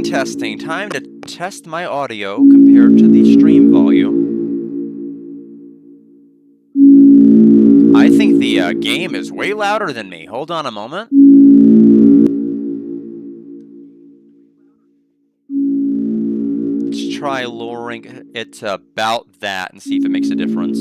Testing. Time to test my audio compared to the stream volume. I think the game is way louder than me. Hold on a moment. Let's try lowering it to about that and see if it makes a difference.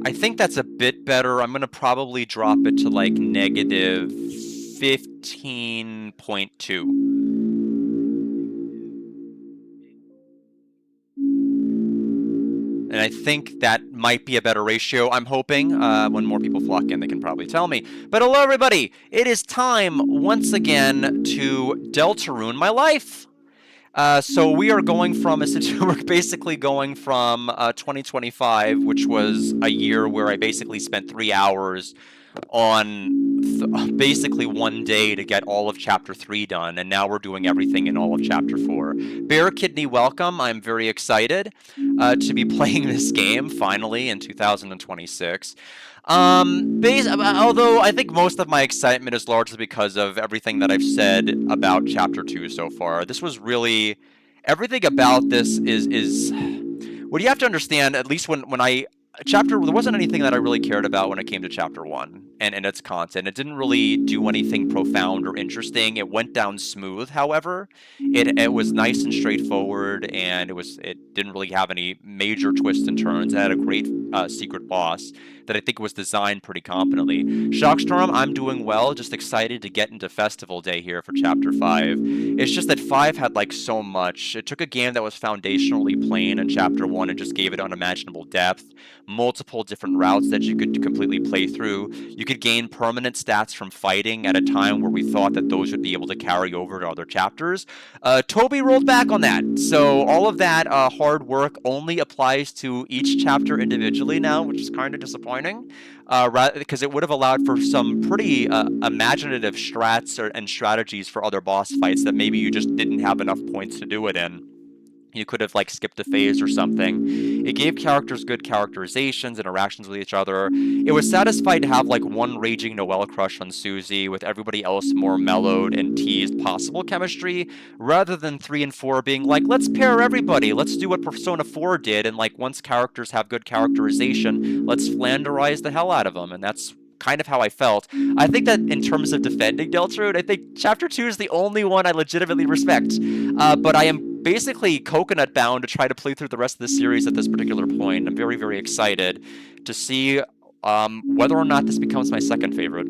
I think that's a bit better. I'm going to probably drop it to like negative 15.2. And I think that might be a better ratio. I'm hoping when more people flock in, they can probably tell me. But hello, everybody. It is time once again to Deltarune my life. So we are going from, we're basically going from 2025, which was a year where I basically spent 3 hours on basically one day to get all of Chapter 3 done, and now we're doing everything in all of Chapter 4. Bear Kidney, welcome. I'm very excited to be playing this game, finally, in 2026. Although I think most of my excitement is largely because of everything that I've said about Chapter 2 so far. This was really... Everything about this is... What you have to understand, at least when I... there wasn't anything that I really cared about when it came to Chapter 1 and its content. It didn't really do anything profound or interesting. It went down smooth, however. It was nice and straightforward, and it didn't really have any major twists and turns. It had a great secret boss that I think was designed pretty competently. Shockstorm, I'm doing well, just excited to get into Festival Day here for Chapter 5. It's just that 5 had like so much. It took a game that was foundationally plain in Chapter 1 and just gave it unimaginable depth, multiple different routes that you could completely play through. You could gain permanent stats from fighting at a time where we thought that those would be able to carry over to other chapters. Toby rolled back on that, so all of that hard work only applies to each chapter individually now, which is kind of disappointing. Because it would have allowed for some pretty imaginative strats and strategies for other boss fights that maybe you just didn't have enough points to do it in. You could have like skipped a phase or something. It gave characters good characterizations, interactions with each other. It was satisfied to have like one raging Noelle crush on Susie, with everybody else more mellowed and teased possible chemistry, rather than 3 and 4 being like, let's pair everybody, let's do what Persona 4 did, and like once characters have good characterization, let's Flanderize the hell out of them. And that's kind of how I felt. I think that in terms of defending Deltarune, I think Chapter 2 is the only one I legitimately respect. But I am basically coconut bound to try to play through the rest of the series at this particular point. I'm very, very excited to see whether or not this becomes my second favorite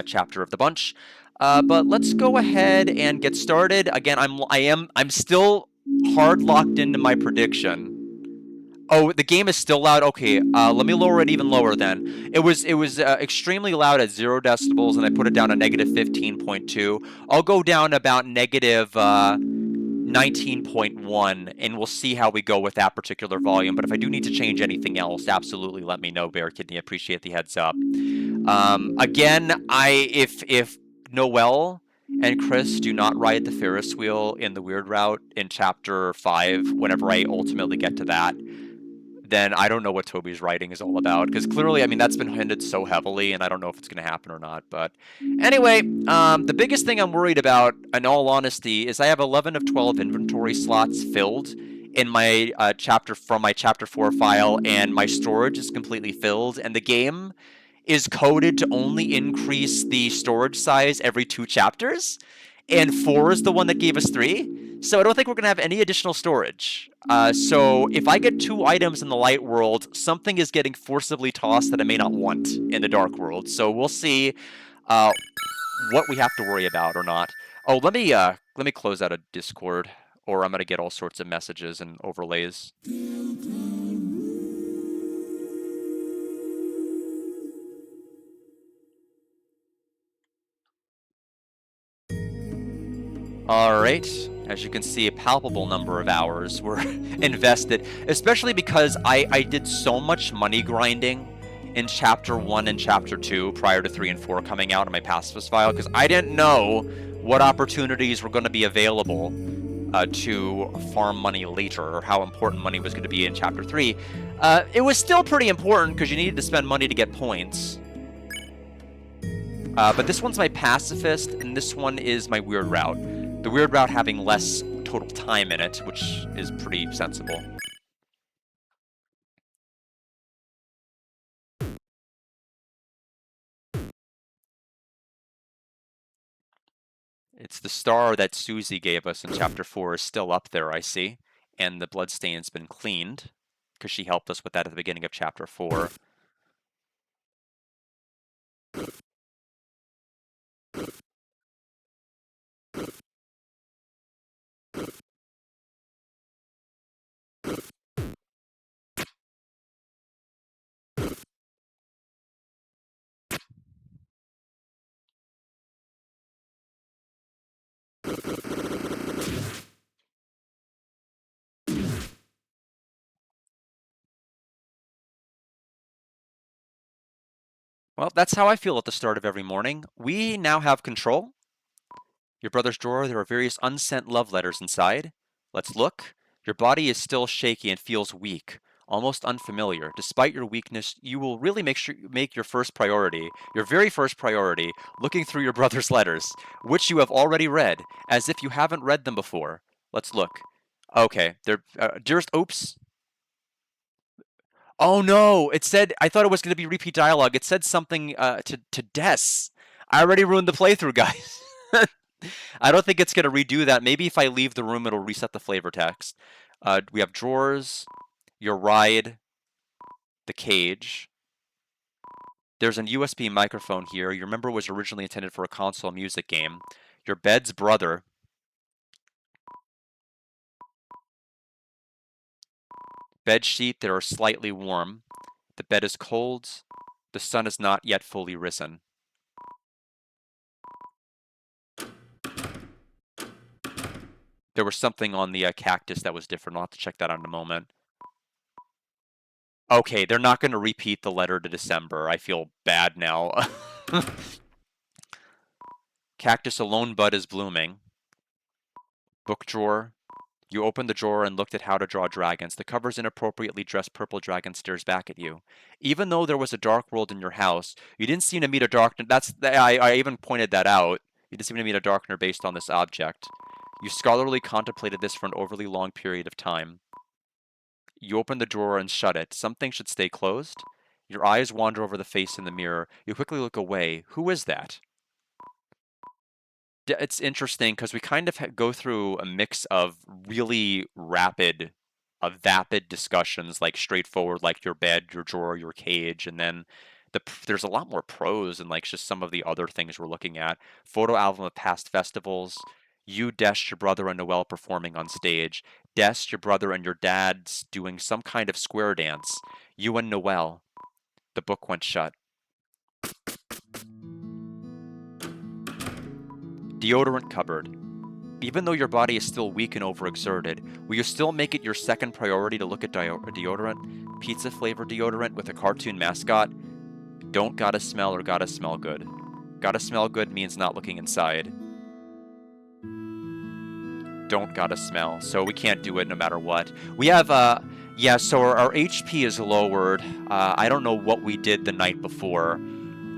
chapter of the bunch. But let's go ahead and get started. Again, I'm still hard locked into my prediction. Oh, the game is still loud? Okay, let me lower it even lower then. It was extremely loud at 0 decibels, and I put it down to negative 15.2. I'll go down about negative 19.1, and we'll see how we go with that particular volume. But if I do need to change anything else, absolutely let me know, Bear Kidney. I appreciate the heads up. Again, if Noelle and Chris do not ride the Ferris wheel in the weird route in Chapter 5, whenever I ultimately get to that, then I don't know what Toby's writing is all about. Because clearly, I mean, that's been hinted so heavily, and I don't know if it's going to happen or not. But anyway, the biggest thing I'm worried about, in all honesty, is I have 11 of 12 inventory slots filled in my chapter from my chapter 4 file, and my storage is completely filled, and the game is coded to only increase the storage size every 2 chapters, and 4 is the one that gave us 3. So I don't think we're going to have any additional storage. So if I get 2 items in the light world, something is getting forcibly tossed that I may not want in the dark world. So we'll see what we have to worry about or not. Oh, let me close out a Discord, or I'm going to get all sorts of messages and overlays. Alright, as you can see, a palpable number of hours were invested, especially because I did so much money grinding in Chapter 1 and Chapter 2 prior to 3 and 4 coming out in my Pacifist file, because I didn't know what opportunities were going to be available to farm money later, or how important money was going to be in Chapter 3. It was still pretty important, because you needed to spend money to get points. But this one's my Pacifist, and this one is my Weird Route. The Weird Route having less total time in it, which is pretty sensible. It's the star that Susie gave us in Chapter 4 is still up there, I see. And the bloodstain's been cleaned, because she helped us with that at the beginning of Chapter 4. Well, that's how I feel at the start of every morning. We now have control. Your brother's drawer, there are various unsent love letters inside. Let's look. Your body is still shaky and feels weak, almost unfamiliar. Despite your weakness, you will really make your first priority, your very first priority, looking through your brother's letters, which you have already read, as if you haven't read them before. Let's look. Okay, they're dearest. Oops. Oh no! It said, I thought it was going to be repeat dialogue. It said something to Des. I already ruined the playthrough, guys. I don't think it's going to redo that. Maybe if I leave the room, it'll reset the flavor text. We have drawers, your ride, the cage. There's a USB microphone here. You remember it was originally intended for a console music game. Your bed's brother. Bed sheet that are slightly warm. The bed is cold. The sun is not yet fully risen. There was something on the cactus that was different. I'll have to check that out in a moment. Okay, they're not going to repeat the letter to December. I feel bad now. Cactus alone bud is blooming. Book drawer. You opened the drawer and looked at how to draw dragons. The cover's inappropriately dressed purple dragon stares back at you. Even though there was a dark world in your house, you didn't seem to meet a darkner. I even pointed that out. You didn't seem to meet a darkner based on this object. You scholarly contemplated this for an overly long period of time. You open the drawer and shut it. Something should stay closed. Your eyes wander over the face in the mirror. You quickly look away. Who is that? It's interesting because we kind of go through a mix of really rapid, vapid discussions, like straightforward, like your bed, your drawer, your cage, and then there's a lot more prose and like just some of the other things we're looking at. Photo album of past festivals. You, Des, your brother, and Noel performing on stage. Des, your brother, and your dad's doing some kind of square dance. You and Noel. The book went shut. Deodorant cupboard. Even though your body is still weak and overexerted, will you still make it your second priority to look at deodorant? Pizza flavored deodorant with a cartoon mascot? Don't gotta smell or gotta smell good. Gotta smell good means not looking inside. Don't gotta smell, so we can't do it no matter what. We have, yeah, so our HP is lowered. I don't know what we did the night before.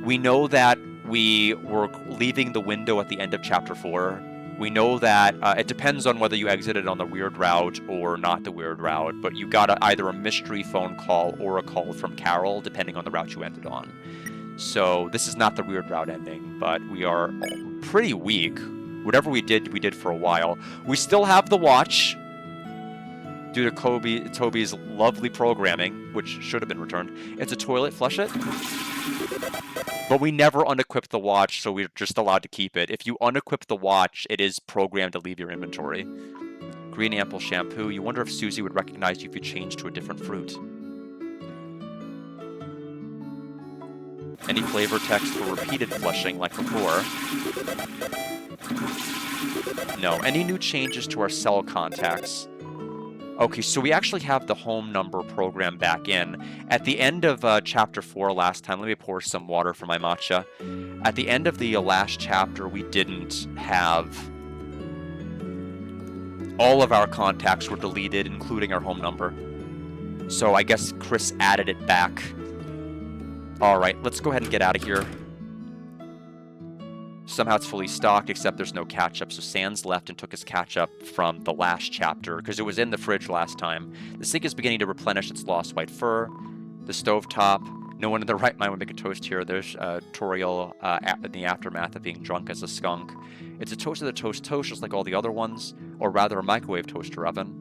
We know that we were leaving the window at the end of Chapter 4 We know that it depends on whether you exited on the weird route or not the weird route, but you got either a mystery phone call or a call from Carol, depending on the route you ended on. So this is not the weird route ending, but we are pretty weak. Whatever we did for a while. We still have the watch, due to Toby's lovely programming, which should have been returned. It's a toilet, flush it. But we never unequip the watch, so we're just allowed to keep it. If you unequip the watch, it is programmed to leave your inventory. Green ample shampoo. You wonder if Susie would recognize you if you changed to a different fruit. Any flavor text for repeated flushing like before? No. Any new changes to our cell contacts? Okay, so we actually have the home number program back in. At the end of Chapter 4 last time, let me pour some water for my matcha. At the end of the last chapter, we didn't have... All of our contacts were deleted, including our home number. So I guess Chris added it back. Alright, let's go ahead and get out of here. Somehow it's fully stocked, except there's no catch-up, so Sans left and took his catch-up from the last chapter, because it was in the fridge last time. The sink is beginning to replenish its lost white fur. The stovetop. No one in their right mind would make a toast here. There's Toriel in the aftermath of being drunk as a skunk. It's a toast of the toast, just like all the other ones, or rather a microwave toaster oven.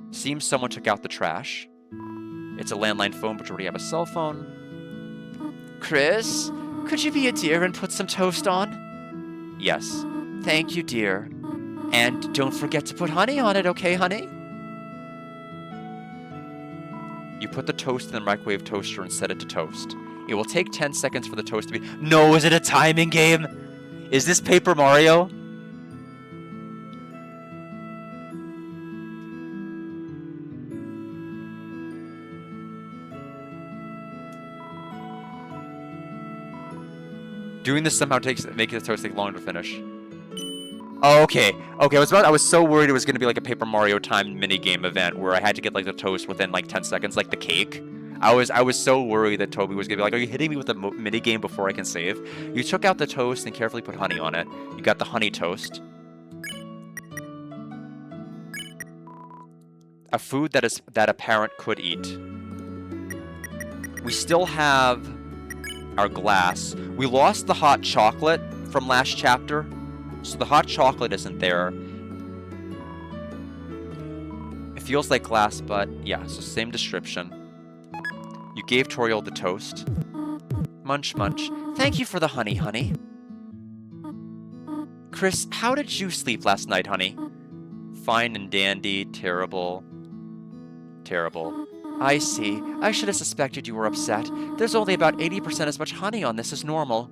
Seems someone took out the trash. It's a landline phone, but you already have a cell phone. Chris? Could you be a dear and put some toast on? Yes. Thank you, dear. And don't forget to put honey on it, okay, honey? You put the toast in the microwave toaster and set it to toast. It will take 10 seconds for the toast to be... No, is it a timing game? Is this Paper Mario? Doing this somehow making the toast take longer to finish. Oh, okay. Okay, I was so worried it was gonna be like a Paper Mario timed minigame event where I had to get like the toast within like 10 seconds, like the cake. I was so worried that Toby was gonna be like, "Are you hitting me with a minigame before I can save?" You took out the toast and carefully put honey on it. You got the honey toast. A food that a parent could eat. We still have our glass. We lost the hot chocolate from last chapter, so the hot chocolate isn't there. It feels like glass, but yeah, so same description. You gave Toriel the toast. Munch, munch. Thank you for the honey, honey. Chris, how did you sleep last night, honey? Fine and dandy, terrible. Terrible. I see. I should have suspected you were upset. There's only about 80% as much honey on this as normal.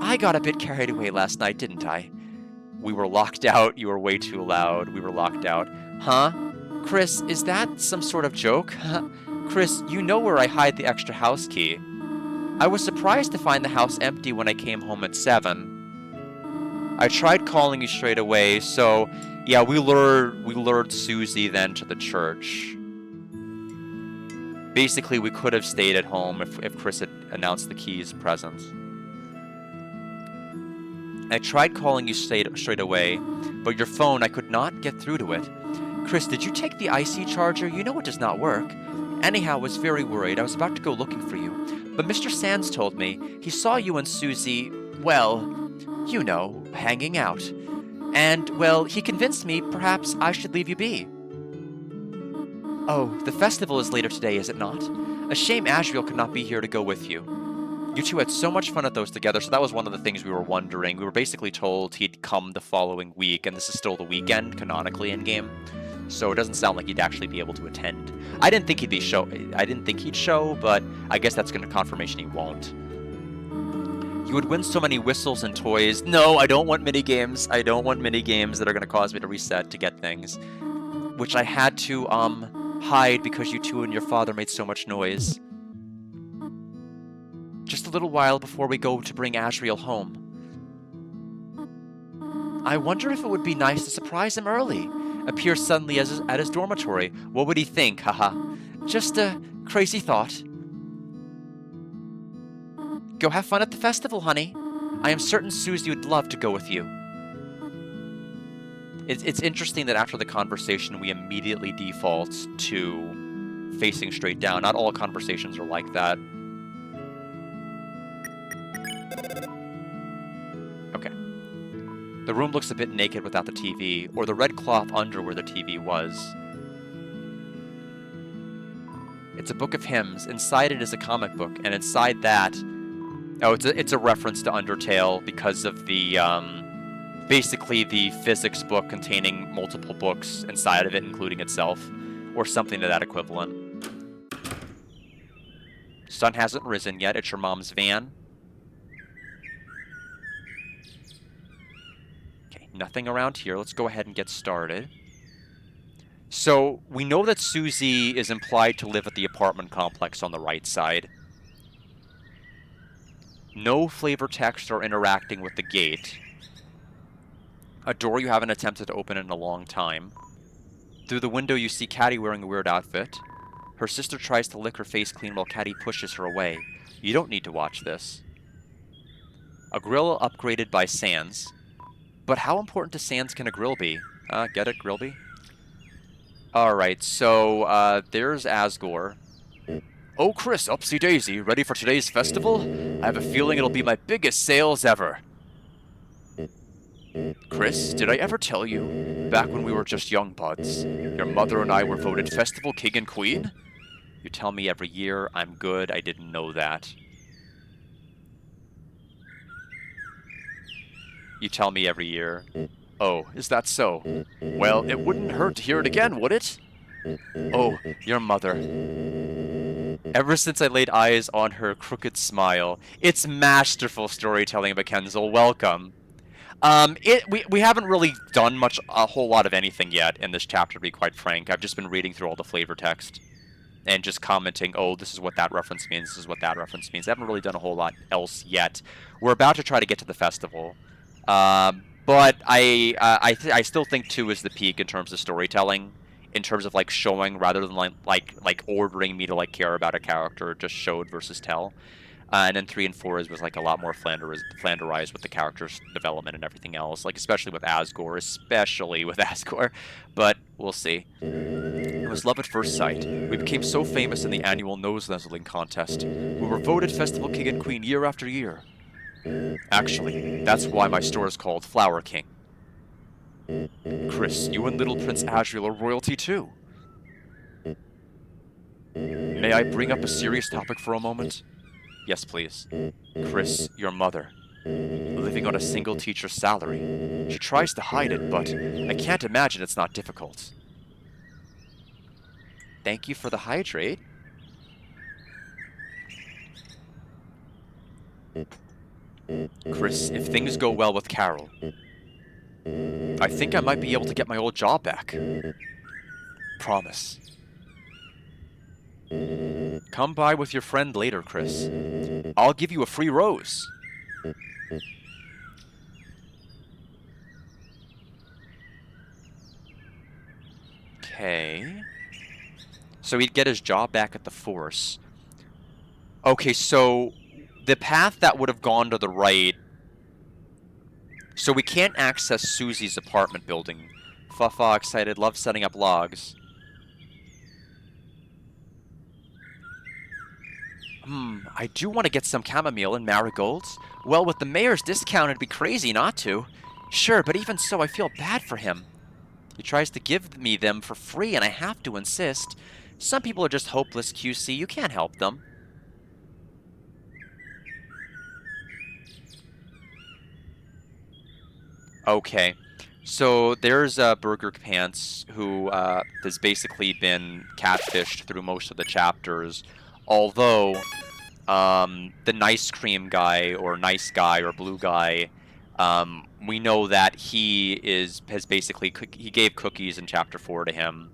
I got a bit carried away last night, didn't I? We were locked out. You were way too loud. We were locked out. Huh? Chris, is that some sort of joke? Chris, you know where I hide the extra house key. I was surprised to find the house empty when I came home at 7. I tried calling you straight away, so yeah, we lured Susie then to the church. Basically, we could have stayed at home if Chris had announced the key's presence. I tried calling you straight away, but your phone, I could not get through to it. Chris, did you take the IC charger? You know it does not work. Anyhow, I was very worried. I was about to go looking for you. But Mr. Sands told me he saw you and Susie, well, you know, hanging out. And, well, he convinced me perhaps I should leave you be. Oh, the festival is later today, is it not? A shame Asriel could not be here to go with you. You two had so much fun at those together, so that was one of the things we were wondering. We were basically told he'd come the following week, and this is still the weekend, canonically in-game. So it doesn't sound like he'd actually be able to attend. I didn't think he'd show, but I guess that's gonna confirmation he won't. You would win so many whistles and toys. No, I don't want minigames. I don't want minigames that are gonna cause me to reset to get things. Which I had to, hide because you two and your father made so much noise. Just a little while before we go to bring Asriel home. I wonder if it would be nice to surprise him early. Appear suddenly at his dormitory. What would he think? Haha. Just a crazy thought. Go have fun at the festival, honey. I am certain Susie would love to go with you. It's interesting that after the conversation, we immediately default to facing straight down. Not all conversations are like that. Okay. The room looks a bit naked without the TV, or the red cloth under where the TV was. It's a book of hymns. Inside it is a comic book, and inside that... Oh, it's a reference to Undertale because of the, basically the physics book containing multiple books inside of it, including itself, or something to that equivalent. Sun hasn't risen yet. It's your mom's van. Okay, nothing around here. Let's go ahead and get started. So, we know that Susie is implied to live at the apartment complex on the right side. No flavor text or interacting with the gate. A door you haven't attempted to open in a long time. Through the window you see Caddy wearing a weird outfit. Her sister tries to lick her face clean while Caddy pushes her away. You don't need to watch this. A grill upgraded by Sans. But how important to Sans can a grill be? Get it, Grillby? Alright, so, there's Asgore. Oh, Chris, upsy daisy, ready for today's festival? I have a feeling it'll be my biggest sales ever. Chris, did I ever tell you, back when we were just young buds, your mother and I were voted Festival King and Queen? You tell me every year, I'm good, I didn't know that. You tell me every year. Oh, is that so? Well, it wouldn't hurt to hear it again, would it? Oh, your mother. Ever since I laid eyes on her crooked smile. It's masterful storytelling, McKenzel. Welcome. We haven't really done a whole lot of anything yet in this chapter, to be quite frank. I've just been reading through all the flavor text and just commenting, oh, this is what that reference means, this is what that reference means. I haven't really done a whole lot else yet. We're about to try to get to the festival. But I still think 2 is the peak in terms of storytelling, in terms of like showing rather than like ordering me to like care about a character, just showed versus tell. And then 3 and 4 was like a lot more flanderized with the character's development and everything else, like especially with Asgore, but we'll see. It was love at first sight. We became so famous in the annual nose nuzzling contest. We were voted Festival King and Queen year after year. Actually, that's why my store is called Flower King. Chris, you and little Prince Asriel are royalty too. May I bring up a serious topic for a moment? Yes, please. Chris, your mother. Living on a single teacher's salary. She tries to hide it, but I can't imagine it's not difficult. Thank you for the hydrate. Chris, if things go well with Carol, I think I might be able to get my old job back. Promise. Come by with your friend later, Chris. I'll give you a free rose. Okay. So he'd get his job back at the Force. Okay, so the path that would have gone to the right... So we can't access Susie's apartment building. Fafa excited, love setting up logs. I do want to get some chamomile and marigolds. Well, with the mayor's discount, it'd be crazy not to. Sure, but even so, I feel bad for him. He tries to give me them for free, and I have to insist. Some people are just hopeless, QC. You can't help them. Okay. So there's Burger Pants, who has basically been catfished through most of the chapters. Although, the nice cream guy, or nice guy, or blue guy, we know that he gave cookies in Chapter 4 to him,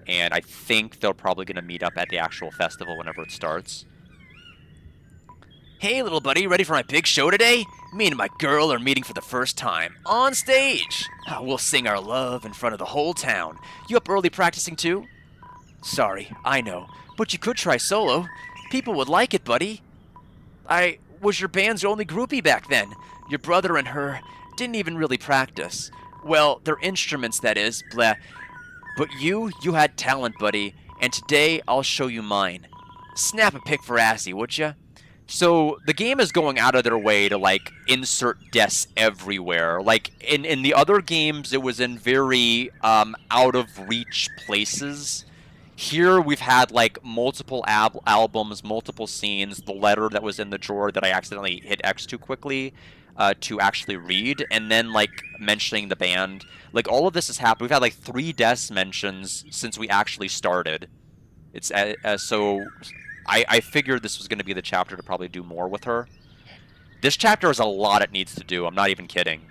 and I think they're probably going to meet up at the actual festival whenever it starts. Hey, little buddy, ready for my big show today? Me and my girl are meeting for the first time, on stage! We'll sing our love in front of the whole town. You up early practicing too? Sorry, I know. But you could try solo. People would like it, buddy. I was your band's only groupie back then. Your brother and her didn't even really practice. Well, their instruments, that is, bleh. But you had talent, buddy, and today I'll show you mine. Snap a pic for Assy, would ya? So the game is going out of their way to like insert deaths everywhere. Like in the other games, it was in very out of reach places. Here we've had like multiple albums, multiple scenes. The letter that was in the drawer that I accidentally hit X too quickly to actually read, and then like mentioning the band. Like all of this has happened. We've had like 3 deaths mentions since we actually started. It's so I figured this was going to be the chapter to probably do more with her. This chapter has a lot it needs to do. I'm not even kidding.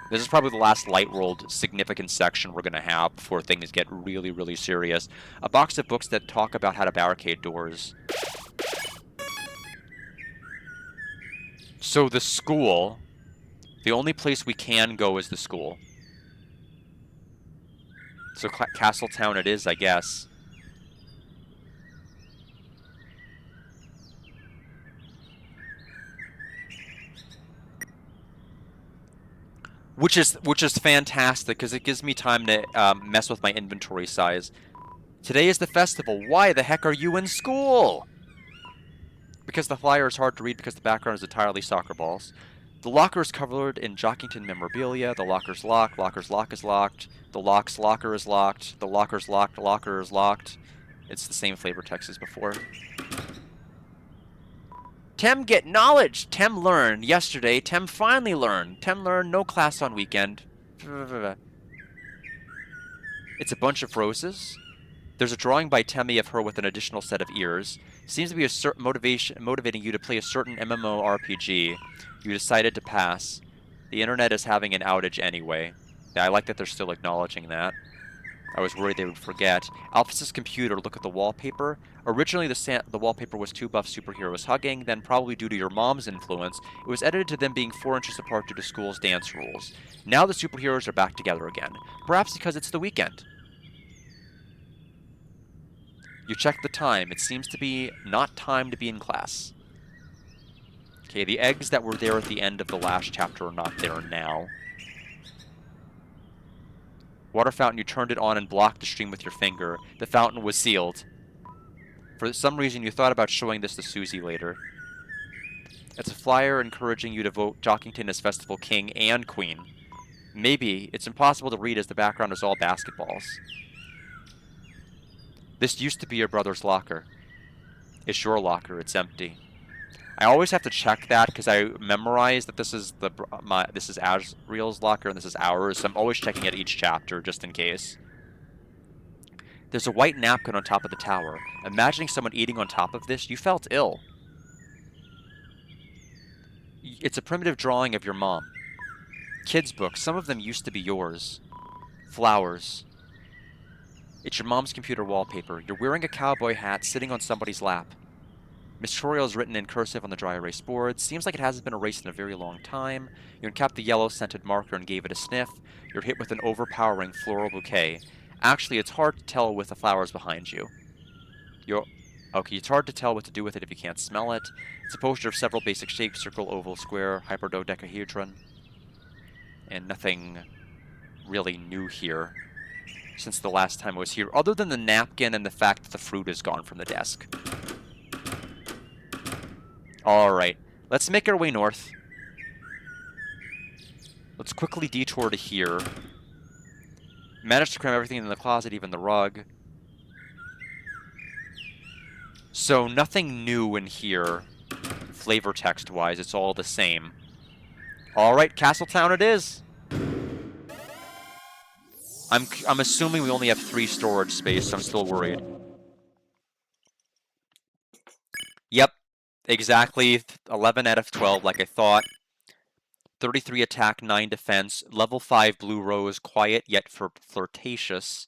This is probably the last Light World significant section we're going to have before things get really, really serious. A box of books that talk about how to barricade doors. So the school, the only place we can go is the school. So Castletown it is, I guess. Which is fantastic, because it gives me time to mess with my inventory size. Today is the festival. Why the heck are you in school? Because the flyer is hard to read because the background is entirely soccer balls. The locker is covered in Jockington memorabilia. The locker's locked. Locker's lock is locked. The lock's locker is locked. The locker's locked. Locker is locked. It's the same flavor text as before. Tem get knowledge. Tem learn. Yesterday, Tem finally learned. Tem learned no class on weekend. It's a bunch of roses. There's a drawing by Temmie of her with an additional set of ears. Seems to be a certain motivating you to play a certain MMORPG. You decided to pass. The internet is having an outage anyway. Yeah, I like that they're still acknowledging that. I was worried they would forget. Alphys's computer, look at the wallpaper. Originally, the wallpaper was 2 buff superheroes hugging, then probably due to your mom's influence, it was edited to them being 4 inches apart due to school's dance rules. Now the superheroes are back together again. Perhaps because it's the weekend. You check the time. It seems to be not time to be in class. Okay, the eggs that were there at the end of the last chapter are not there now. Water fountain, you turned it on and blocked the stream with your finger. The fountain was sealed. For some reason, you thought about showing this to Susie later. It's a flyer encouraging you to vote Jockington as Festival King and Queen. Maybe. It's impossible to read as the background is all basketballs. This used to be your brother's locker. It's your locker. It's empty. I always have to check that because I memorize that this is this is Asriel's locker and this is ours. So I'm always checking it each chapter just in case. There's a white napkin on top of the tower. Imagining someone eating on top of this, you felt ill. It's a primitive drawing of your mom. Kids' books. Some of them used to be yours. Flowers. It's your mom's computer wallpaper. You're wearing a cowboy hat sitting on somebody's lap. Mistorial is written in cursive on the dry erase board. Seems like it hasn't been erased in a very long time. You uncapped the yellow scented marker and gave it a sniff. You're hit with an overpowering floral bouquet. Actually, it's hard to tell with the flowers behind you. Okay, it's hard to tell what to do with it if you can't smell it. It's a poster of several basic shapes: circle, oval, square, hyperdodecahedron. And nothing really new here since the last time I was here, other than the napkin and the fact that the fruit is gone from the desk. Alright, let's make our way north. Let's quickly detour to here. Managed to cram everything in the closet, even the rug. So nothing new in here, flavor text-wise. It's all the same. Alright, Castletown it is. I'm assuming we only have 3 storage space, so I'm still worried. Yep, exactly 11 out of 12, like I thought. 33 attack, 9 defense, level 5 blue rose, quiet yet flirtatious.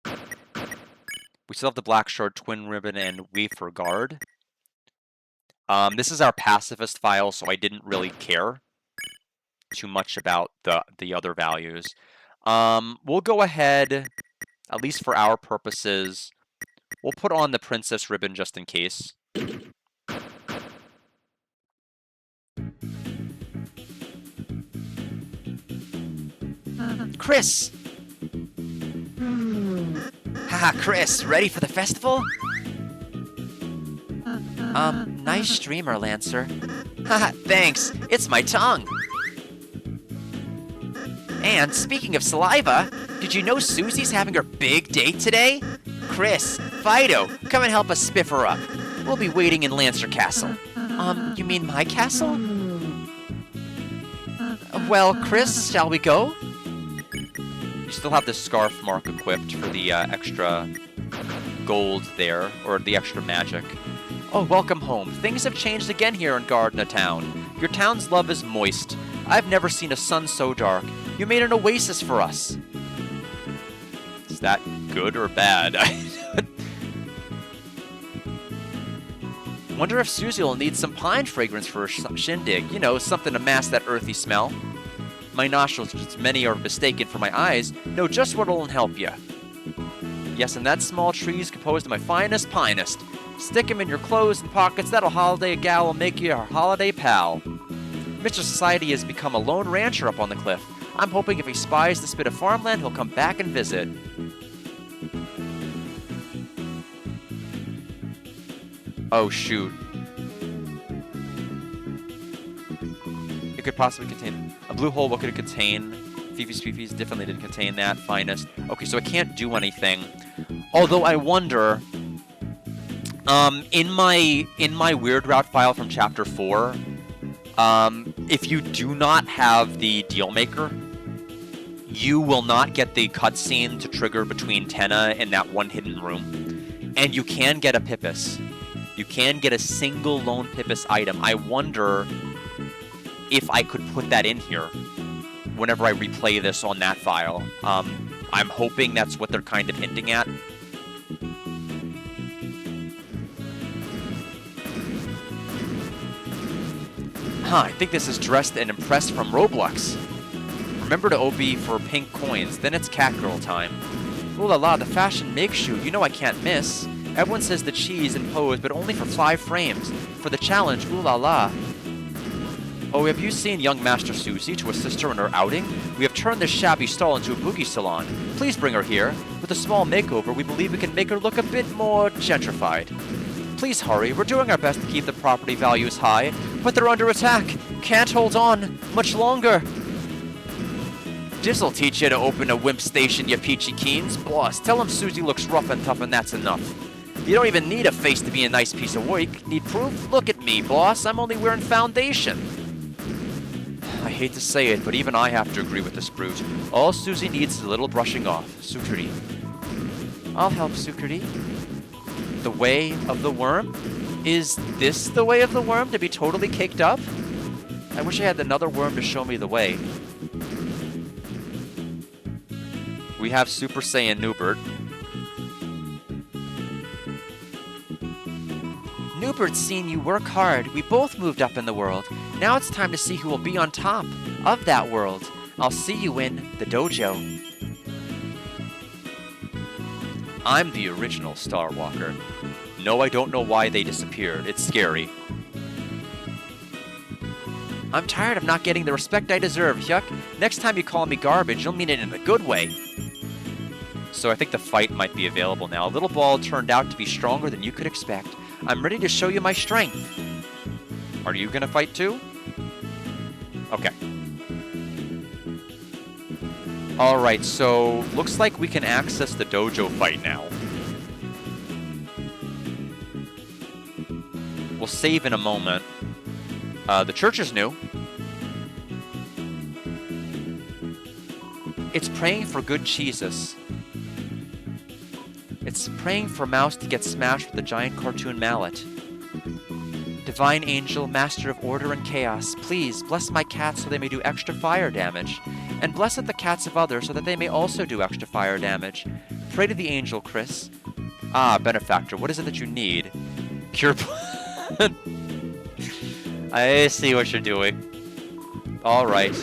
We still have the black shard, twin ribbon, and wafer guard. This is our pacifist file, so I didn't really care too much about the other values. We'll go ahead, at least for our purposes, we'll put on the princess ribbon just in case. Chris! Haha, Chris, ready for the festival? Nice streamer, Lancer. Haha, thanks. It's my tongue. And speaking of saliva, did you know Susie's having her big date today? Chris, Fido, come and help us spiff her up. We'll be waiting in Lancer Castle. You mean my castle? Well, Chris, shall we go? You still have the scarf mark equipped for the extra gold there, or the extra magic. Oh, welcome home. Things have changed again here in Gardner Town. Your town's love is moist. I've never seen a sun so dark. You made an oasis for us. Is that good or bad? Wonder if Susie will need some pine fragrance for her shindig. You know, something to mask that earthy smell. My nostrils, which many are mistaken for my eyes, know just what'll help you. Yes, and that small tree is composed of my finest pinest. Stick him in your clothes and pockets, that'll holiday gal will make you our holiday pal. Mr. Society has become a lone rancher up on the cliff. I'm hoping if he spies this bit of farmland, he'll come back and visit. Oh, shoot. It could possibly contain... A blue hole, what could it contain? Fifi's definitely didn't contain that. Finest. Okay, so it can't do anything. Although I wonder... in my Weird Route file from Chapter 4, if you do not have the deal maker, you will not get the cutscene to trigger between Tenna and that one hidden room. And you can get a Pippus. You can get a single lone Pippus item. I wonder if I could put that in here whenever I replay this on that file. I'm hoping that's what they're kind of hinting at. I think this is Dressed and Impressed from Roblox. Remember to OB for pink coins, then it's Catgirl time. Ooh la la, the fashion makes you, you know I can't miss. Everyone says the cheese and pose, but only for 5 frames. For the challenge, ooh la la. Oh, have you seen young Master Susie to assist her in her outing? We have turned this shabby stall into a boogie salon. Please bring her here. With a small makeover, we believe we can make her look a bit more gentrified. Please hurry, we're doing our best to keep the property values high, but they're under attack. Can't hold on much longer. This'll teach you to open a wimp station, you peachy keens. Boss, tell him Susie looks rough and tough and that's enough. You don't even need a face to be a nice piece of work. Need proof? Look at me, boss. I'm only wearing foundation. I hate to say it, but even I have to agree with this brute. All Susie needs is a little brushing off. Sukriti. I'll help, Sukriti. The way of the worm? Is this the way of the worm, to be totally caked up? I wish I had another worm to show me the way. We have Super Saiyan Newbert. Newbert's seen you work hard. We both moved up in the world. Now it's time to see who will be on top of that world. I'll see you in the dojo. I'm the original Star Walker. No, I don't know why they disappeared. It's scary. I'm tired of not getting the respect I deserve, Yuck. Next time you call me garbage, you'll mean it in a good way. So I think the fight might be available now. Little Ball turned out to be stronger than you could expect. I'm ready to show you my strength. Are you gonna fight too? Okay. Alright, so looks like we can access the dojo fight now. We'll save in a moment. The church is new. It's praying for good cheeses. It's praying for Mouse to get smashed with a giant cartoon mallet. Divine Angel, Master of Order and Chaos, please bless my cats so they may do extra fire damage. And bless the cats of others so that they may also do extra fire damage. Pray to the angel, Chris. Ah, Benefactor, what is it that you need? Cure... I see what you're doing. Alright.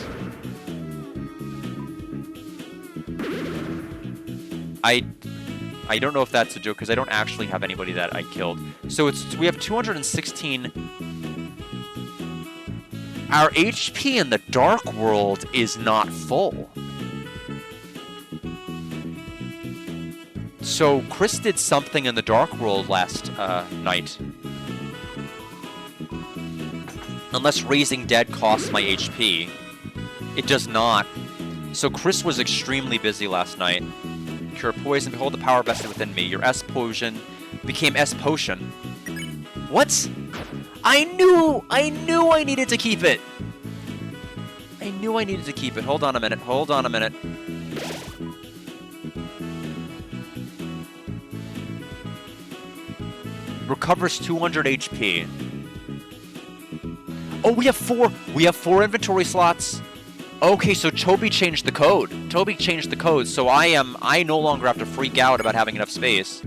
I don't know if that's a joke, because I don't actually have anybody that I killed. So we have 216. Our HP in the Dark World is not full. So Chris did something in the Dark World last night. Unless raising dead costs my HP. It does not. So Chris was extremely busy last night. Cure poison, behold the power vested within me. Your S potion became S potion. What? I knew I needed to keep it. I knew I needed to keep it. Hold on a minute. Hold on a minute. Recovers 200 HP. Oh, we have four inventory slots. Okay, so Toby changed the code. Toby changed the code, so I no longer have to freak out about having enough space.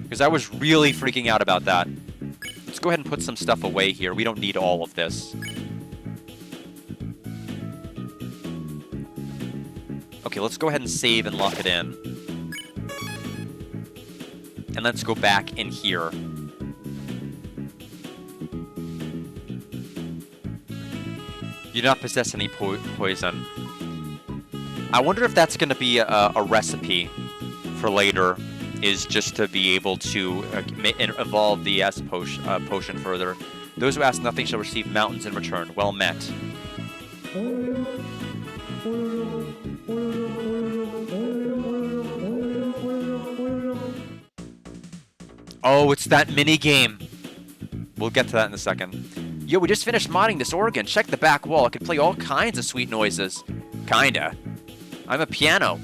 Because I was really freaking out about that. Let's go ahead and put some stuff away here. We don't need all of this. Okay, let's go ahead and save and lock it in. And let's go back in here. You do not possess any poison. I wonder if that's going to be a recipe for later, is just to be able to evolve the S potion further. Those who ask nothing shall receive mountains in return. Well met. Oh, it's that mini game. We'll get to that in a second. Yo, we just finished modding this organ. Check the back wall. I can play all kinds of sweet noises. Kinda. I'm a piano.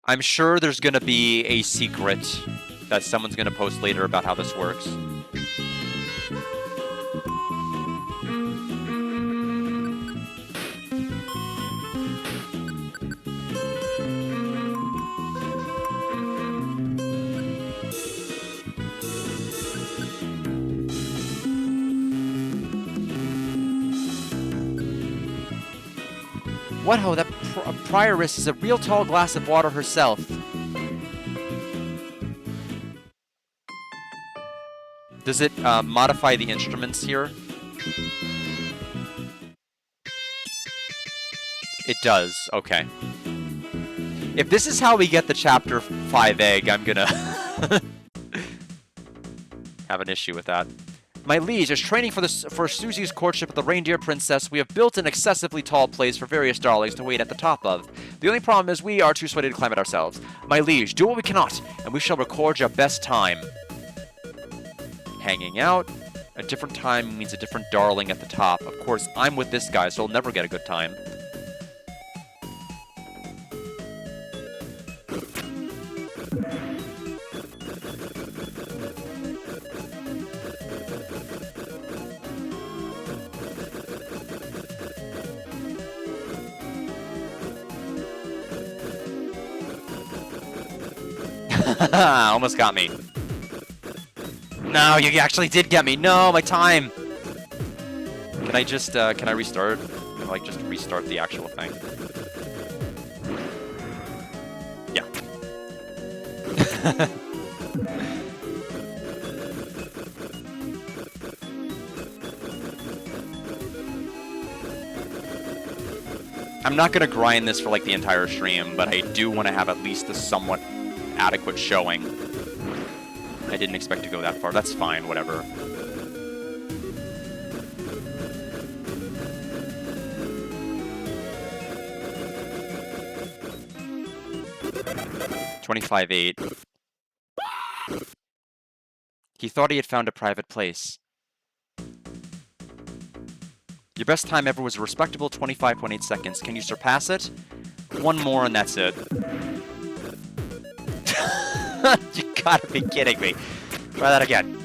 I'm sure there's gonna be a secret that someone's gonna post later about how this works. What ho, that prioress is a real tall glass of water herself. Does it modify the instruments here? It does, okay. If this is how we get the Chapter 5 egg, I'm gonna have an issue with that. My liege, as training for Susie's courtship with the reindeer princess, we have built an excessively tall place for various darlings to wait at the top of. The only problem is we are too sweaty to climb it ourselves. My liege, do what we cannot, and we shall record your best time. Hanging out. A different time means a different darling at the top. Of course, I'm with this guy, so I'll never get a good time. Almost got me. No, you actually did get me. No, my time. Can I just, can I restart? Can I, like, just restart the actual thing? Yeah. I'm not gonna grind this for, like, the entire stream, but I do want to have at least a somewhat adequate showing. I didn't expect to go that far. That's fine, whatever. $25.8. He thought he had found a private place. Your best time ever was a respectable 25.8 seconds. Can you surpass it? One more and that's it. You gotta be kidding me. Try that again.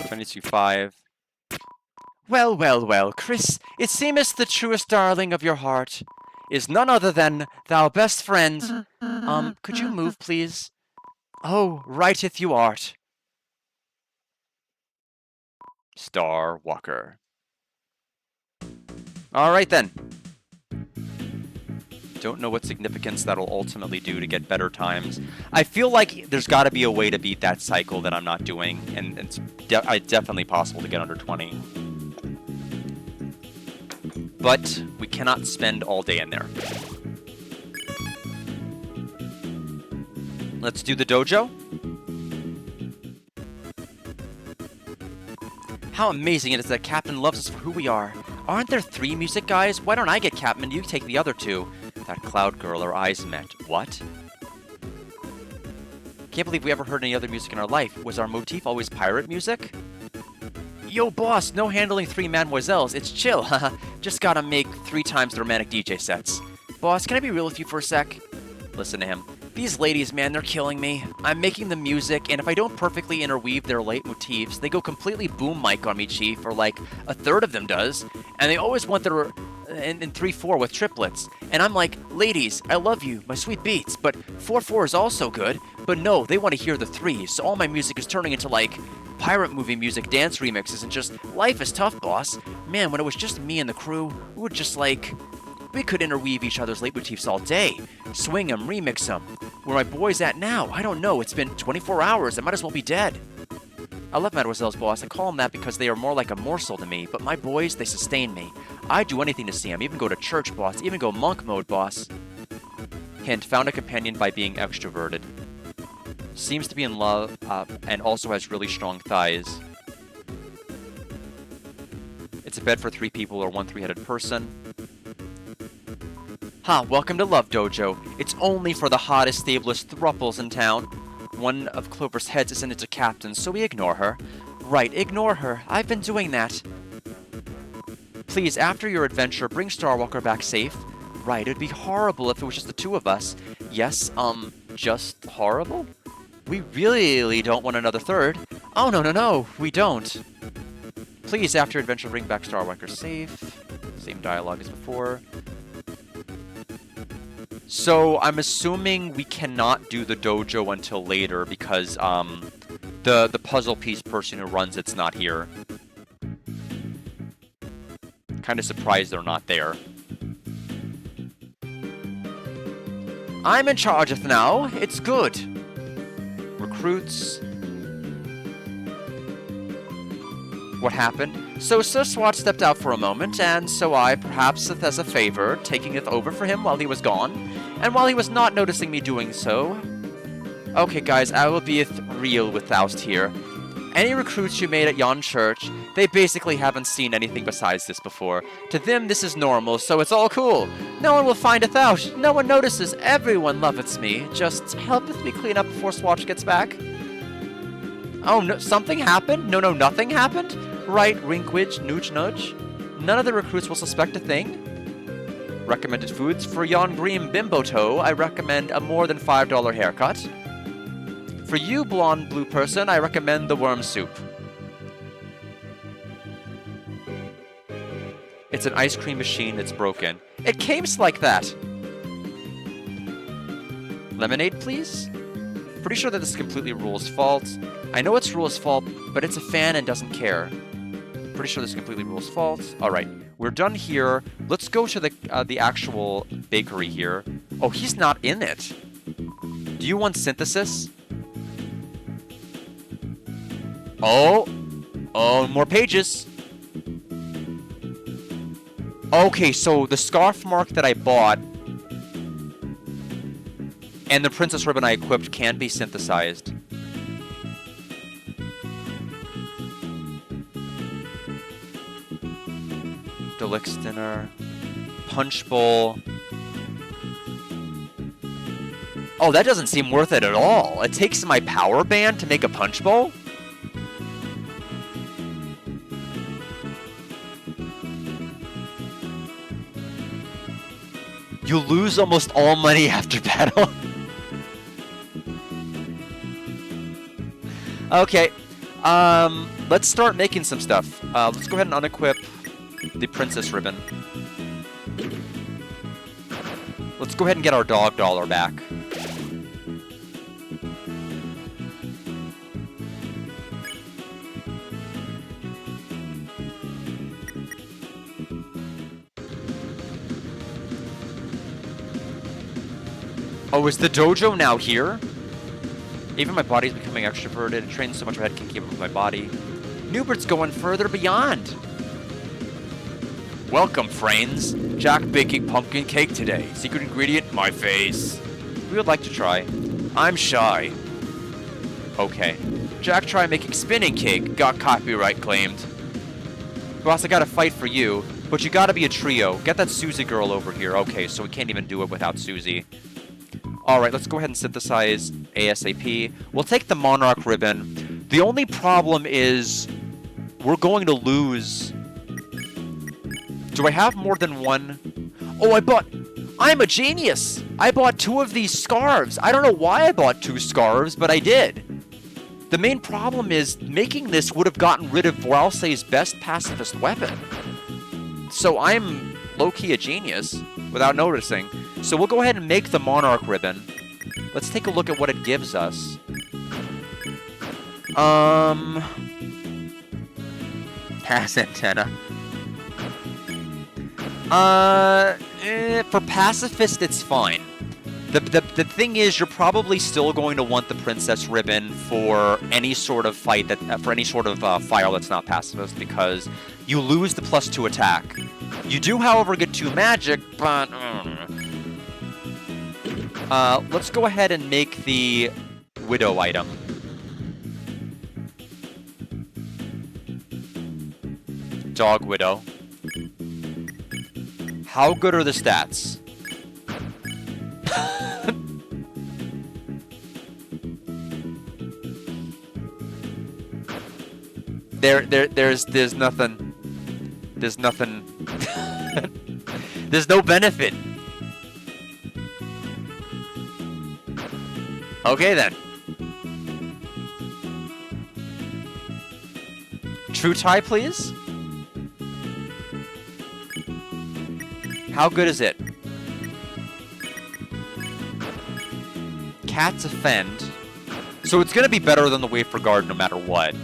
$22.5. Well, well, well, Chris, it seemeth the truest darling of your heart is none other than thou best friend. Could you move, please? Oh, righteth you art. Star Walker. Alright then. Don't know what significance that'll ultimately do to get better times. I feel like there's got to be a way to beat that cycle that I'm not doing, and it's definitely possible to get under 20. But we cannot spend all day in there. Let's do the dojo. How amazing it is that Captain loves us for who we are. Aren't there 3 music guys? Why don't I get Captain and you take the other 2? That cloud girl, our eyes met. What? Can't believe we ever heard any other music in our life. Was our motif always pirate music? Yo, boss, no handling 3 mademoiselles. It's chill, haha. Just gotta make 3 times the romantic DJ sets. Boss, can I be real with you for a sec? Listen to him. These ladies, man, they're killing me. I'm making the music, and if I don't perfectly interweave their leitmotifs, they go completely boom mic on me, Chief, or like a third of them does. And they always want their in 3/4 with triplets. And I'm like, ladies, I love you, my sweet beats, but 4/4 is also good. But no, they want to hear the 3s, so all my music is turning into like pirate movie music dance remixes and just life is tough, boss. Man, when it was just me and the crew, we would just like... We could interweave each other's leitmotifs all day. Swing 'em, remix 'em. Where my boy's at now? I don't know. It's been 24 hours. I might as well be dead. I love Mademoiselle's boss. I call them that because they are more like a morsel to me. But my boys, they sustain me. I'd do anything to see them. Even go to church, boss. Even go monk mode, boss. Hint, found a companion by being extroverted. Seems to be in love, and also has really strong thighs. It's a bed for 3 people or 1 3-headed person. Ha, welcome to Love Dojo. It's only for the hottest, stablest thruples in town. One of Clover's heads isn't into Captain, so we ignore her. Right, ignore her. I've been doing that. Please, after your adventure, bring Starwalker back safe. Right, it'd be horrible if it was just the 2 of us. Yes, just horrible? We really don't want another 3rd. Oh, no, we don't. Please, after your adventure, bring back Starwalker safe. Same dialogue as before. So, I'm assuming we cannot do the dojo until later because, the puzzle piece person who runs it's not here. Kinda surprised they're not there. I'm in charge of now. It's good. Recruits. What happened? So Sir Swat stepped out for a moment, and so I, perhaps as a favor, taking it over for him while he was gone, and while he was not noticing me doing so... Okay, guys, I will be real with Faust here. Any recruits you made at yon church, they basically haven't seen anything besides this before. To them, this is normal, so it's all cool. No one will find it out. No one notices. Everyone loveth me. Just helpeth me clean up before Swatch gets back. Oh, no, something happened? No, nothing happened? Right, Rinkwidge, Nooch Nudge. None of the recruits will suspect a thing. Recommended foods for yon green bimbo toe, I recommend a more than $5 haircut. For you, blonde blue person, I recommend the worm soup. It's an ice cream machine that's broken. It came like that. Lemonade, please? Pretty sure that this is completely Rule's fault. I know it's Rule's fault, but it's a fan and doesn't care. Pretty sure this is completely Rule's fault. Alright, we're done here. Let's go to the actual bakery here. Oh, he's not in it. Do you want synthesis? Oh, more pages. Okay, so the scarf mark that I bought and the princess ribbon I equipped can be synthesized. Deluxe dinner, punch bowl. Oh, that doesn't seem worth it at all. It takes my power band to make a punch bowl? You lose almost all money after battle. Okay, Let's start making some stuff. Let's go ahead and unequip the princess ribbon. Let's go ahead and get our dog dollar back. Oh, is the dojo now here? Even my body's becoming extroverted. It trains so much my head can't keep up with my body. Newbert's going further beyond. Welcome, friends. Jack baking pumpkin cake today. Secret ingredient, my face. We would like to try. I'm shy. Okay. Jack tried making spinning cake. Got copyright claimed. Boss, I got a fight for you, but you gotta be a trio. Get that Susie girl over here. Okay, so we can't even do it without Susie. Alright, let's go ahead and synthesize ASAP. We'll take the Monarch ribbon. The only problem is we're going to lose. Do I have more than one? Oh, I'm a genius! I bought 2 of these scarves. I don't know why I bought 2 scarves, but I did. The main problem is making this would have gotten rid of Voralse's best pacifist weapon. So I'm low-key a genius without noticing. So we'll go ahead and make the Monarch ribbon. Let's take a look at what it gives us. Pass antenna. For pacifist, it's fine. The thing is, you're probably still going to want the princess ribbon for any sort of fight for any sort of file that's not pacifist, because you lose the +2 attack. You do, however, get 2 magic, but let's go ahead and make the widow item. Dog widow. How good are the stats? There's nothing. There's nothing. There's no benefit. Okay then. True tie, please. How good is it? Cats offend. So it's gonna be better than the Wafer Guard no matter what.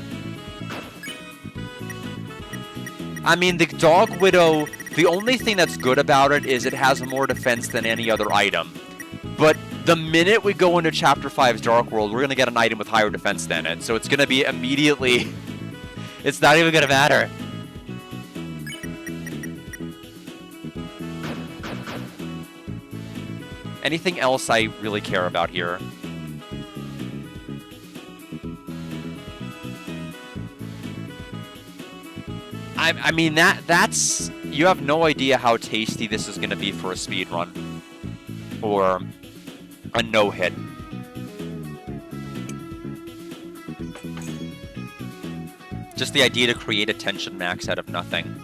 I mean, the Dog Widow, the only thing that's good about it is it has more defense than any other item. But the minute we go into Chapter 5's Dark World, we're gonna get an item with higher defense than it. So it's gonna be immediately... It's not even gonna matter. Anything else I really care about here? I mean, that's... You have no idea how tasty this is going to be for a speed run. Or a no-hit. Just the idea to create a tension max out of nothing.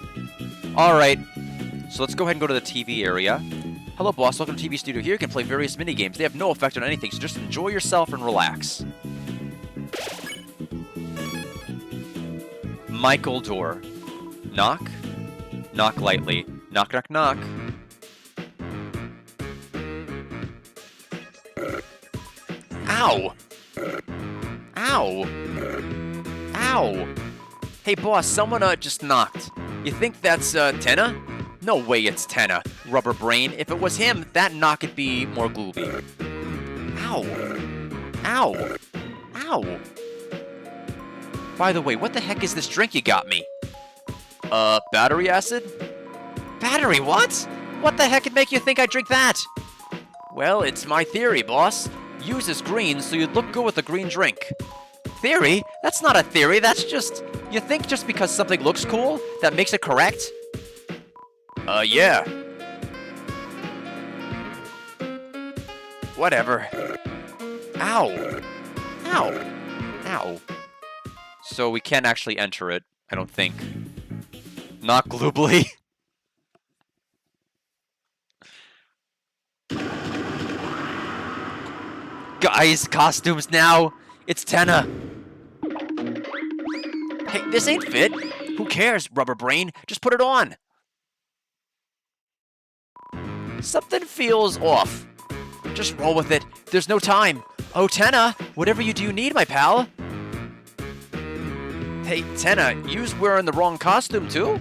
Alright, so let's go ahead and go to the TV area. Hello, boss. Welcome to TV Studio. Here you can play various mini-games. They have no effect on anything, so just enjoy yourself and relax. Michael door. Knock. Knock lightly. Knock, knock, knock. Ow! Ow! Ow! Hey, boss, someone just knocked. You think that's Tenna? No way it's Tenna, rubber brain. If it was him, that knock would be more glooby. Ow! Ow! Ow! By the way, what the heck is this drink you got me? Battery acid? Battery what? What the heck would make you think I'd drink that? Well, it's my theory, boss. Uses green, so you'd look good with a green drink. Theory? That's not a theory, that's just... You think just because something looks cool, that makes it correct? Yeah. Whatever. Ow. Ow. Ow. So we can't actually enter it, I don't think. Not gloobly. Guys, costumes now! It's Tenna! This ain't fit. Who cares, rubber brain? Just put it on. Something feels off. Just roll with it. There's no time. Oh, Tenna, whatever you do need, my pal. Hey, Tenna, you's wearing the wrong costume, too?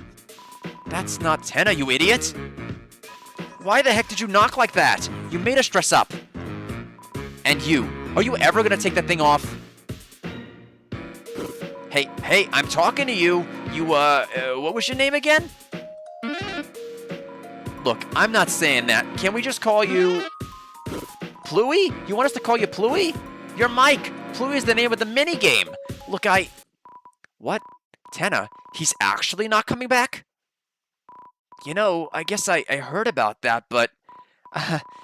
That's not Tenna, you idiot. Why the heck did you knock like that? You made us dress up. And you, are you ever gonna take that thing off? Hey, I'm talking to you. You, what was your name again? Look, I'm not saying that. Can we just call you... Pluey? You want us to call you Pluey? You're Mike. Pluey is the name of the minigame. Look, What? Tenna, he's actually not coming back? You know, I guess I heard about that, but...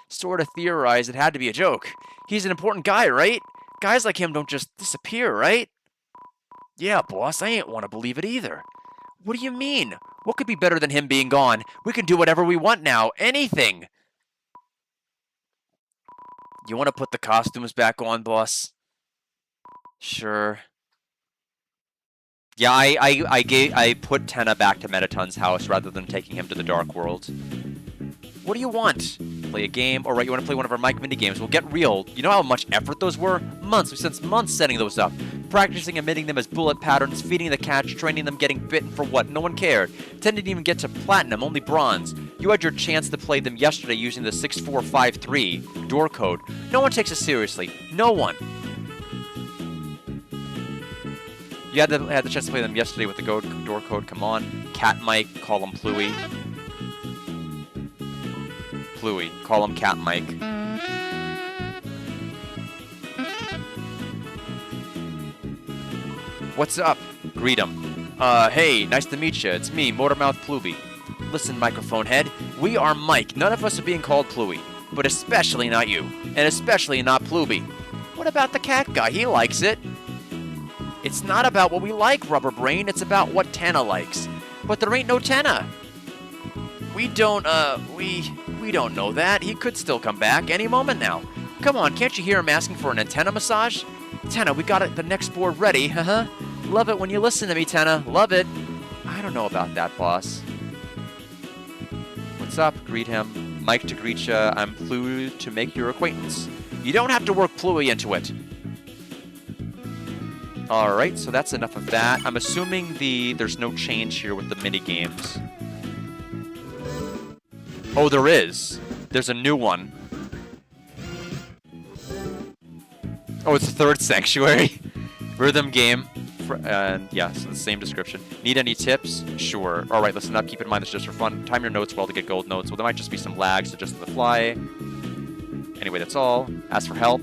sort of theorized it had to be a joke. He's an important guy, right? Guys like him don't just disappear, right? Yeah, boss, I ain't want to believe it either. What do you mean? What could be better than him being gone? We can do whatever we want now. Anything. You want to put the costumes back on, boss? Sure. Yeah, I put Tenna back to Metaton's house rather than taking him to the Dark World. What do you want? Play a game? Alright, you want to play one of our Mike mini games? Well, get real. You know how much effort those were? Months. We spent months setting those up. Practicing emitting them as bullet patterns, feeding the catch, training them, getting bitten for what? No one cared. 10 didn't even get to platinum, only bronze. You had your chance to play them yesterday using the 6453 door code. No one takes it seriously. No one. You had the chance to play them yesterday with the door code. Come on. Cat Mike, call him Pluey. Pluey, call him Cat Mike. What's up? Greet him. Hey, nice to meet you. It's me, Motormouth Pluey. Listen, microphone head, we are Mike. None of us are being called Pluey. But especially not you. And especially not Pluey. What about the cat guy? He likes it. It's not about what we like, Rubber Brain. It's about what Tenna likes. But there ain't no Tenna. We don't know that. He could still come back any moment now. Come on, can't you hear him asking for an antenna massage? Tenna, we got the next board ready, Love it when you listen to me, Tenna. Love it. I don't know about that, boss. What's up? Greet him. Mike to greet ya. I'm Pluey to make your acquaintance. You don't have to work Pluey into it. Alright, so that's enough of that. I'm assuming there's no change here with the mini games. Oh, there is. There's a new one. Oh, it's the third sanctuary. Rhythm game. And yeah, so the same description. Need any tips? Sure. Alright, listen up. Keep in mind this is just for fun. Time your notes well to get gold notes. Well, there might just be some lag, so just on the fly. Anyway, that's all. Ask for help.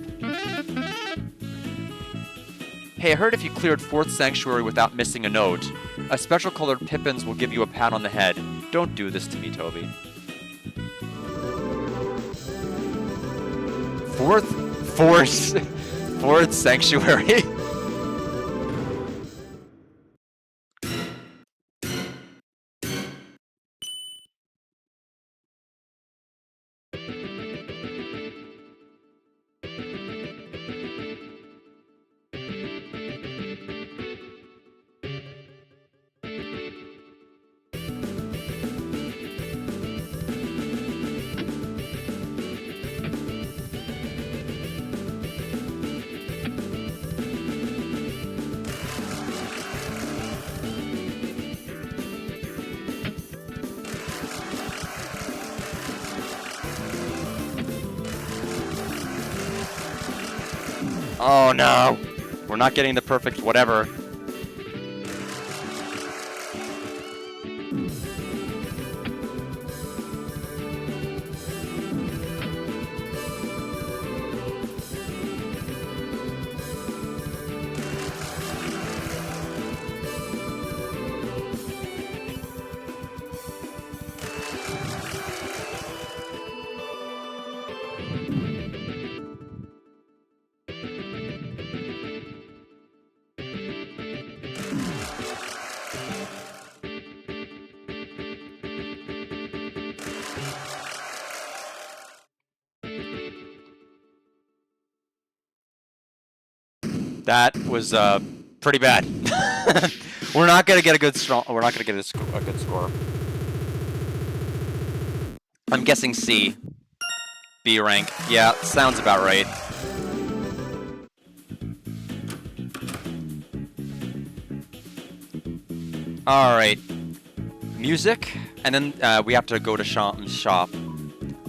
Hey, I heard if you cleared 4th Sanctuary without missing a note, a special colored Pippins will give you a pat on the head. Don't do this to me, Toby. 4th Sanctuary. Oh no! We're not getting the perfect whatever. That was pretty bad. We're not gonna get a good strong. We're not gonna get a good score. I'm guessing C. B rank. Yeah, sounds about right. All right. Music, and then we have to go to shop.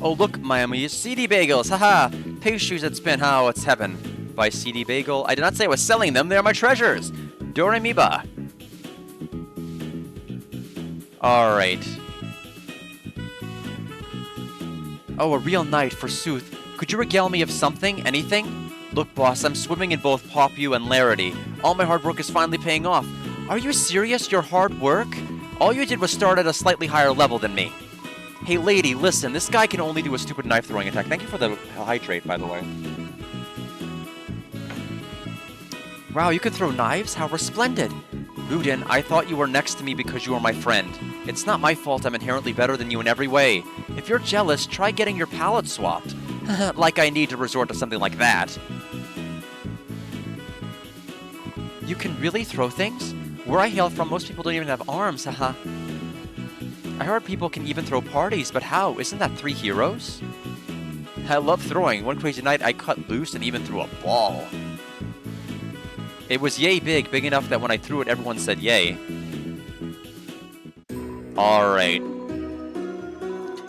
Oh, look, Miami, CD bagels, haha! Pastries that spin, how it's heaven. By CD Bagel. I did not say I was selling them, they are my treasures! Doremiba. Alright. Oh, a real knight, forsooth. Could you regale me of something? Anything? Look, boss, I'm swimming in both Popu and Larity. All my hard work is finally paying off. Are you serious? Your hard work? All you did was start at a slightly higher level than me. Hey, lady, listen, this guy can only do a stupid knife-throwing attack. Thank you for the hydrate, by the way. Wow, you can throw knives? How resplendent. Rudin, I thought you were next to me because you were my friend. It's not my fault I'm inherently better than you in every way. If you're jealous, try getting your palette swapped. Like I need to resort to something like that. You can really throw things? Where I hail from, most people don't even have arms, haha. I heard people can even throw parties, but how? Isn't that 3 heroes? I love throwing. One crazy night, I cut loose and even threw a ball. It was yay big, big enough that when I threw it, everyone said yay. Alright.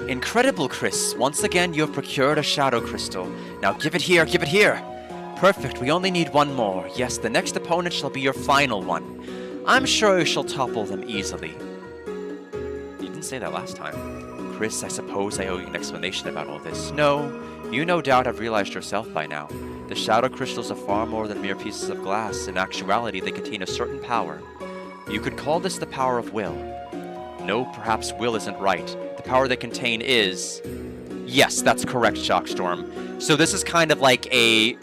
Incredible, Chris. Once again, you have procured a shadow crystal. Now give it here, give it here. Perfect, we only need one more. Yes, the next opponent shall be your final one. I'm sure you shall topple them easily. You didn't say that last time. Chris, I suppose I owe you an explanation about all this. No, you no doubt have realized yourself by now. The shadow crystals are far more than mere pieces of glass. In actuality, they contain a certain power. You could call this the power of will. No, perhaps will isn't right. The power they contain is... Yes, that's correct, Shockstorm. So this is kind of like a...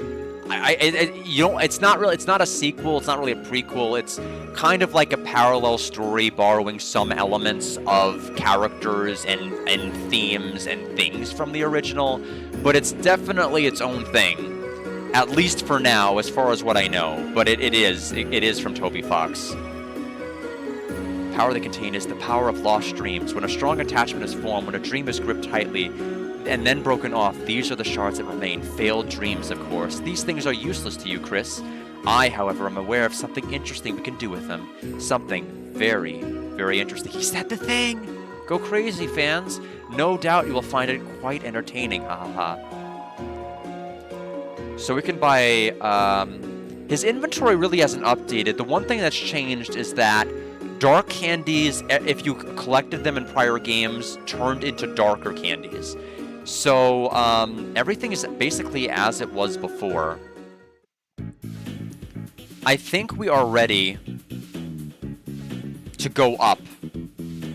it's not a sequel, it's not really a prequel, it's kind of like a parallel story borrowing some elements of characters and themes and things from the original, but it's definitely its own thing. At least for now, as far as what I know, but it is from Toby Fox. Power they contain is the power of lost dreams. When a strong attachment is formed, when a dream is gripped tightly, and then broken off, these are the shards that remain. Failed dreams, of course. These things are useless to you, Chris. I, however, am aware of something interesting we can do with them. Something very, very interesting. He said the thing! Go crazy, fans. No doubt you will find it quite entertaining, ha ha ha. So we can buy, his inventory really hasn't updated. The one thing that's changed is that dark candies, if you collected them in prior games, turned into darker candies. So, everything is basically as it was before. I think we are ready to go up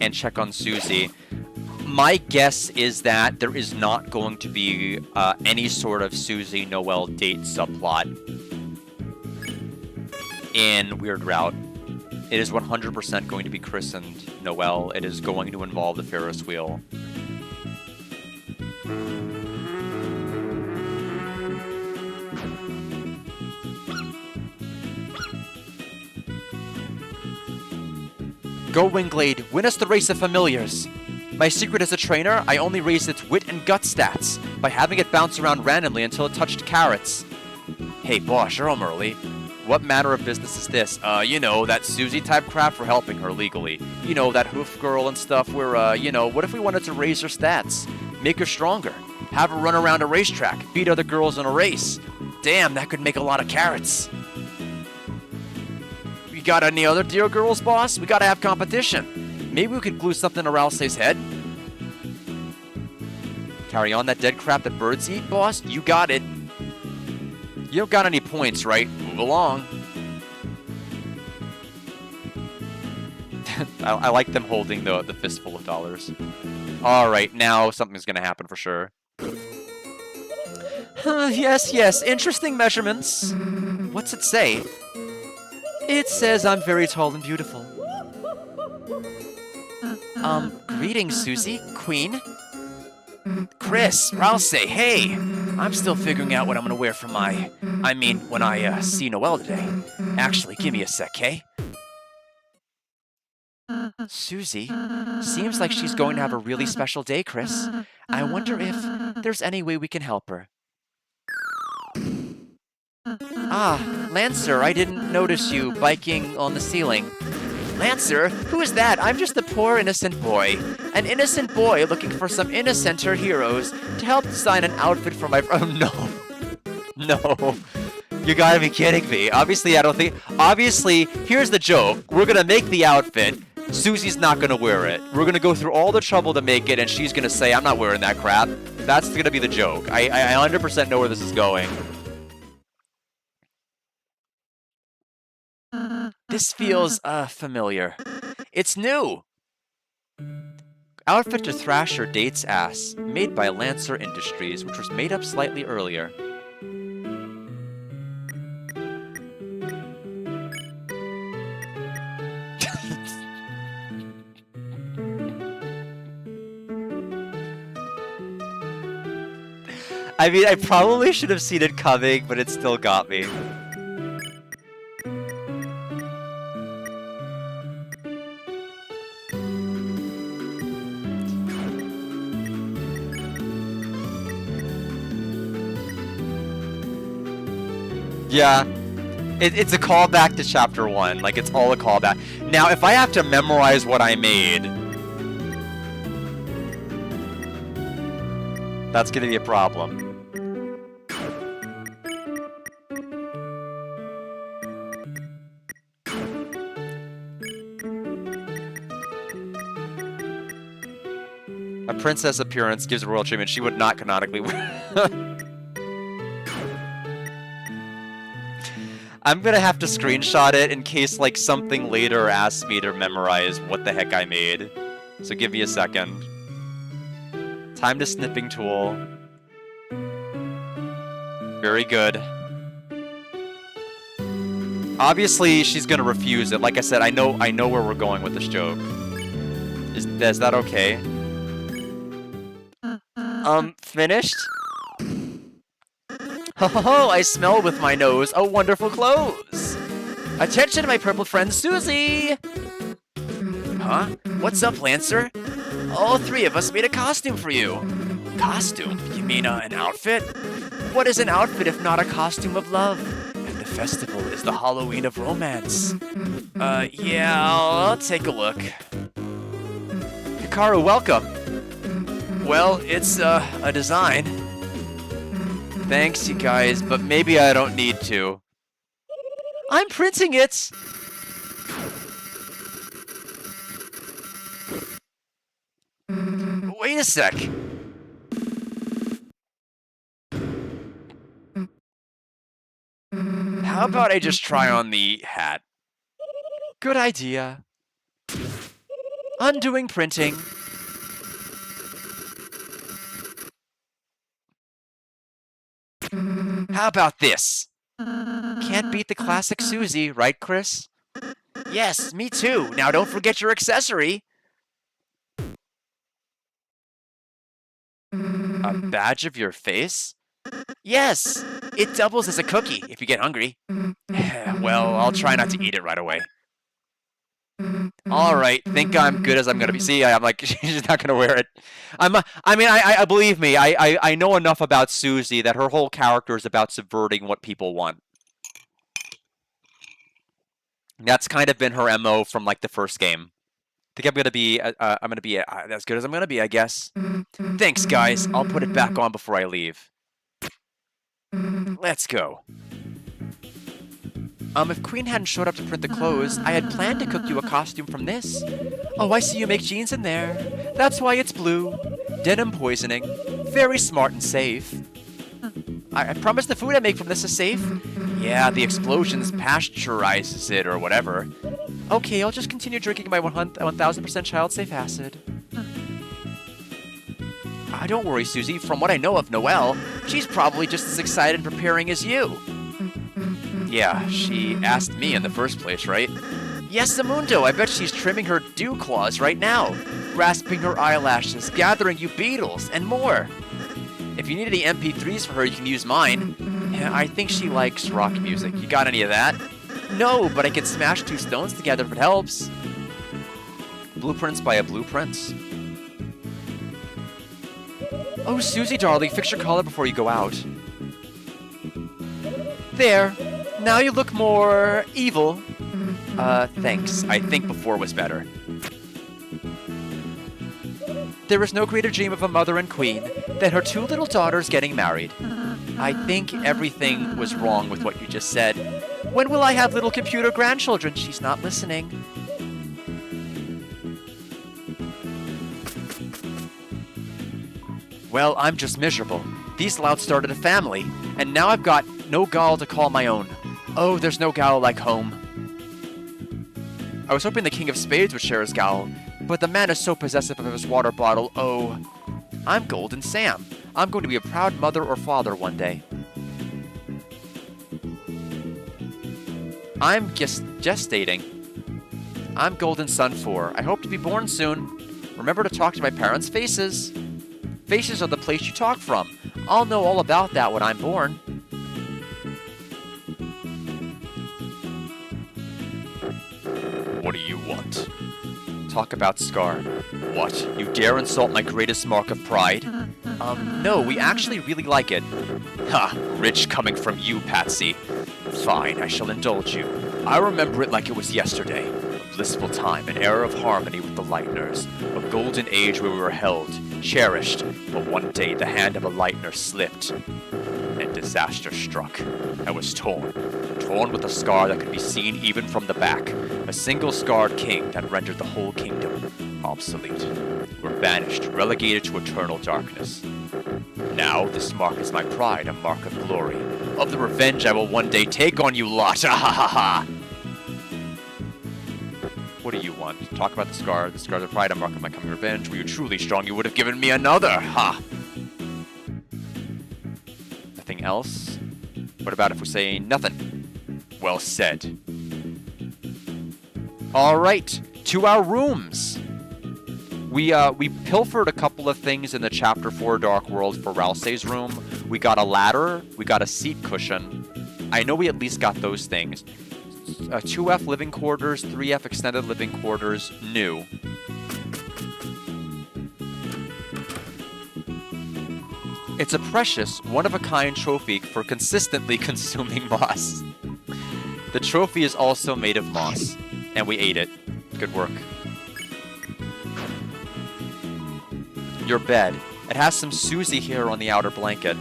and check on Susie. My guess is that there is not going to be any sort of Susie Noelle date subplot in Weird Route. It is 100% going to be Chris and Noelle. It is going to involve the Ferris wheel. Go, Winglade, win us the race of familiars. My secret as a trainer, I only raised its wit and gut stats by having it bounce around randomly until it touched carrots. Hey, boss, you're home early. What matter of business is this? You know, that Susie-type crap for helping her legally. You know, that hoof girl and stuff where, you know, what if we wanted to raise her stats? Make her stronger. Have her run around a racetrack, beat other girls in a race. Damn, that could make a lot of carrots. You got any other dear girls, boss? We gotta have competition. Maybe we could glue something to Ralsei's head. Carry on that dead crap that birds eat, boss? You got it. You don't got any points, right? Move along. I like them holding the fistful of dollars. Alright, now something's gonna happen for sure. Yes, interesting measurements. What's it say? It says I'm very tall and beautiful. Greetings, Susie, Queen. Chris, Ralsei, hey! I'm still figuring out what I'm gonna wear for when I see Noelle today. Actually, give me a sec, okay? Susie, seems like she's going to have a really special day, Chris. I wonder if there's any way we can help her. Ah, Lancer, I didn't notice you biking on the ceiling. Lancer? Who is that? I'm just a poor innocent boy. An innocent boy looking for some innocenter heroes to help design an outfit for my... Oh, no. No. You gotta be kidding me. Obviously, I don't think... Obviously, here's the joke. We're gonna make the outfit. Susie's not gonna wear it. We're gonna go through all the trouble to make it, and she's gonna say, I'm not wearing that crap. That's gonna be the joke. I 100% know where this is going. This feels, familiar. It's new! Outfit to thrash your date's ass, made by Lancer Industries, which was made up slightly earlier. I mean, I probably should have seen it coming, but it still got me. Yeah, it's a callback to Chapter 1. Like, it's all a callback. Now, if I have to memorize what I made, that's gonna be a problem. A princess appearance gives royal treatment. She would not canonically wear. I'm gonna have to screenshot it in case, like, something later asks me to memorize what the heck I made. So give me a second. Time to snipping tool. Very good. Obviously, she's gonna refuse it. Like I said, I know where we're going with this joke. Is that okay? Finished? Ho ho ho, I smell with my nose a wonderful clothes! Attention, my purple friend Susie! Huh? What's up, Lancer? All three of us made a costume for you. Costume? You mean an outfit? What is an outfit if not a costume of love? And the festival is the Halloween of romance. Yeah, I'll take a look. Hikaru, welcome! Well, it's, a design. Thanks, you guys, but maybe I don't need to. I'm printing it! Wait a sec. How about I just try on the hat? Good idea. Undoing printing. How about this? Can't beat the classic Susie, right, Chris? Yes, me too. Now don't forget your accessory. A badge of your face? Yes, it doubles as a cookie if you get hungry. Well, I'll try not to eat it right away. Alright, think I'm good as I'm gonna be. See, I'm like, she's not gonna wear it. I believe me, I know enough about Susie that her whole character is about subverting what people want. That's kind of been her MO from, like, the first game. I think I'm gonna be as good as I'm gonna be, I guess. Thanks, guys. I'll put it back on before I leave. Let's go. If Queen hadn't showed up to print the clothes, I had planned to cook you a costume from this. Oh, I see you make jeans in there. That's why it's blue. Denim poisoning. Very smart and safe. I promise the food I make from this is safe. Yeah, the explosions pasteurizes it or whatever. Okay, I'll just continue drinking my 1000% child-safe acid. Don't worry, Susie. From what I know of Noelle, she's probably just as excited and preparing as you. Yeah, she asked me in the first place, right? Yes, Zamundo, I bet she's trimming her dew claws right now, grasping her eyelashes, gathering you beetles, and more. If you need any MP3s for her, you can use mine. Yeah, I think she likes rock music. You got any of that? No, but I can smash two stones together if it helps. blueprints by a blue prince. Oh, Susie, darling, fix your collar before you go out. There. Now you look more evil. Thanks. I think before was better. There is no greater dream of a mother and queen than her 2 little daughters getting married. I think everything was wrong with what you just said. When will I have little computer grandchildren? She's not listening. Well, I'm just miserable. These louts started a family, and now I've got no gal to call my own. Oh, there's no gal like home. I was hoping the King of Spades would share his gal, but the man is so possessive of his water bottle. Oh, I'm Golden Sam. I'm going to be a proud mother or father one day. I'm gestating. I'm Golden Sun 4. I hope to be born soon. Remember to talk to my parents' faces. Faces are the place you talk from. I'll know all about that when I'm born. What do you want? Talk about Scar. What? You dare insult my greatest mark of pride? No, we actually really like it. Ha! Rich coming from you, Patsy. Fine, I shall indulge you. I remember it like it was yesterday. A blissful time, an era of harmony with the Lightners. A golden age where we were held, cherished. But one day the hand of a Lightner slipped, and disaster struck. I was torn with a scar that could be seen even from the back. A single scarred king that rendered the whole kingdom obsolete. We're banished, relegated to eternal darkness. Now, this mark is my pride, a mark of glory. Of the revenge I will one day take on you lot! Ha ha ha ha! What do you want? Talk about the scar. The scar's of pride, a mark of my coming revenge. Were you truly strong, you would have given me another! Ha! Nothing else? What about if we say nothing? Well said. Alright, to our rooms! We pilfered a couple of things in the Chapter 4 Dark World for Ralsei's room. We got a ladder, we got a seat cushion. I know we at least got those things. 2F living quarters, 3F extended living quarters, new. It's a precious, one-of-a-kind trophy for consistently consuming moss. The trophy is also made of moss, and we ate it. Good work. Your bed. It has some Susie hair on the outer blanket.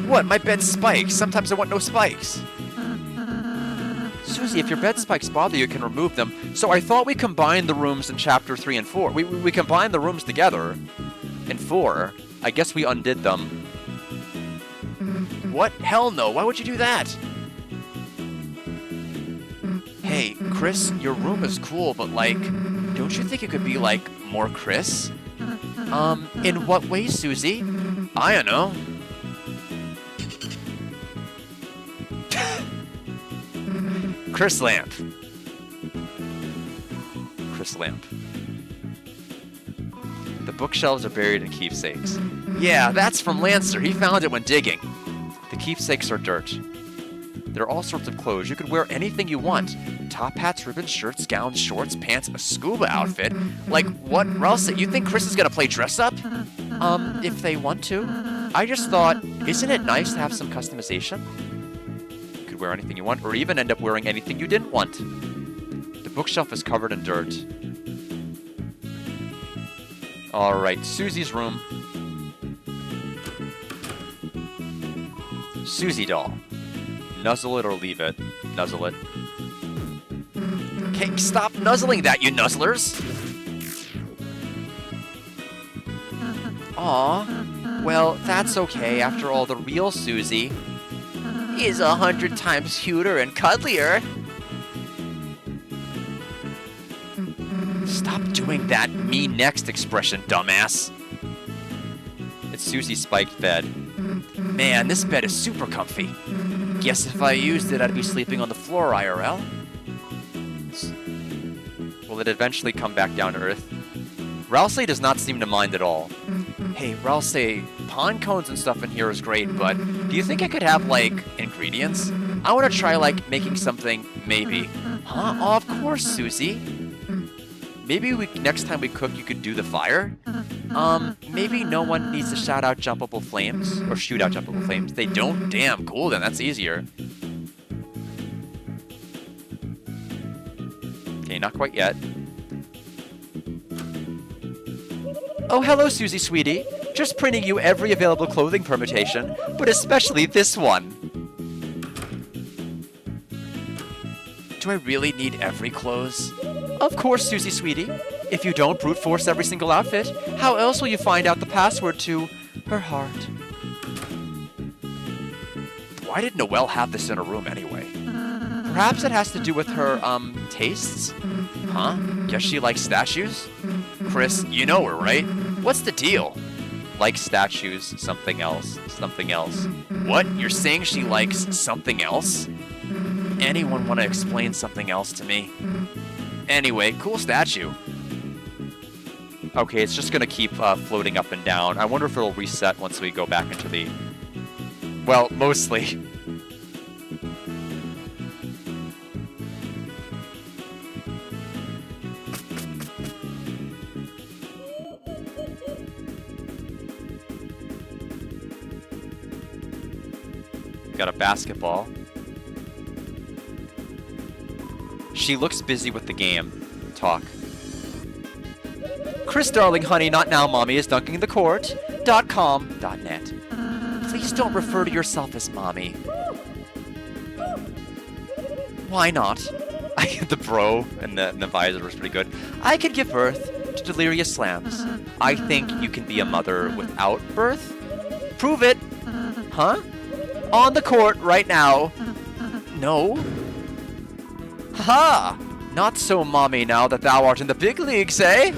What? My bed's spikes. Sometimes I want no spikes. Susie, if your bed spikes bother you, you can remove them. So I thought we combined the rooms in Chapter 3 and 4. We combined the rooms together in 4. I guess we undid them. What? Hell no. Why would you do that? Hey, Chris, your room is cool, but, like, don't you think it could be, like, more Chris? In what way, Susie? I don't know. Chris Lamp. Chris Lamp. The bookshelves are buried in keepsakes. Yeah, that's from Lancer. He found it when digging. The keepsakes are dirt. There are all sorts of clothes. You could wear anything you want. Top hats, ribbons, shirts, gowns, shorts, pants, a scuba outfit. Like, what, Ralsei? You think Chris is gonna play dress up? If they want to. I just thought, isn't it nice to have some customization? You could wear anything you want, or even end up wearing anything you didn't want. The bookshelf is covered in dirt. Alright, Susie's room. Susie doll. Nuzzle it or leave it. Nuzzle it. Okay, stop nuzzling that, you nuzzlers! Aw. Well, that's okay. After all, the real Susie is 100 times cuter and cuddlier. Stop doing that me next expression, dumbass. It's Susie's spiked bed. Man, this bed is super comfy. Guess if I used it, I'd be sleeping on the floor, IRL. Will it eventually come back down to Earth? Ralsei does not seem to mind at all. Hey, Ralsei, pond cones and stuff in here is great, but do you think I could have, like, ingredients? I want to try, like, making something, maybe. Huh? Oh, of course, Susie. Maybe next time we cook, you could do the fire? Maybe no one needs to shout out jumpable flames, or shoot out jumpable flames. They don't? Damn, cool then, that's easier. Okay, not quite yet. Oh, hello, Susie, sweetie. Just printing you every available clothing permutation, but especially this one. Do I really need every clothes? Of course, Susie, sweetie. If you don't brute force every single outfit, how else will you find out the password to her heart? Why did Noelle have this in her room anyway? Perhaps it has to do with her, tastes? Huh? Guess she likes statues? Chris, you know her, right? What's the deal? Likes statues, something else, something else. What? You're saying she likes something else? Anyone want to explain something else to me? Anyway, cool statue. Okay, it's just gonna keep floating up and down. I wonder if it'll reset once we go back into the... Well, mostly. Got a basketball. She looks busy with the game. Talk. Chris, darling, honey, not now, mommy is dunking the court. .com.net. Please don't refer to yourself as mommy. Why not? The bro and the visor was pretty good. I could give birth to delirious slams. I think you can be a mother without birth. Prove it. Huh? On the court right now. No. Ha! Not so mommy now that thou art in the big leagues, eh?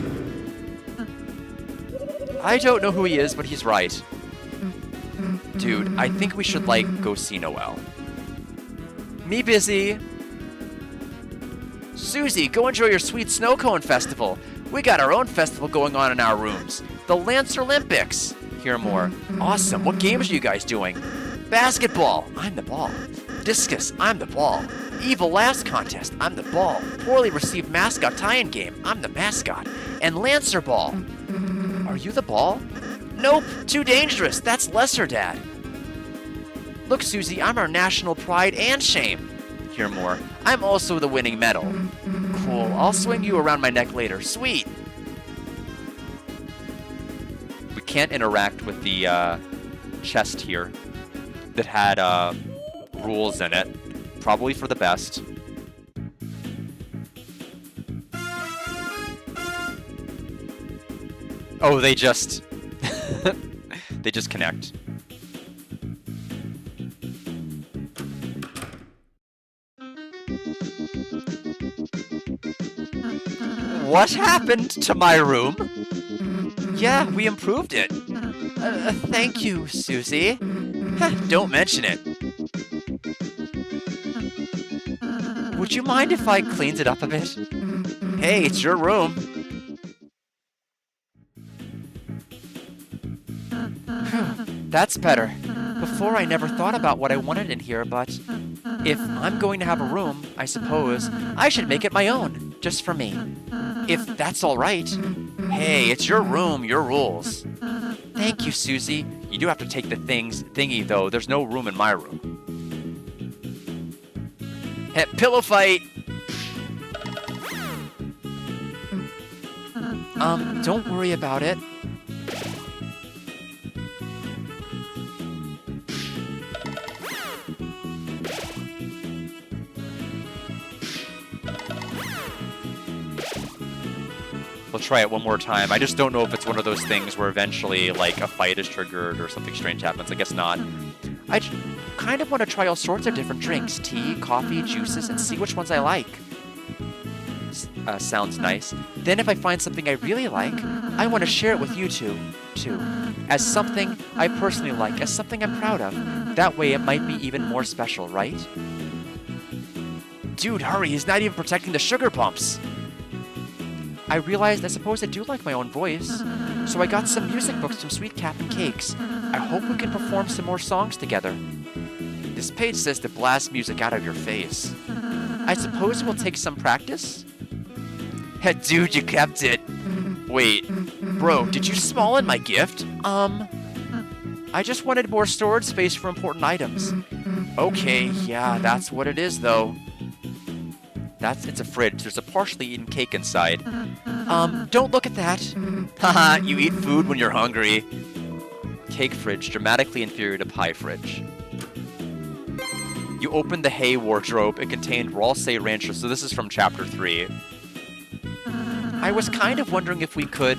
I don't know who he is, but he's right. Dude, I think we should, like, go see Noelle. Me busy. Susie, go enjoy your sweet snow cone festival. We got our own festival going on in our rooms. The Lancer Olympics. Hear more. Awesome. What games are you guys doing? Basketball. I'm the ball. Discus. I'm the ball. Evil Laughs contest. I'm the ball. Poorly received mascot tie-in game. I'm the mascot. And Lancer ball. Are you the ball? Nope. Too dangerous. That's lesser, Dad. Look, Susie, I'm our national pride and shame. Hear more. I'm also the winning medal. Cool. I'll swing you around my neck later. Sweet. We can't interact with the chest here that had rules in it. Probably for the best. Oh, they just... they just connect. What happened to my room? Yeah, we improved it. Thank you, Susie. Don't mention it. Would you mind if I cleaned it up a bit? Hey, it's your room. That's better. Before I never thought about what I wanted in here, but if I'm going to have a room, I suppose I should make it my own, just for me. If that's all right. Hey, it's your room, your rules. Thank you, Susie. You do have to take the thingy, though. There's no room in my room. Hey, pillow fight! Don't worry about it. We'll try it one more time. I just don't know if it's one of those things where eventually, like, a fight is triggered or something strange happens. I guess not. I kind of want to try all sorts of different drinks. Tea, coffee, juices, and see which ones I like. Sounds nice. Then if I find something I really like, I want to share it with you two, too. As something I personally like, as something I'm proud of. That way it might be even more special, right? Dude, hurry, he's not even protecting the sugar pumps. I realized I suppose I do like my own voice, so I got some music books from Sweet Cap and Cakes. I hope we can perform some more songs together. This page says to blast music out of your face. I suppose it will take some practice? Dude, you kept it. Wait, bro, did you small in my gift? I just wanted more storage space for important items. Okay, yeah, that's what it is, though. It's a fridge. There's a partially eaten cake inside. Don't look at that. Haha, you eat food when you're hungry. Cake fridge, dramatically inferior to pie fridge. You opened the hay wardrobe. It contained raw say rancher. So this is from chapter 3. I was kind of wondering if we could...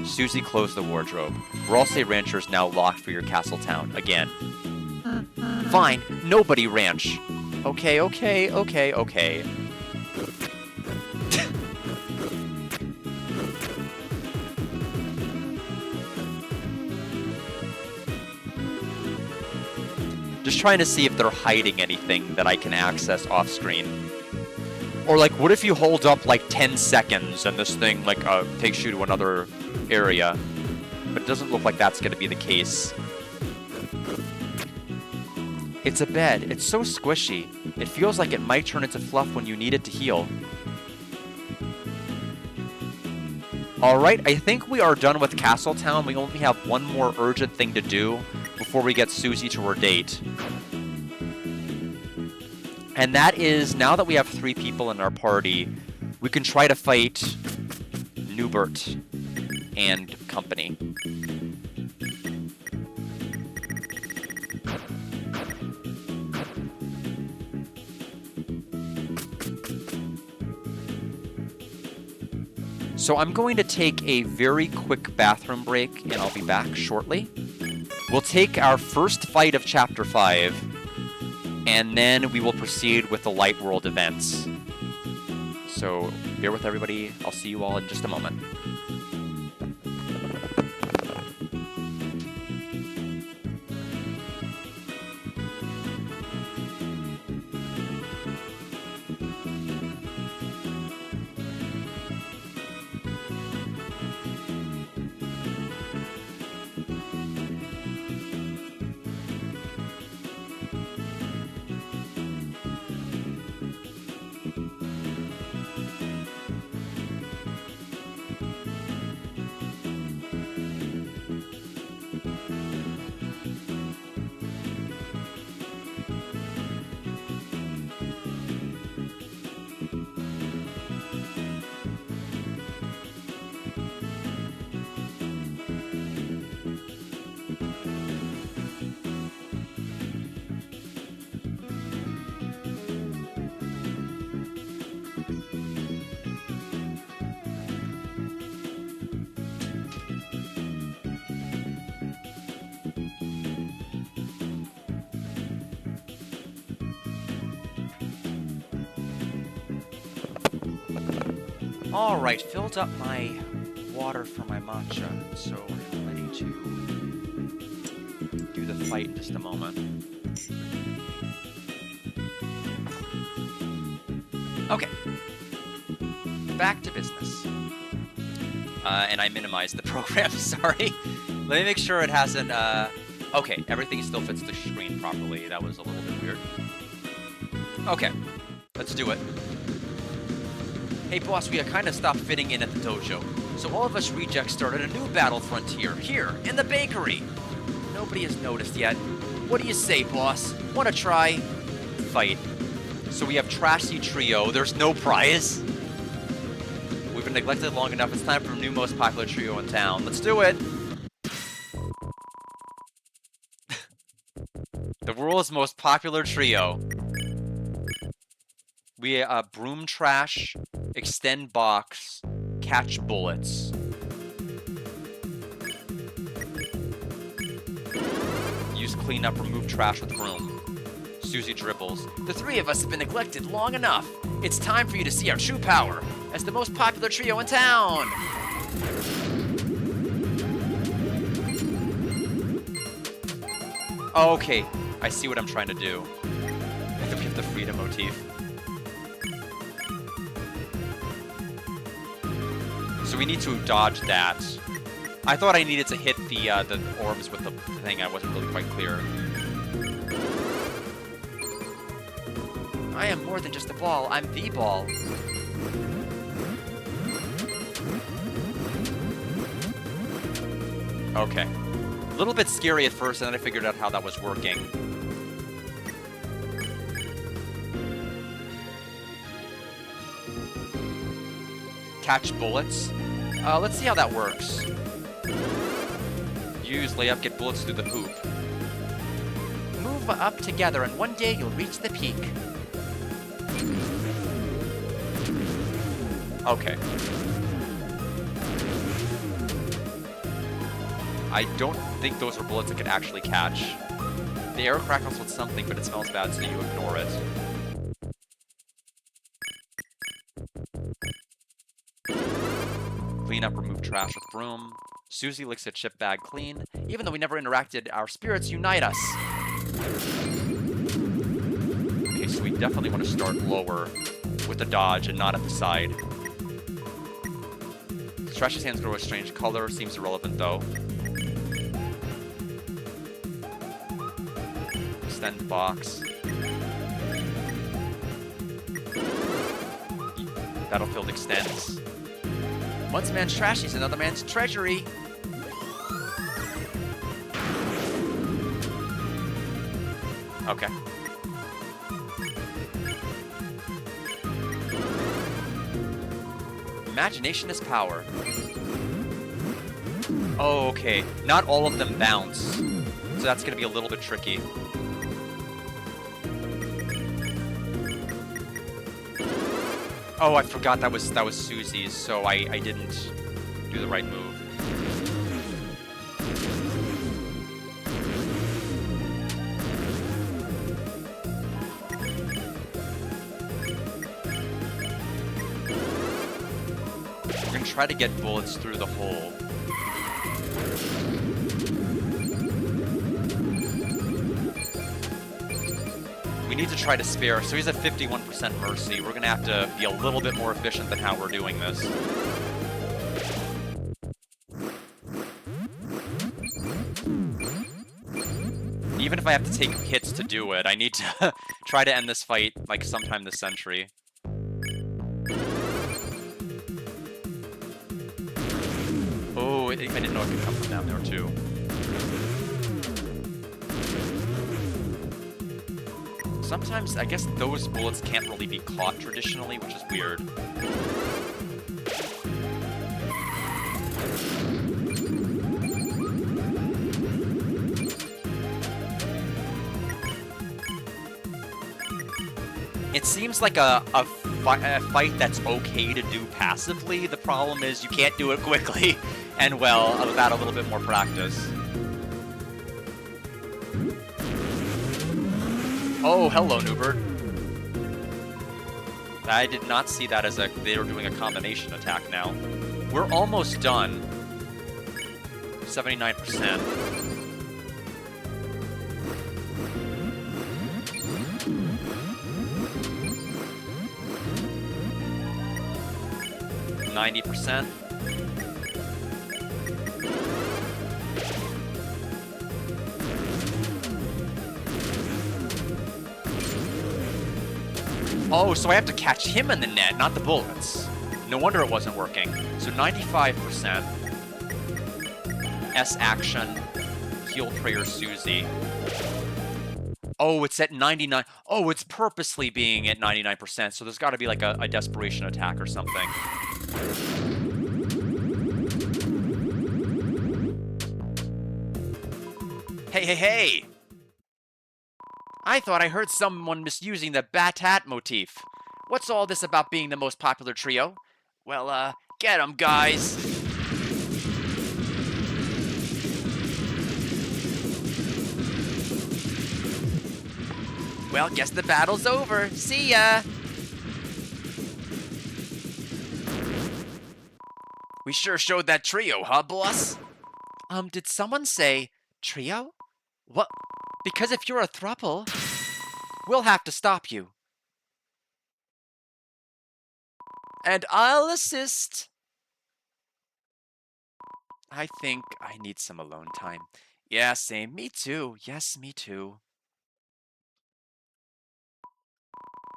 Susie closed the wardrobe. Raw say rancher is now locked for your castle town. Again. Fine, nobody ranch. Okay. Just trying to see if they're hiding anything that I can access off screen. Or like, what if you hold up like 10 seconds and this thing like takes you to another area? But it doesn't look like that's going to be the case. It's a bed. It's so squishy. It feels like it might turn into fluff when you need it to heal. Alright, I think we are done with Castletown. We only have one more urgent thing to do before we get Susie to her date. And that is, now that we have 3 people in our party, we can try to fight Newbert and company. So I'm going to take a very quick bathroom break, and I'll be back shortly. We'll take our first fight of Chapter 5, and then we will proceed with the Light World events. So bear with everybody. I'll see you all in just a moment. Alright, filled up my water for my matcha, so I'm ready to do the fight in just a moment. Okay. Back to business. And I minimized the program, sorry. Let me make sure it hasn't, okay, everything still fits the screen properly. That was a little bit weird. Okay, let's do it. Hey boss, we kind of stopped fitting in at the dojo, so all of us rejects started a new battle frontier here, in the bakery. Nobody has noticed yet. What do you say, boss? Wanna try? Fight. So we have Trashy Trio, there's no prize. We've been neglected long enough, it's time for a new most popular trio in town. Let's do it! The world's most popular trio. We broom trash, extend box, catch bullets. Use cleanup, remove trash with broom. Susie dribbles. The 3 of us have been neglected long enough. It's time for you to see our true power as the most popular trio in town. Okay, I see what I'm trying to do. I think we have the freedom motif. So we need to dodge that. I thought I needed to hit the orbs with the thing. I wasn't really quite clear. I am more than just a ball. I'm the ball. Okay. A little bit scary at first, and then I figured out how that was working. Catch bullets. Let's see how that works. Use layup, get bullets through the hoop. Move up together, and one day you'll reach the peak. Okay. I don't think those are bullets I could actually catch. The air crackles with something, but it smells bad, so you ignore it. Clean up, remove trash with broom. Susie licks a chip bag clean. Even though we never interacted, our spirits unite us. Okay, so we definitely want to start lower with the dodge and not at the side. Trash's hands grow a strange color. Seems irrelevant, though. Extend box. Battlefield extends. One man's trash is another man's treasury. Okay. Imagination is power. Oh, okay. Not all of them bounce. So that's going to be a little bit tricky. Oh, I forgot that was Susie's, so I didn't do the right move. We're gonna try to get bullets through the hole. We need to try to spare, so he's at 51% mercy. We're gonna have to be a little bit more efficient than how we're doing this. Even if I have to take hits to do it, I need to try to end this fight, like, sometime this century. Oh, I didn't know it could come from down there, too. Sometimes, I guess those bullets can't really be caught traditionally, which is weird. It seems like a fight that's okay to do passively. The problem is you can't do it quickly and well without a little bit more practice. Oh, hello, Newbert. I did not see that as they were doing a combination attack now. We're almost done. 79%. %. Oh, so I have to catch him in the net, not the bullets. No wonder it wasn't working. So 95%. S action. Heal prayer Susie. Oh, it's at 99. Oh, it's purposely being at 99%, so there's got to be like a desperation attack or something. Hey, hey, hey! I thought I heard someone misusing the Bat-Hat motif. What's all this about being the most popular trio? Well, get 'em, guys! Well, guess the battle's over. See ya! We sure showed that trio, huh, boss? Did someone say trio? What? Because if you're a throuple, we'll have to stop you. And I'll assist. I think I need some alone time. Yeah, same. Me too. Yes, me too.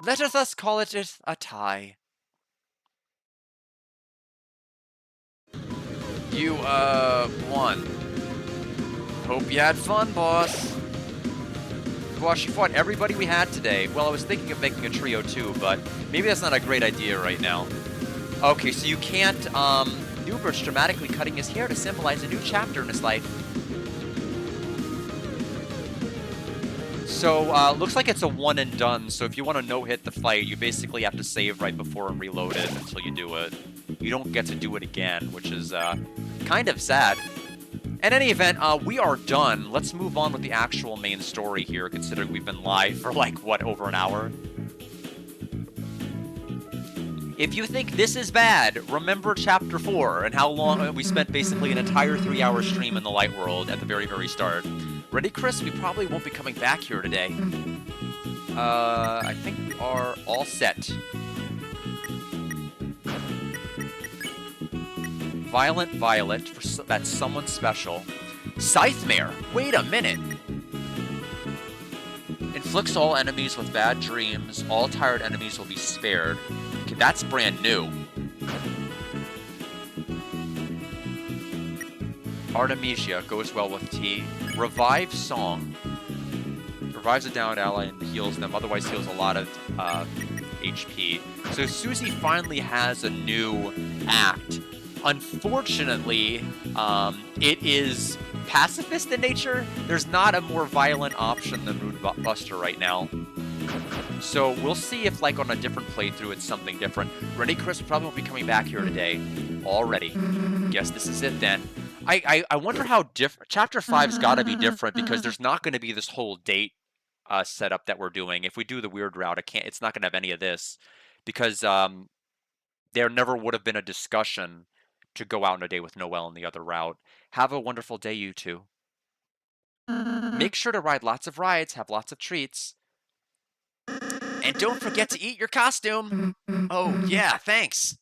Let us thus call it a tie. You, won. Hope you had fun, boss. Boss, you fought everybody we had today. Well, I was thinking of making a trio too, but maybe that's not a great idea right now. Okay, so you can't, Newbert's dramatically cutting his hair to symbolize a new chapter in his life. So, looks like it's a one and done, so if you want to no-hit the fight, you basically have to save right before and reload it until you do it. You don't get to do it again, which is, kind of sad. In any event, we are done. Let's move on with the actual main story here, considering we've been live for, like, what, over an hour? If you think this is bad, remember Chapter 4 and how long we spent basically an entire 3-hour stream in the Light World at the very, very start. Ready, Chris? We probably won't be coming back here today. I think we are all set. Violent Violet, that's someone special. Scythemare, wait a minute. Inflicts all enemies with bad dreams. All tired enemies will be spared. Okay, that's brand new. Artemisia goes well with tea. Revive Song. Revives a downed ally and heals them, otherwise heals a lot of HP. So Susie finally has a new act. Unfortunately, it is pacifist in nature. There's not a more violent option than Mood Buster right now. So we'll see if, like, on a different playthrough, it's something different. Ready, Chris? We probably won't be coming back here today. Already. Guess this is it then. I wonder how different... Chapter 5's gotta be different because there's not going to be this whole date setup that we're doing. If we do the weird route, it's not going to have any of this. Because there never would have been a discussion to go out on a day with Noelle in the other route. Have a wonderful day, you two. Make sure to ride lots of rides, have lots of treats. And don't forget to eat your costume. Oh, yeah, thanks.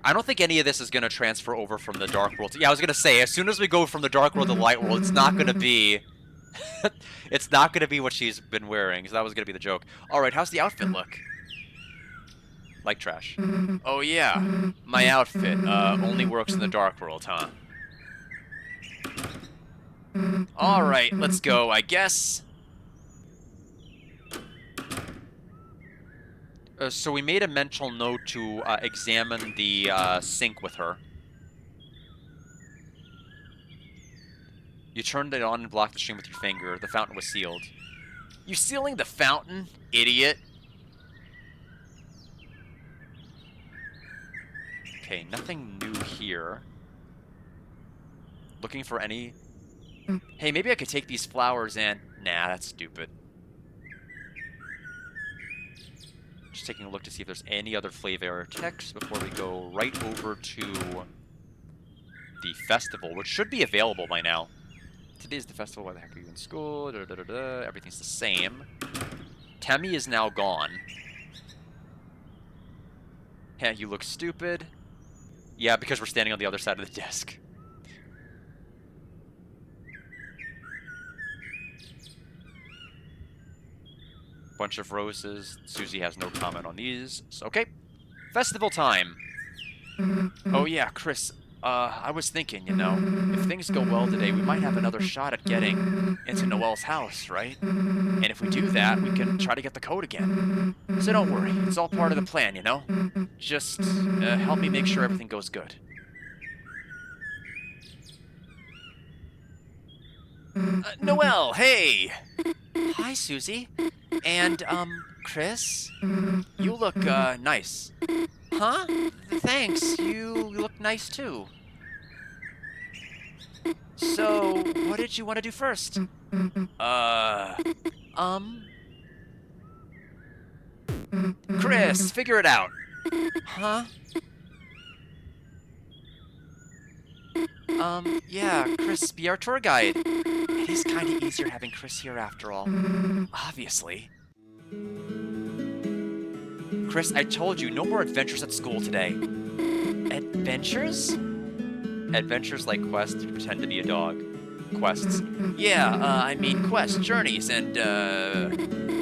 I don't think any of this is going to transfer over from the Dark World. Yeah, I was going to say, as soon as we go from the Dark World to the Light World, it's not going to be... it's not going to be what she's been wearing, so that was going to be the joke. Alright, how's the outfit look? Like trash. Oh yeah, my outfit only works in the Dark World, huh? Alright, let's go, I guess. So we made a mental note to examine the sink with her. You turned it on and blocked the stream with your finger. The fountain was sealed. You sealing the fountain, idiot? Okay, nothing new here. Looking for any... Hey, maybe I could take these flowers and... Nah, that's stupid. Just taking a look to see if there's any other flavor text before we go right over to the festival, which should be available by now. Today's the festival. Why the heck are you in school? Da, da, da, da. Everything's the same. Temmie is now gone. Yeah, you look stupid. Yeah, because we're standing on the other side of the desk. Bunch of roses. Susie has no comment on these. So, okay. Festival time. Oh yeah, Chris. I was thinking, you know, if things go well today, we might have another shot at getting into Noelle's house, right? And if we do that, we can try to get the code again. So don't worry, it's all part of the plan, you know? Just help me make sure everything goes good. Noelle, hey! Hi, Susie. And, Chris? You look, nice. Huh? Thanks, you look nice too. So, what did you want to do first? Chris, figure it out. Huh? Yeah, Chris, be our tour guide. It is kinda easier having Chris here after all. Obviously. Chris, I told you, no more adventures at school today. Adventures? Adventures like quests to pretend to be a dog. quests. Yeah, I mean quests, journeys, and,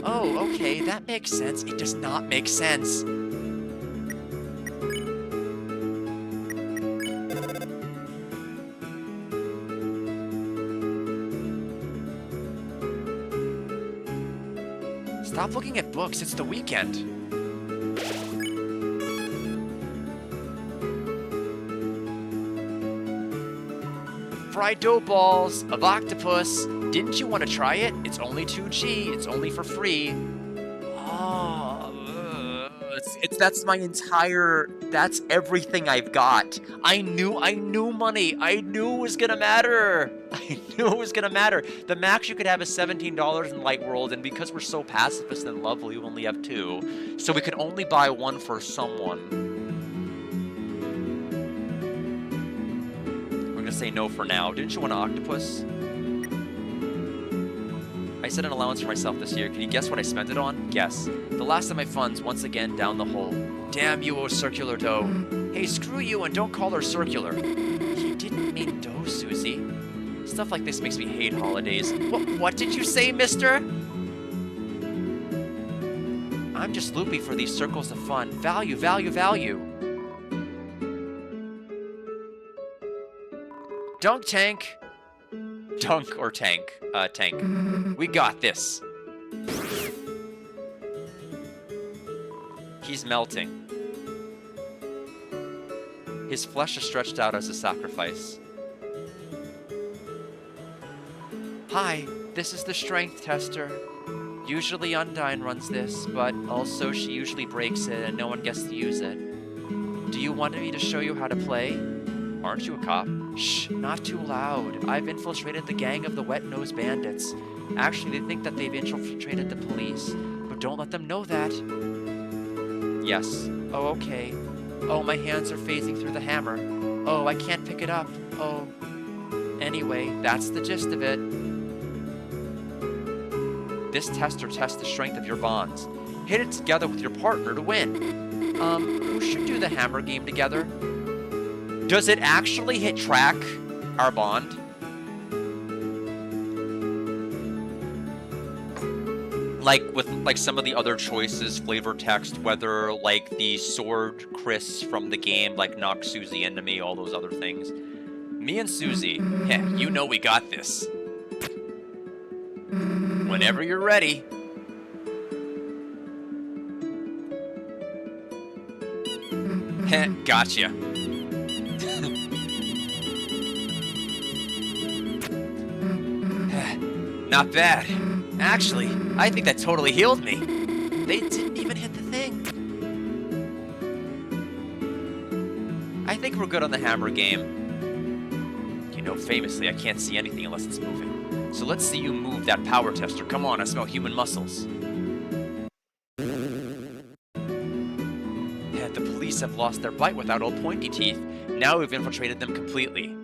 Oh, okay, that makes sense. It does not make sense. Stop looking at books, it's the weekend. Fried dough balls of octopus. Didn't you want to try it? It's only 2G. It's only for free. Oh, that's my entire. That's everything I've got. I knew money. I knew it was gonna matter. I knew it was gonna matter. The max you could have is $17 in Light World, and because we're so pacifist and lovely, we only have 2, so we can only buy 1 for someone. Say no for now. Didn't you want an octopus? I set an allowance for myself this year. Can you guess what I spent it on? Guess. The last of my funds once again down the hole. Damn you, oh circular dough. Hey, screw you and don't call her circular. He didn't mean dough, Susie. Stuff like this makes me hate holidays. What did you say, mister? I'm just loopy for these circles of fun. Value, value, value. Dunk tank. Dunk or tank. Tank. We got this. He's melting. His flesh is stretched out as a sacrifice. Hi, this is the strength tester. Usually Undyne runs this, but also she usually breaks it and no one gets to use it. Do you want me to show you how to play? Aren't you a cop? Shh, not too loud. I've infiltrated the gang of the Wet-Nosed Bandits. Actually, they think that they've infiltrated the police, but don't let them know that. Yes. Oh, okay. Oh, my hands are phasing through the hammer. Oh, I can't pick it up. Oh. Anyway, that's the gist of it. This tester tests the strength of your bonds. Hit it together with your partner to win. Who should do the hammer game together? Does it actually hit track our bond? Like with some of the other choices, flavor text, whether like the sword Chris from the game, like knock Susie into me, all those other things. Me and Susie, heh, you know we got this. Whenever you're ready. Heh, gotcha. Not bad. Actually, I think that totally healed me. They didn't even hit the thing. I think we're good on the hammer game. You know, famously, I can't see anything unless it's moving. So let's see you move that power tester. Come on, I smell human muscles. Yeah, the police have lost their bite without old pointy teeth. Now we've infiltrated them completely.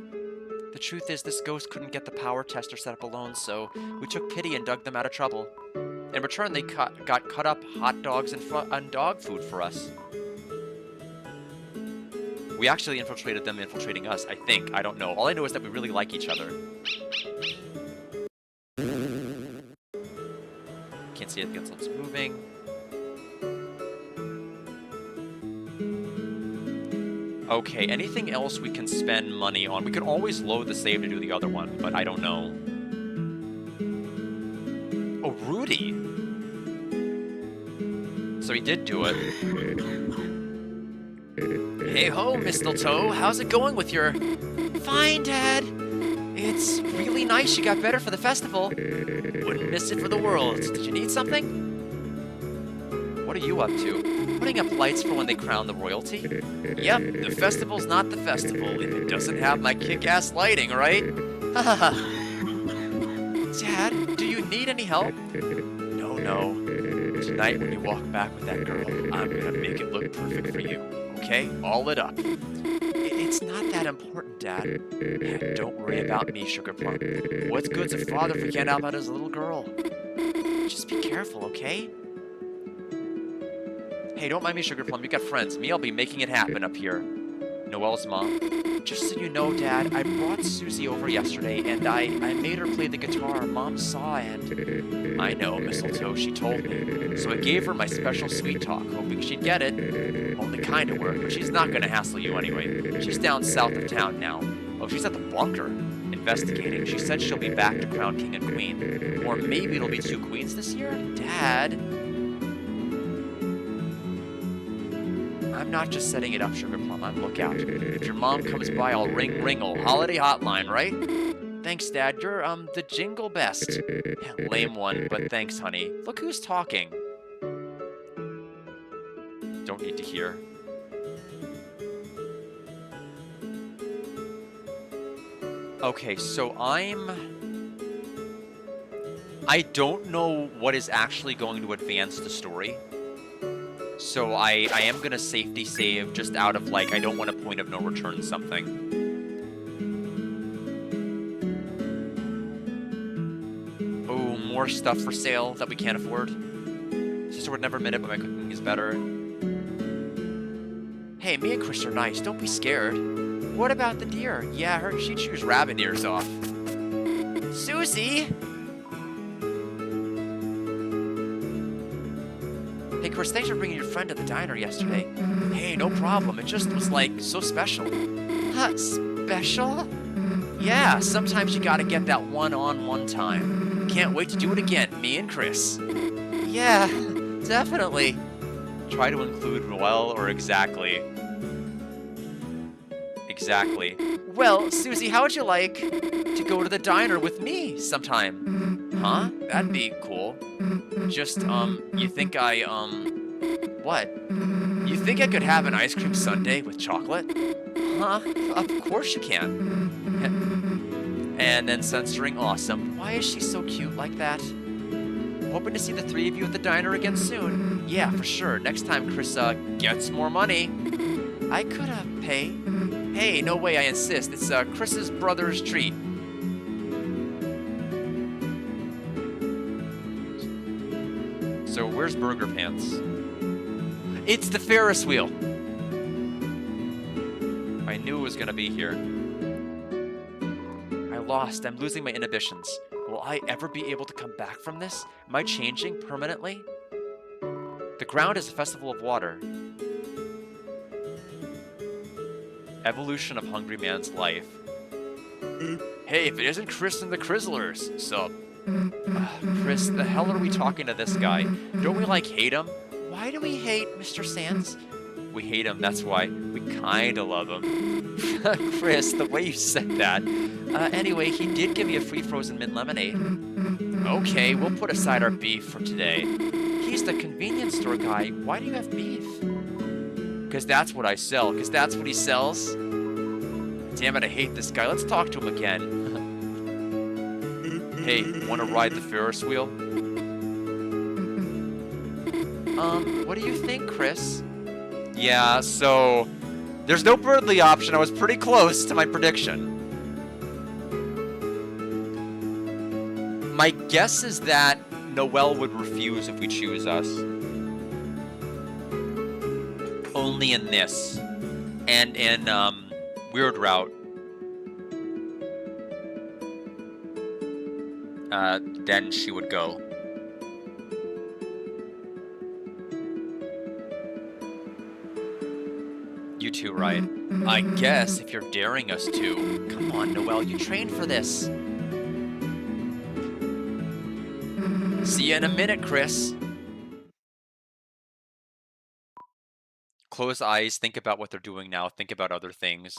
The truth is, this ghost couldn't get the power tester set up alone, so we took pity and dug them out of trouble. In return, they got cut up hot dogs and dog food for us. We actually infiltrated them infiltrating us, I think. I don't know. All I know is that we really like each other. Can't see it against what's moving. Okay, anything else we can spend money on? We could always load the save to do the other one, but I don't know. Oh, Rudy! So he did do it. Hey ho, Mistletoe, how's it going with your... Fine, Dad! It's really nice you got better for the festival. Wouldn't miss it for the world. Did you need something? What are you up to? Putting up lights for when they crown the royalty? Yep, the festival's not the festival if it doesn't have my kick-ass lighting, right? Hahaha. Dad, do you need any help? No. Tonight when you walk back with that girl, I'm gonna make it look perfect for you. Okay? All lit up. It's not that important, Dad. Don't worry about me, Sugar Plum. What's good's a father forget about his little girl? Just be careful, okay? Hey, don't mind me, Sugar Plum. You got friends. Me, I'll be making it happen up here. Noelle's mom. Just so you know, Dad, I brought Susie over yesterday, and I made her play the guitar. Mom saw, and... I know, Mistletoe, she told me. So I gave her my special sweet talk, hoping she'd get it. Only kinda worked, but she's not gonna hassle you anyway. She's down south of town now. Oh, she's at the bunker. Investigating. She said she'll be back to crown king and queen. Or maybe it'll be 2 queens this year? Dad... I'm not just setting it up, Sugar Plum. I'm lookout. If your mom comes by, I'll ring-ringle. Holiday hotline, right? Thanks, Dad. You're, the jingle best. Yeah, lame one, but thanks, honey. Look who's talking. Don't need to hear. Okay, so I don't know what is actually going to advance the story. So I am gonna safety save just out of, like, I don't want a point of no return something. Oh, more stuff for sale that we can't afford. Sister would never admit it, but my cooking is better. Hey, me and Chris are nice. Don't be scared. What about the deer? Yeah, she chews rabbit ears off. Susie! Hey, Chris, thanks for bringing your friend to the diner yesterday. Hey, no problem. It just was, like, so special. Huh, special? Yeah, sometimes you gotta get that one-on-one time. Can't wait to do it again, me and Chris. Yeah, definitely. Try to include well or exactly. Exactly. Well, Susie, how would you like to go to the diner with me sometime? Huh? That'd be cool. Just, you think what? You think I could have an ice cream sundae with chocolate? Huh? Of course you can. And then censoring awesome. Why is she so cute like that? Hoping to see the 3 of you at the diner again soon. Yeah, for sure. Next time Chris, gets more money. I could, pay. Hey, no way, I insist. It's, Chris's brother's treat. So, where's Burger Pants? It's the Ferris wheel! I knew it was gonna be here. I lost. I'm losing my inhibitions. Will I ever be able to come back from this? Am I changing permanently? The ground is a festival of water. Evolution of Hungry Man's life. Hey, if it isn't Chris and the Crizzlers, sup? Chris, the hell are we talking to this guy? Don't we, like, hate him? Why do we hate Mr. Sands? We hate him, that's why. We kinda love him. Chris, the way you said that. Anyway, he did give me a free frozen mint lemonade. Okay, we'll put aside our beef for today. He's the convenience store guy. Why do you have beef? Because that's what I sell. Because that's what he sells. Damn it, I hate this guy. Let's talk to him again. Hey, want to ride the Ferris wheel? What do you think, Chris? Yeah, so... there's no Birdly option. I was pretty close to my prediction. My guess is that Noelle would refuse if we choose us. Only in this. And in, Weird Route. Then she would go. You two, right? I guess if you're daring us to. Come on, Noelle, you trained for this. See you in a minute, Chris. Close eyes, think about what they're doing now, think about other things.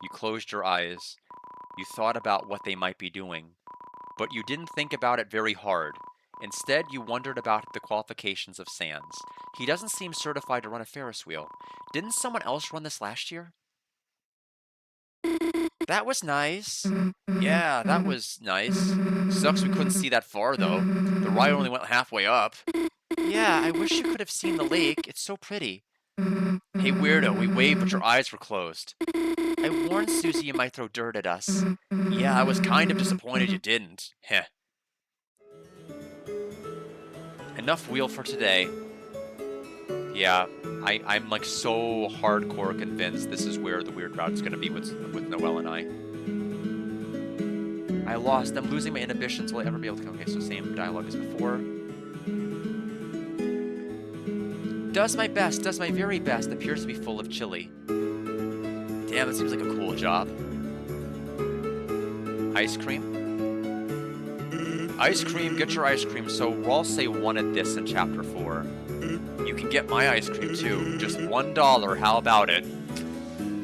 You closed your eyes. You thought about what they might be doing. But you didn't think about it very hard. Instead, you wondered about the qualifications of Sands. He doesn't seem certified to run a Ferris wheel. Didn't someone else run this last year? That was nice. Yeah, that was nice. Sucks we couldn't see that far, though. The ride only went halfway up. Yeah, I wish you could have seen the lake. It's so pretty. Hey, weirdo, we waved, but your eyes were closed. I warned Susie you might throw dirt at us. Yeah, I was kind of disappointed you didn't. Heh. Enough wheel for today. Yeah, I'm like so hardcore convinced this is where the weird route's gonna be with Noelle and I. I lost. I'm losing my inhibitions. Will I ever be able to... Okay, so same dialogue as before. Does my best, does my very best, appears to be full of chili. Damn, that seems like a cool job. Ice cream? Ice cream, get your ice cream. So Rawls say wanted this in Chapter 4. You can get my ice cream too. Just $1, how about it?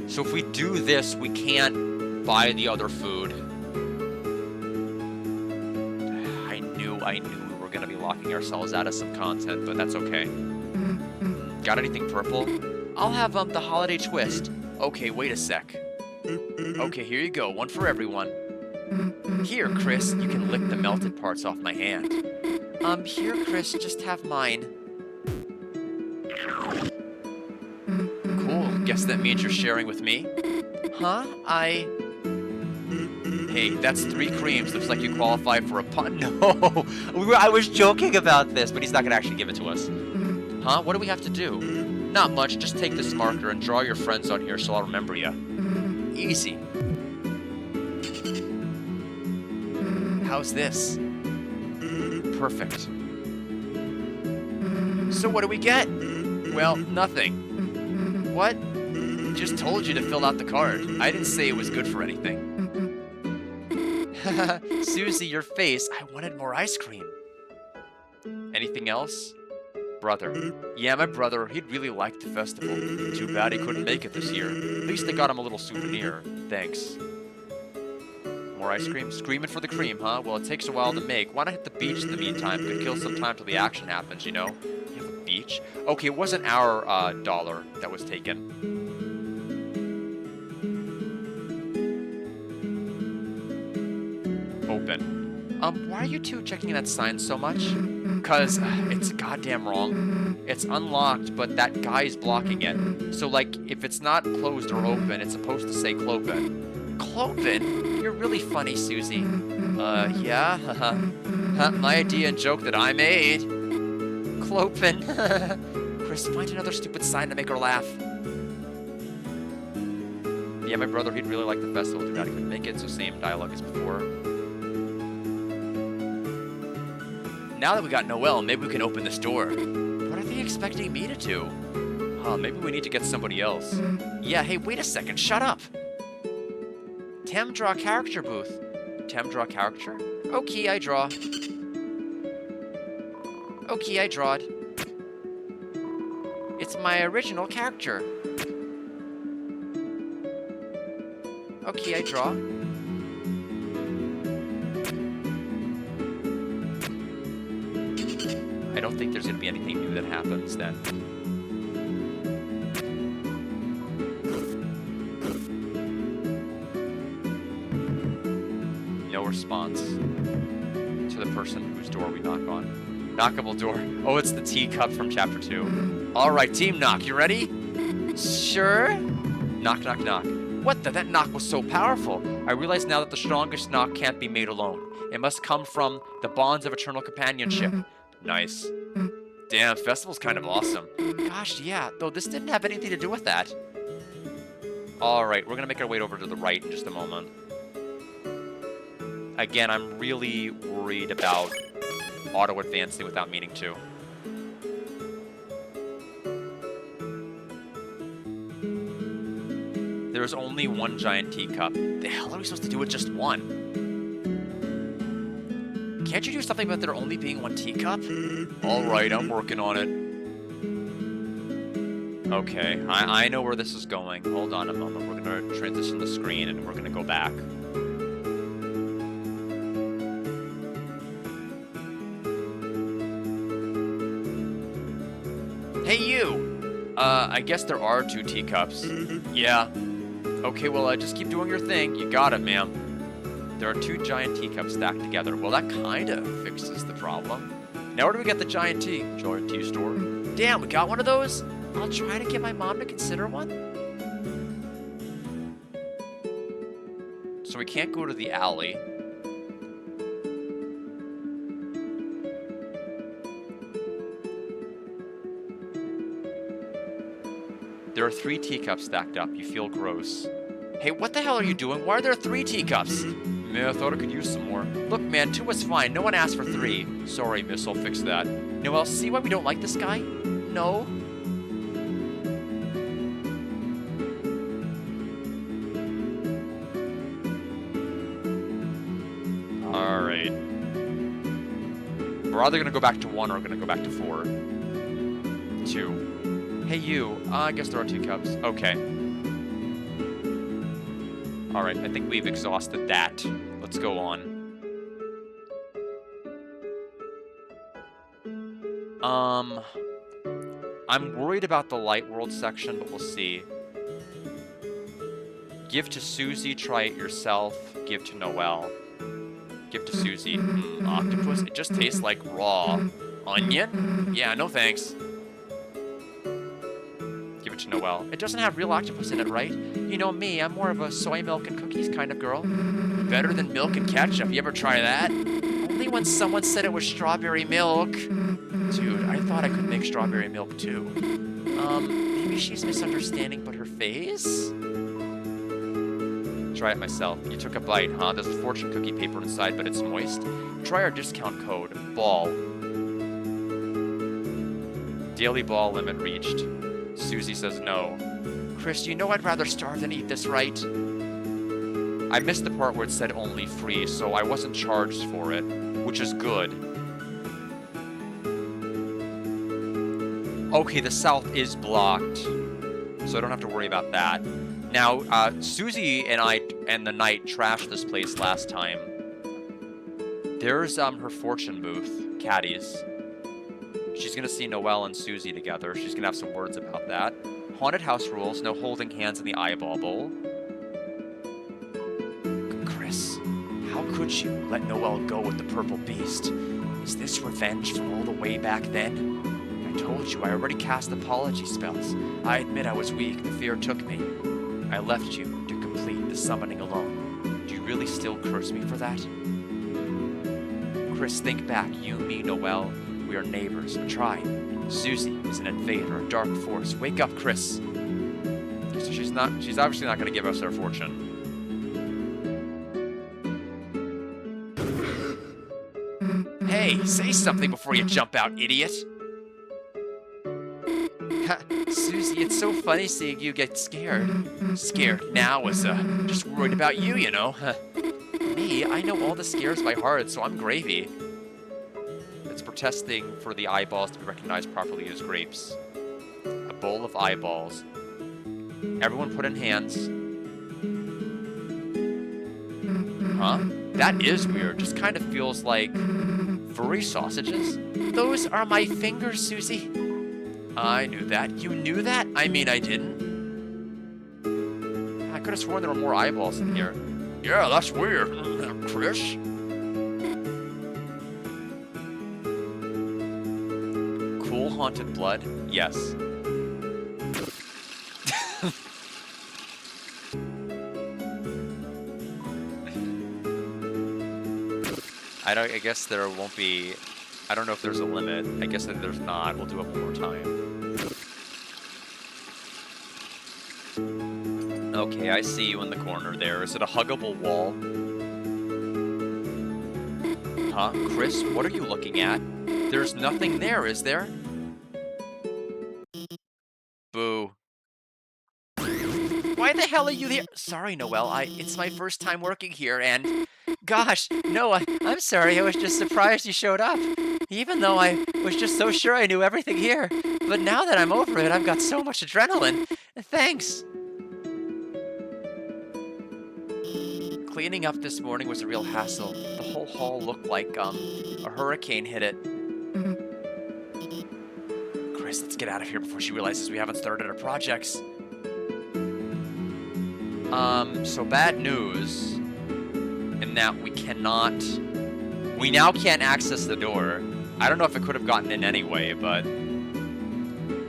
So if we do this, we can't buy the other food. I knew we were gonna be locking ourselves out of some content, but that's okay. Got anything purple? I'll have the holiday twist. Okay, wait a sec. Okay, here you go, one for everyone. Here, Chris, you can lick the melted parts off my hand. Here, Chris, just have mine. Cool, guess that means you're sharing with me? Huh? Hey, that's 3 creams. Looks like you qualify for a pun. No! I was joking about this, but he's not gonna actually give it to us. Huh? What do we have to do? Not much. Just take this marker and draw your friends on here so I'll remember you. Easy. How's this? Perfect. So what do we get? Well, nothing. What? Just told you to fill out the card. I didn't say it was good for anything. Susie, your face. I wanted more ice cream. Anything else? Brother. Yeah, my brother. He'd really like the festival. Too bad he couldn't make it this year. At least they got him a little souvenir. Thanks. More ice cream? Screaming for the cream, huh? Well, it takes a while to make. Why not hit the beach in the meantime? Could kill some time till the action happens, you know? You have a beach? Okay, it wasn't our dollar that was taken. Open. Why are you two checking that sign so much? Cause it's goddamn wrong. It's unlocked, but that guy's blocking it. So like, if it's not closed or open, it's supposed to say Clopen. Clopen? You're really funny, Susie. Yeah? My idea and joke that I made. Clopen. Chris, find another stupid sign to make her laugh. Yeah, my brother, he'd really like the festival. Too bad he couldn't make it, so same dialogue as before. Now that we got Noelle, maybe we can open this door. What are they expecting me to do? Maybe we need to get somebody else. Yeah, hey, wait a second, shut up! Tem, draw character booth. Tem, draw character? Okay, I draw. Okay, I drawed. It's my original character. Okay, I draw. I don't think there's going to be anything new that happens then. No response to the person whose door we knock on. Knockable door. Oh, it's the teacup from Chapter 2. Alright, team knock, you ready? Sure? Knock, knock, knock. What the? That knock was so powerful. I realize now that the strongest knock can't be made alone. It must come from the bonds of eternal companionship. Nice. Damn, festival's kind of awesome. Gosh, yeah, though this didn't have anything to do with that. Alright, we're gonna make our way over to the right in just a moment. Again, I'm really worried about auto-advancing without meaning to. There's only one giant teacup. The hell are we supposed to do with just one? Can't you do something about there only being one teacup? Alright, I'm working on it. Okay, I know where this is going. Hold on a moment. We're going to transition the screen and we're going to go back. Hey, you! I guess there are 2 teacups. Yeah. Okay, well, just keep doing your thing. You got it, ma'am. There are 2 giant teacups stacked together. Well, that kind of fixes the problem. Now where do we get the giant tea? Giant tea store. Damn, we got one of those? I'll try to get my mom to consider one. So we can't go to the alley. There are 3 teacups stacked up. You feel gross. Hey, what the hell are you doing? Why are there 3 teacups? Man, I thought I could use some more. Look, man, 2 was fine. No one asked for 3. Sorry, miss, I'll fix that. Noelle, see why we don't like this guy? No. Alright. We're either going to go back to 1 or going to go back to 4. 2. Hey, you. I guess there are 2 cups. Okay. Alright, I think we've exhausted that. Let's go on. I'm worried about the Light World section, but we'll see. Give to Susie, try it yourself. Give to Noelle. Give to Susie. Octopus, it just tastes like raw. Onion? Yeah, no thanks. Give it to Noelle. It doesn't have real octopus in it, right? You know me, I'm more of a soy milk and cookies kind of girl. Better than milk and ketchup. You ever try that? Only when someone said it was strawberry milk. Dude, I thought I could make strawberry milk too. Maybe she's misunderstanding, but her face? Try it myself. You took a bite, huh? There's a fortune cookie paper inside, but it's moist. Try our discount code, BALL. Daily ball limit reached. Susie says no. Chris, you know I'd rather starve than eat this, right? I missed the part where it said only free, so I wasn't charged for it, which is good. Okay, the south is blocked, so I don't have to worry about that. Now, Susie and I and the knight trashed this place last time. There's her fortune booth, Caddy's. She's gonna see Noelle and Susie together. She's gonna have some words about that. Haunted house rules, no holding hands in the eyeball bowl. Chris, how could you let Noelle go with the purple beast? Is this revenge for all the way back then? I told you, I already cast apology spells. I admit I was weak, the fear took me. I left you to complete the summoning alone. Do you really still curse me for that? Chris, think back, you, me, Noelle. We are neighbors, a tribe. Susie is an invader, a dark force. Wake up, Chris. So she's obviously not gonna give us our fortune. Hey, say something before you jump out, idiot. Susie, it's so funny seeing you get scared. Scared now was, just worried about you, you know. Me, I know all the scares by heart, so I'm gravy. It's protesting for the eyeballs to be recognized properly as grapes. A bowl of eyeballs. Everyone put in hands. Huh? That is weird. Just kind of feels like furry sausages. Those are my fingers, Susie. I knew that. You knew that? I mean, I didn't. I could have sworn there were more eyeballs in here. Yeah, that's weird. Chris? Cool haunted blood? Yes. I guess there won't be... I don't know if there's a limit. I guess that there's not. We'll do it one more time. Okay, I see you in the corner there. Is it a huggable wall? Huh? Chris, what are you looking at? There's nothing there, is there? Boo. Why the hell are you here? Sorry, Noelle. It's my first time working here, and... Gosh, no, I'm sorry. I was just surprised you showed up. Even though I was just so sure I knew everything here. But now that I'm over it, I've got so much adrenaline. Thanks. Cleaning up this morning was a real hassle. The whole hall looked like, a hurricane hit it. Chris, let's get out of here before she realizes we haven't started our projects. So bad news in that we now can't access the door. I don't know if it could have gotten in anyway, but...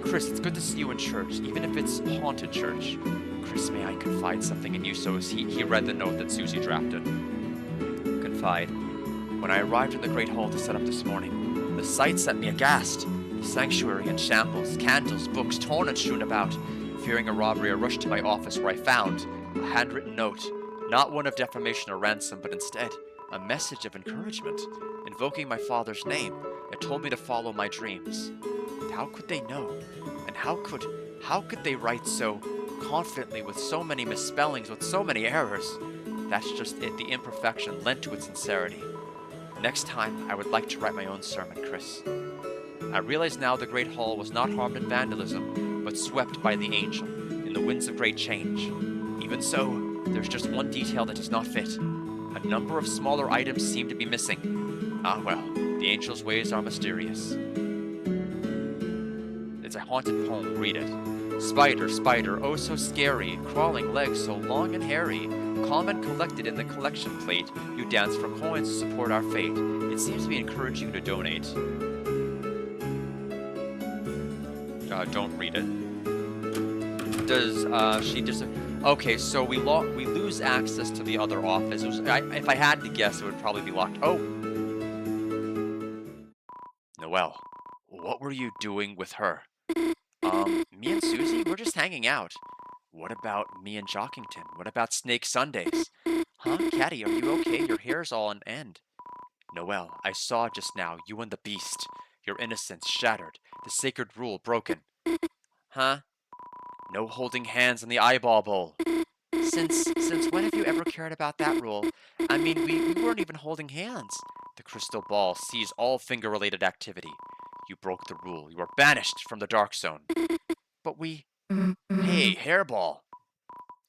Chris, it's good to see you in church, even if it's haunted church. Chris, may I confide something in you? So he read the note that Susie drafted. Confide. When I arrived in the Great Hall to set up this morning, the sight set me aghast. The sanctuary in shambles, candles, books torn and strewn about. Fearing a robbery, I rushed to my office where I found a handwritten note. Not one of defamation or ransom, but instead a message of encouragement, invoking my father's name. It told me to follow my dreams. How could they know? And how could they write so confidently, with so many misspellings, with so many errors? That's just it. The imperfection lent to its sincerity. Next time, I would like to write my own sermon, Chris. I realize now the Great Hall was not harmed in vandalism, but swept by the angel, in the winds of great change. Even so, there's just one detail that does not fit. A number of smaller items seem to be missing. Ah well, the angel's ways are mysterious. It's a haunted poem, read it. Spider, spider, oh so scary, crawling legs so long and hairy, calm and collected in the collection plate, you dance for coins to support our fate. It seems to be encouraging you to donate. Don't read it. Does she just... Okay, so we lose access to the other office. If I had to guess, it would probably be locked. Oh! Noelle, what were you doing with her? Me and Susie, we're just hanging out. What about me and Jockington? What about Snake Sundays? Huh, Caddy, are you okay? Your hair's all on end. Noelle, I saw just now, you and the beast. Your innocence shattered, the sacred rule broken. Huh? No holding hands in the eyeball bowl. Since when have you ever cared about that rule? I mean, we weren't even holding hands. The crystal ball sees all finger-related activity. You broke the rule. You are banished from the dark zone. But we... Hey, hairball.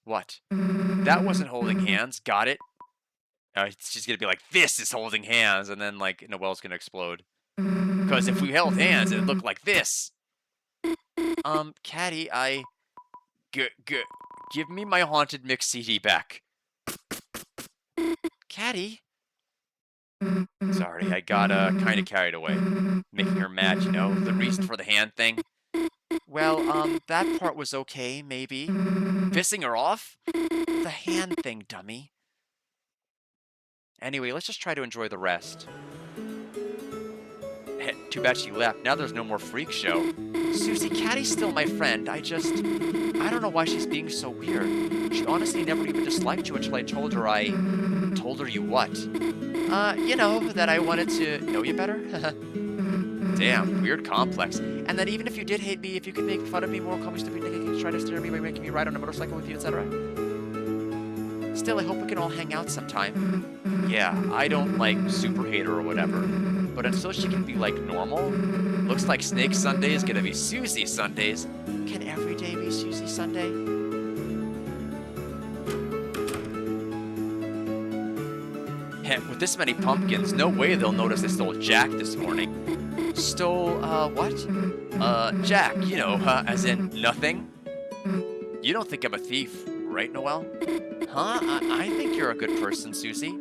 What? That wasn't holding hands. Got it? She's gonna be like, this is holding hands, and then, like, Noelle's gonna explode. Because if we held hands, it'd look like this. Caddy, give me my Haunted Mix CD back. Caddy? Sorry, I got, kinda carried away. Making her mad, you know, the reason for the hand thing. Well, that part was okay, maybe. Pissing her off? The hand thing, dummy. Anyway, let's just try to enjoy the rest. Too bad she left. Now there's no more freak show. Susie, Caddy's still my friend. I don't know why she's being so weird. She honestly never even disliked you until I told her Told her you what? You know, that I wanted to know you better? Damn, weird complex. And that even if you did hate me, if you could make fun of me more, call me stupid, try to steer me by making me ride on a motorcycle with you, etc. Still, I hope we can all hang out sometime. Yeah, I don't like super hate her or whatever. But until she can be, like, normal, looks like Snake Sunday is gonna be Susie Sundays. Can every day be Susie Sunday? With this many pumpkins, no way they'll notice I stole Jack this morning. Stole, what? Jack, you know, as in nothing? You don't think I'm a thief, right, Noelle? Huh? I think you're a good person, Susie.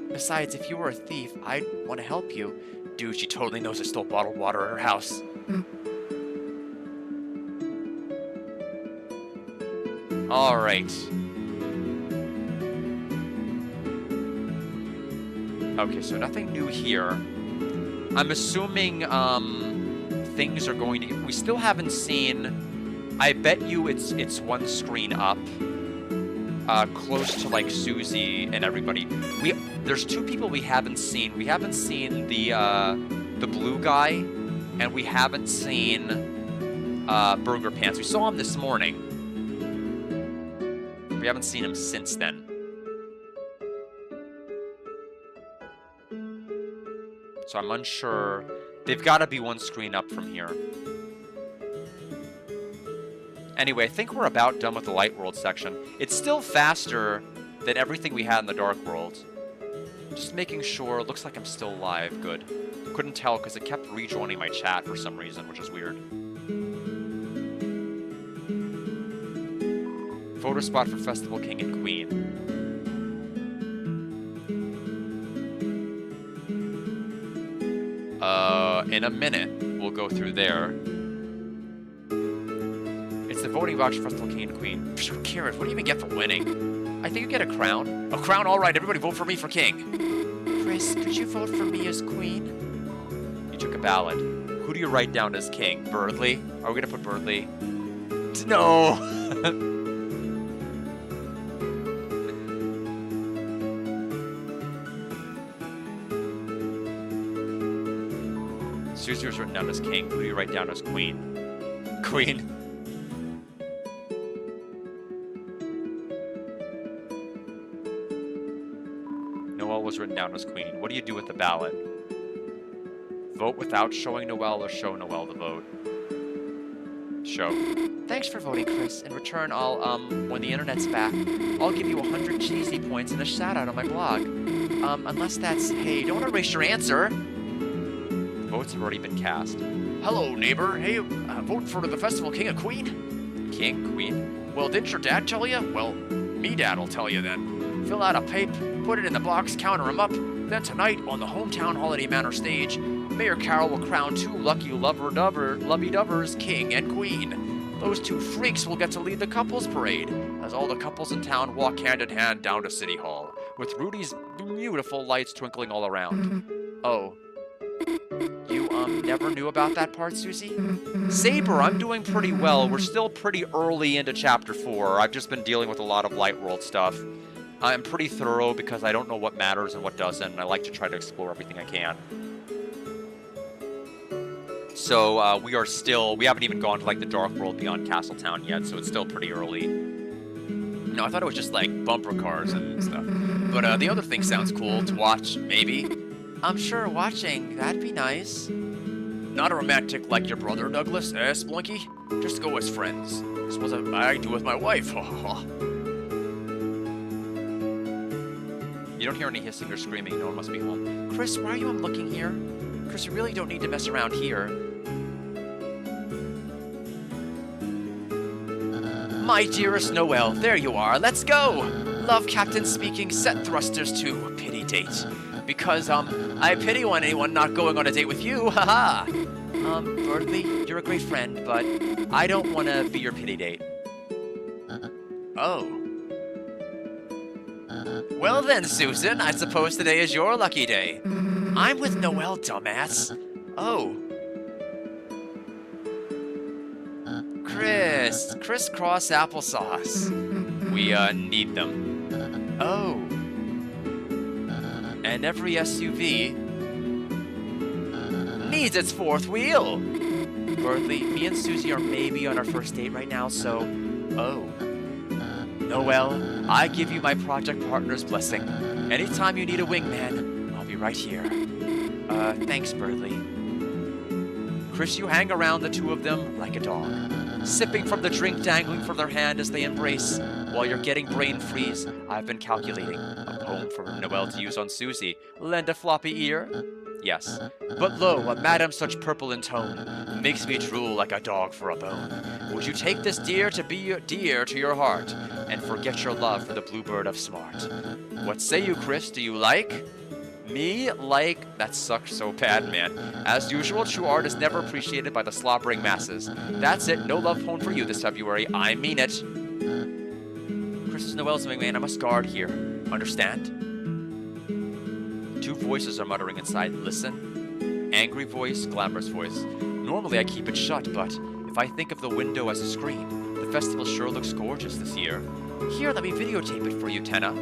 Besides, if you were a thief, I'd want to help you. Dude, she totally knows I stole bottled water at her house. Alright. Okay, so nothing new here. I'm assuming, things are going to... We still haven't seen... I bet you it's one screen up. Close to, like, Susie and everybody. There's two people we haven't seen. We haven't seen the blue guy, and we haven't seen Burger Pants. We saw him this morning. We haven't seen him since then. So I'm unsure. They've got to be one screen up from here. Anyway, I think we're about done with the Light World section. It's still faster than everything we had in the Dark World. Just making sure. Looks like I'm still live. Good. Couldn't tell because it kept rejoining my chat for some reason, which is weird. Photo spot for Festival King and Queen. In a minute, we'll go through there. It's the voting voucher for Festival King and Queen. Who cares? What do you even get for winning? I think you get a crown. A crown? All right, everybody vote for me for king. Chris, could you vote for me as queen? You took a ballot. Who do you write down as king? Birdley? Are we going to put Birdley? No! Susie was written down as king. Who do you write down as queen? Queen. Noelle was written down as queen. What do you do with the ballot? Vote without showing Noelle or show Noelle the vote? Show. Thanks for voting, Chris. In return, I'll, when the internet's back, I'll give you 100 cheesy points and a shout-out on my blog. Unless that's... Hey, don't erase your answer! The votes have already been cast. Hello, neighbor. Hey, vote for the festival king or queen? King? Queen? Well, didn't your dad tell you? Well, me dad'll tell you then. Fill out a pape, put it in the box, counter 'em up. Then tonight, on the hometown Holiday Manor stage, Mayor Carol will crown 2 lucky lovey-dovers king and queen. Those 2 freaks will get to lead the couples parade, as all the couples in town walk hand in hand down to City Hall, with Rudy's beautiful lights twinkling all around. Oh. You, never knew about that part, Susie? Saber, I'm doing pretty well. We're still pretty early into Chapter 4. I've just been dealing with a lot of Light World stuff. I'm pretty thorough because I don't know what matters and what doesn't, and I like to try to explore everything I can. So, we haven't even gone to, like, the Dark World beyond Castletown yet, so it's still pretty early. No, I thought it was just, like, bumper cars and stuff. But, the other thing sounds cool to watch, maybe. I'm sure watching, that'd be nice. Not a romantic like your brother, Douglas, eh, Splunky? Just go as friends. Suppose I do with my wife, You don't hear any hissing or screaming, no one must be home. Chris, why are you looking here? Chris, you really don't need to mess around here. My dearest Noelle, there you are, let's go! Love Captain speaking, set thrusters to pity date. Because, I pity on anyone not going on a date with you, haha! Birdly, you're a great friend, but I don't want to be your pity date. Oh. Well then, Susan, I suppose today is your lucky day. I'm with Noelle, dumbass. Oh. Crisscross applesauce. We, need them. Oh. And every SUV needs its 4th wheel. Birdly, me and Susie are maybe on our first date right now, so... Oh. Noelle, I give you my project partner's blessing. Anytime you need a wingman, I'll be right here. Thanks, Birdly. Chris, you hang around the 2 of them like a dog, sipping from the drink dangling from their hand as they embrace. While you're getting brain freeze, I've been calculating. A poem for Noelle to use on Susie. Lend a floppy ear? Yes. But lo, a madam such purple in tone makes me drool like a dog for a bone. Would you take this dear to be dear to your heart and forget your love for the bluebird of smart? What say you, Chris? Do you like? Me? Like? That sucks so bad, man. As usual, true art is never appreciated by the slobbering masses. That's it. No love poem for you this February. I mean it. Chris is Noelle's wingman. I must guard here. Understand? 2 voices are muttering inside. Listen. Angry voice, glamorous voice. Normally I keep it shut, but if I think of the window as a screen, the festival sure looks gorgeous this year. Here, let me videotape it for you, Tenna.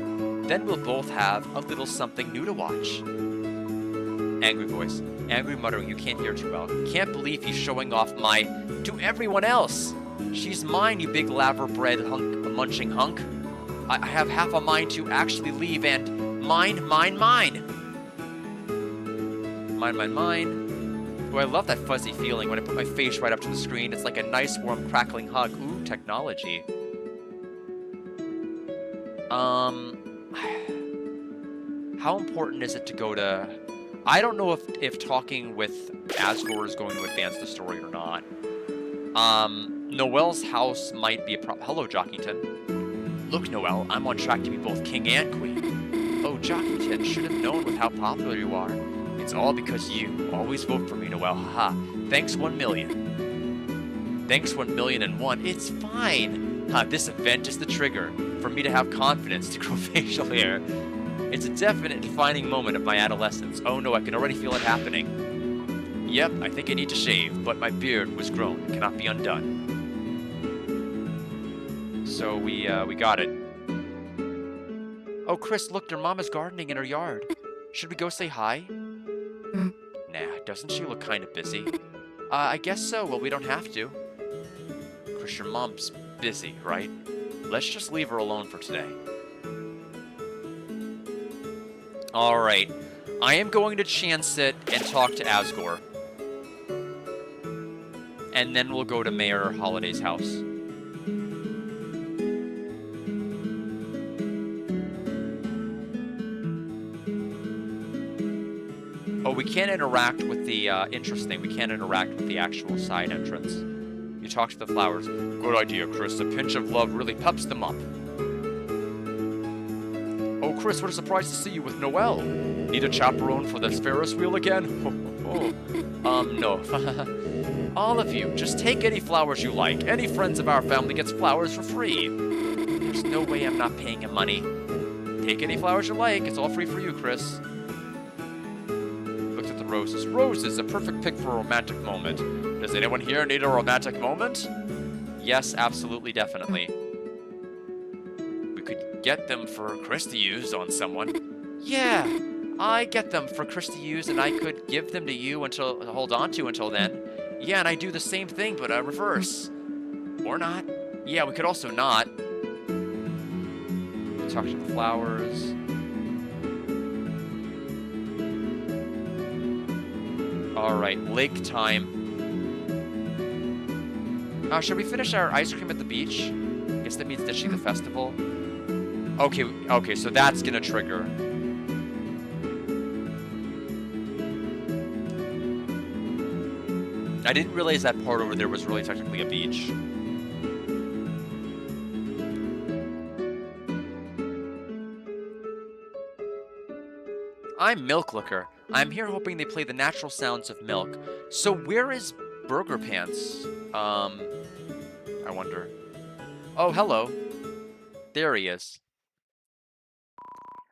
Then we'll both have a little something new to watch. Angry voice. Angry muttering. You can't hear too well. Can't believe he's showing off my... to everyone else. She's mine, you big laver-bred munching hunk. I have half a mind to actually leave and... Mine. Mine. Oh, I love that fuzzy feeling when I put my face right up to the screen. It's like a nice, warm, crackling hug. Ooh, technology. How important is it to go to... I don't know if talking with Asgore is going to advance the story or not. Noelle's house might be a problem. Hello, Jockington. Look, Noelle, I'm on track to be both king and queen. Oh, Jockington, should have known with how popular you are. It's all because you always vote for me, Noelle. Haha. Thanks 1 million. Thanks 1,000,001. It's fine. This event is the trigger for me to have confidence to grow facial hair. It's a definite defining moment of my adolescence. Oh no, I can already feel it happening. Yep, I think I need to shave, but my beard was grown and cannot be undone. So we got it. Oh, Chris, look, your mom is gardening in her yard. Should we go say hi? Nah, doesn't she look kind of busy? I guess so. Well, we don't have to. Chris, your mom's busy, right? Let's just leave her alone for today. Alright. I am going to chance it and talk to Asgore. And then we'll go to Mayor Holiday's house. Oh, we can't interact with the, interesting, we can't interact with the actual side entrance. You talk to the flowers. Good idea, Chris. A pinch of love really peps them up. Oh, Chris, what a surprise to see you with Noelle. Need a chaperone for this Ferris wheel again? No. All of you, just take any flowers you like. Any friends of our family gets flowers for free. There's no way I'm not paying him money. Take any flowers you like. It's all free for you, Chris. Looked at the roses. Roses, a perfect pick for a romantic moment. Does anyone here need a romantic moment? Yes, absolutely, definitely. We could get them for Chris to use on someone. Yeah, I get them for Chris to use, and I could give them to you until hold on to until then. Yeah, and I do the same thing, but reverse. Or not. Yeah, we could also not. Talk to the flowers. Alright, lake time. Should we finish our ice cream at the beach? Guess that means ditching the festival. Okay, so that's gonna trigger. I didn't realize that part over there was really technically a beach. I'm Milk Licker. I'm here hoping they play the natural sounds of milk. So where is Burger Pants? I wonder. Oh, hello. There he is.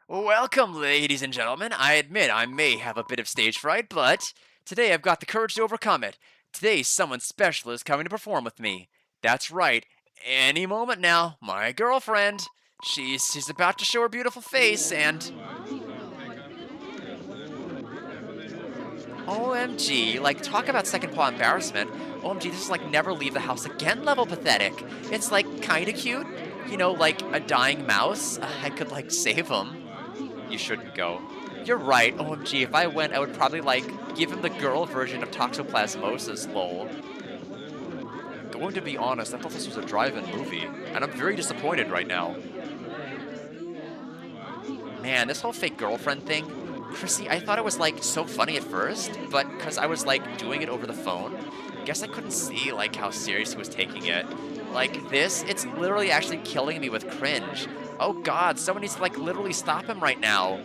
Welcome, ladies and gentlemen. I admit I may have a bit of stage fright, but today I've got the courage to overcome it. Today, someone special is coming to perform with me. That's right. Any moment now, my girlfriend. She's about to show her beautiful face, and OMG, like, talk about second paw embarrassment. OMG, this is like never leave the house again level pathetic. It's like kinda cute. You know, like a dying mouse. I could like save him. You shouldn't go. You're right, OMG, if I went, I would probably like give him the girl version of toxoplasmosis, lol. Going to be honest, I thought this was a drive-in movie, and I'm very disappointed right now. Man, this whole fake girlfriend thing, Chrissy, I thought it was like so funny at first, but because I was like doing it over the phone, guess I couldn't see like how serious he was taking it. Like this, it's literally actually killing me with cringe. Oh god, someone needs to like literally stop him right now.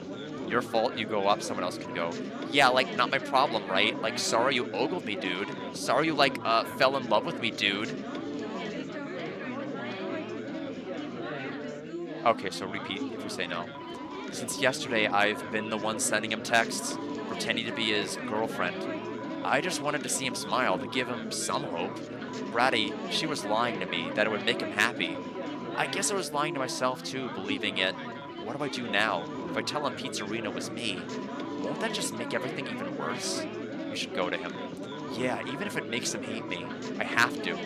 Your fault, you go up, someone else can go. Yeah, like, not my problem, right? Like, sorry you ogled me, dude. Sorry you, like, fell in love with me, dude. Okay, so repeat if you say no. Since yesterday, I've been the one sending him texts, pretending to be his girlfriend. I just wanted to see him smile, to give him some hope. Bratty, she was lying to me, that it would make him happy. I guess I was lying to myself, too, believing it. What do I do now? If I tell him Pizzarina was me, won't that just make everything even worse? We should go to him. Yeah, even if it makes him hate me, I have to.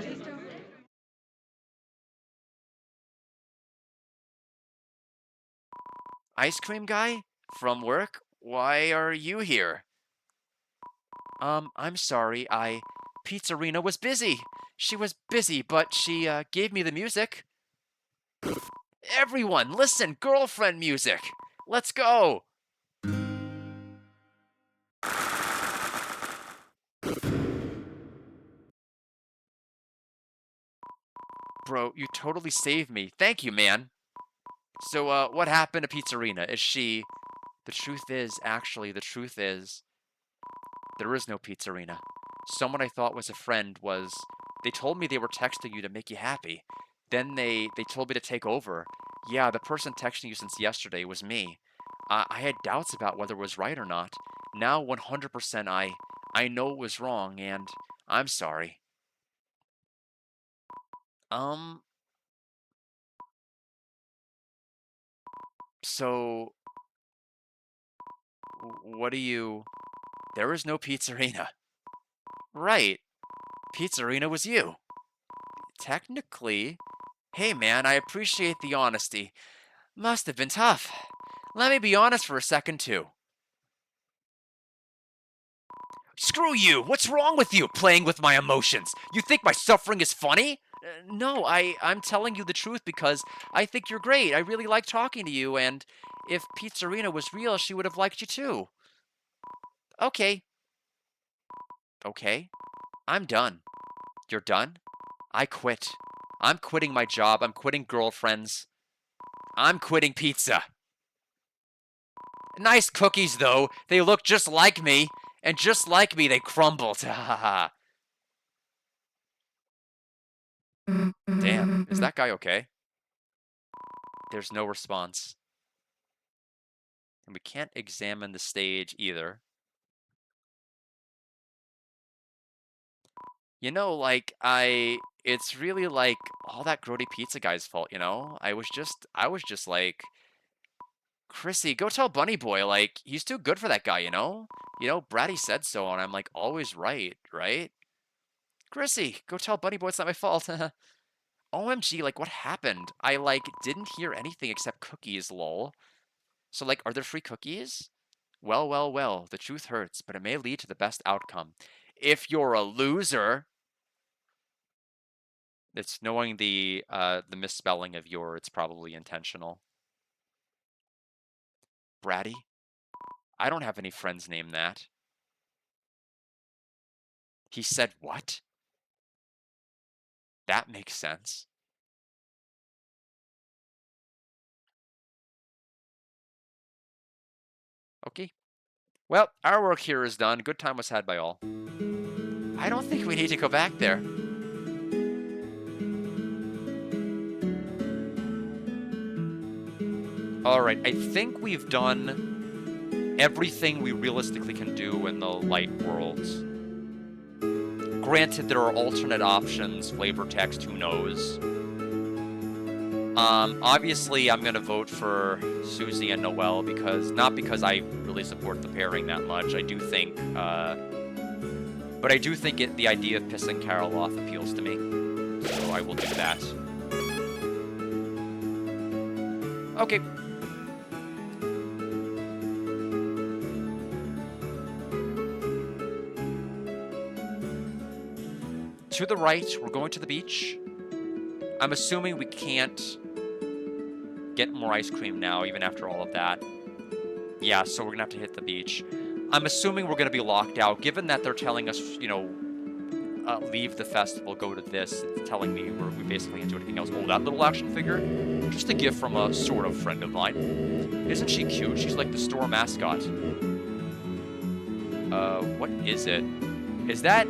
Ice cream guy? From work? Why are you here? I'm sorry, Pizzarina was busy. She was busy, but she, gave me the music. Everyone, listen, girlfriend music! Let's go! Bro, you totally saved me. Thank you, man. So, what happened to Pizzarina? Is she... The truth is, actually, the truth is... There is no Pizzarina. Someone I thought was a friend was... They told me they were texting you to make you happy. Then they told me to take over. Yeah, the person texting you since yesterday was me. I had doubts about whether it was right or not. Now, 100% I know it was wrong, and I'm sorry. So, what do you... There is no Pizzerina. Right. Pizzerina was you. Technically... Hey, man, I appreciate the honesty. Must have been tough. Let me be honest for a second, too. Screw you! What's wrong with you, playing with my emotions? You think my suffering is funny? No, I'm telling you the truth because I think you're great. I really like talking to you, and if Pizzerina was real, she would have liked you too. Okay. Okay. I'm done. You're done? I quit. I'm quitting my job. I'm quitting girlfriends. I'm quitting pizza. Nice cookies, though. They look just like me. And just like me, they crumbled. Ha ha ha. Damn, is that guy okay? There's no response. And we can't examine the stage either. You know, like, it's really like all that grody pizza guy's fault, you know? I was just like, Chrissy, go tell Bunny Boy, like, he's too good for that guy, you know? You know, Bratty said so, and I'm like, always right, right? Chrissy, go tell Bunny Boy it's not my fault. OMG, like, what happened? I, like, didn't hear anything except cookies, lol. So, like, are there free cookies? Well, well, well, the truth hurts, but it may lead to the best outcome. If you're a loser... It's knowing the misspelling of your, it's probably intentional. Bratty? I don't have any friends named that. He said what? That makes sense. Okay. Well, our work here is done. Good time was had by all. I don't think we need to go back there. Alright, I think we've done everything we realistically can do in the light worlds. Granted, there are alternate options, flavor text, who knows. Obviously, I'm going to vote for Susie and Noelle because, not because I really support the pairing that much, I do think, but I do think the idea of pissing Carol off appeals to me, so I will do that. Okay. To the right, we're going to the beach. I'm assuming we can't get more ice cream now, even after all of that. Yeah, so we're gonna have to hit the beach. I'm assuming we're gonna be locked out, given that they're telling us, you know, leave the festival, go to this. It's telling me we basically can't do anything else. Oh, that little action figure? Just a gift from a sort of friend of mine. Isn't she cute? She's like the store mascot. What is it? Is that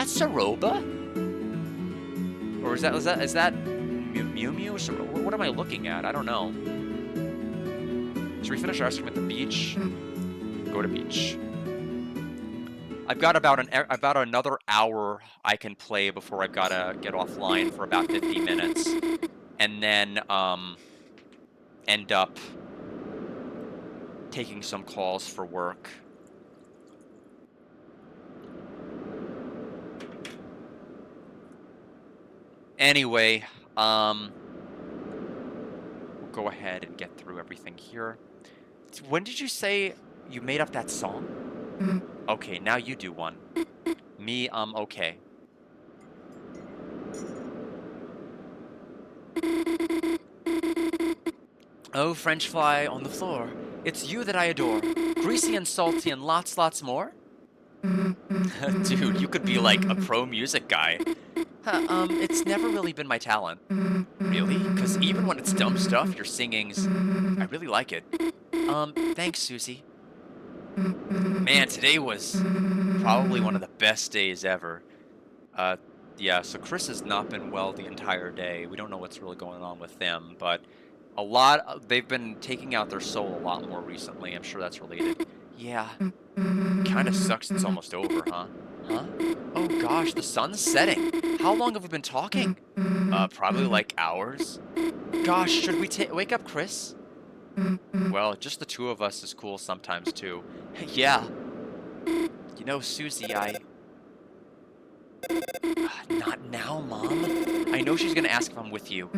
Saroba? Or is that Mew Mew? What am I looking at? I don't know. Should we finish our ice cream at the beach? Go to beach. I've got about another hour I can play before I've got to get offline for about 50 minutes. And then end up taking some calls for work. Anyway, we'll go ahead and get through everything here. When did you say you made up that song? Okay, now you do one. Me, okay. Oh, French fry on the floor. It's you that I adore. Greasy and salty and lots more. Dude, you could be like a pro music guy. It's never really been my talent. Really? Because even when it's dumb stuff, your singing's... I really like it. Thanks, Susie. Man, today was probably one of the best days ever. Yeah, so Chris has not been well the entire day. We don't know what's really going on with them, but they've been taking out their soul a lot more recently. I'm sure that's related. Yeah. Kinda sucks it's almost over, huh? Huh? Oh gosh, the sun's setting. How long have we been talking? Probably like hours. Gosh, should we wake up Chris? Well, just the two of us is cool sometimes, too. Yeah. You know, Susie, Not now, Mom. I know she's gonna ask if I'm with you.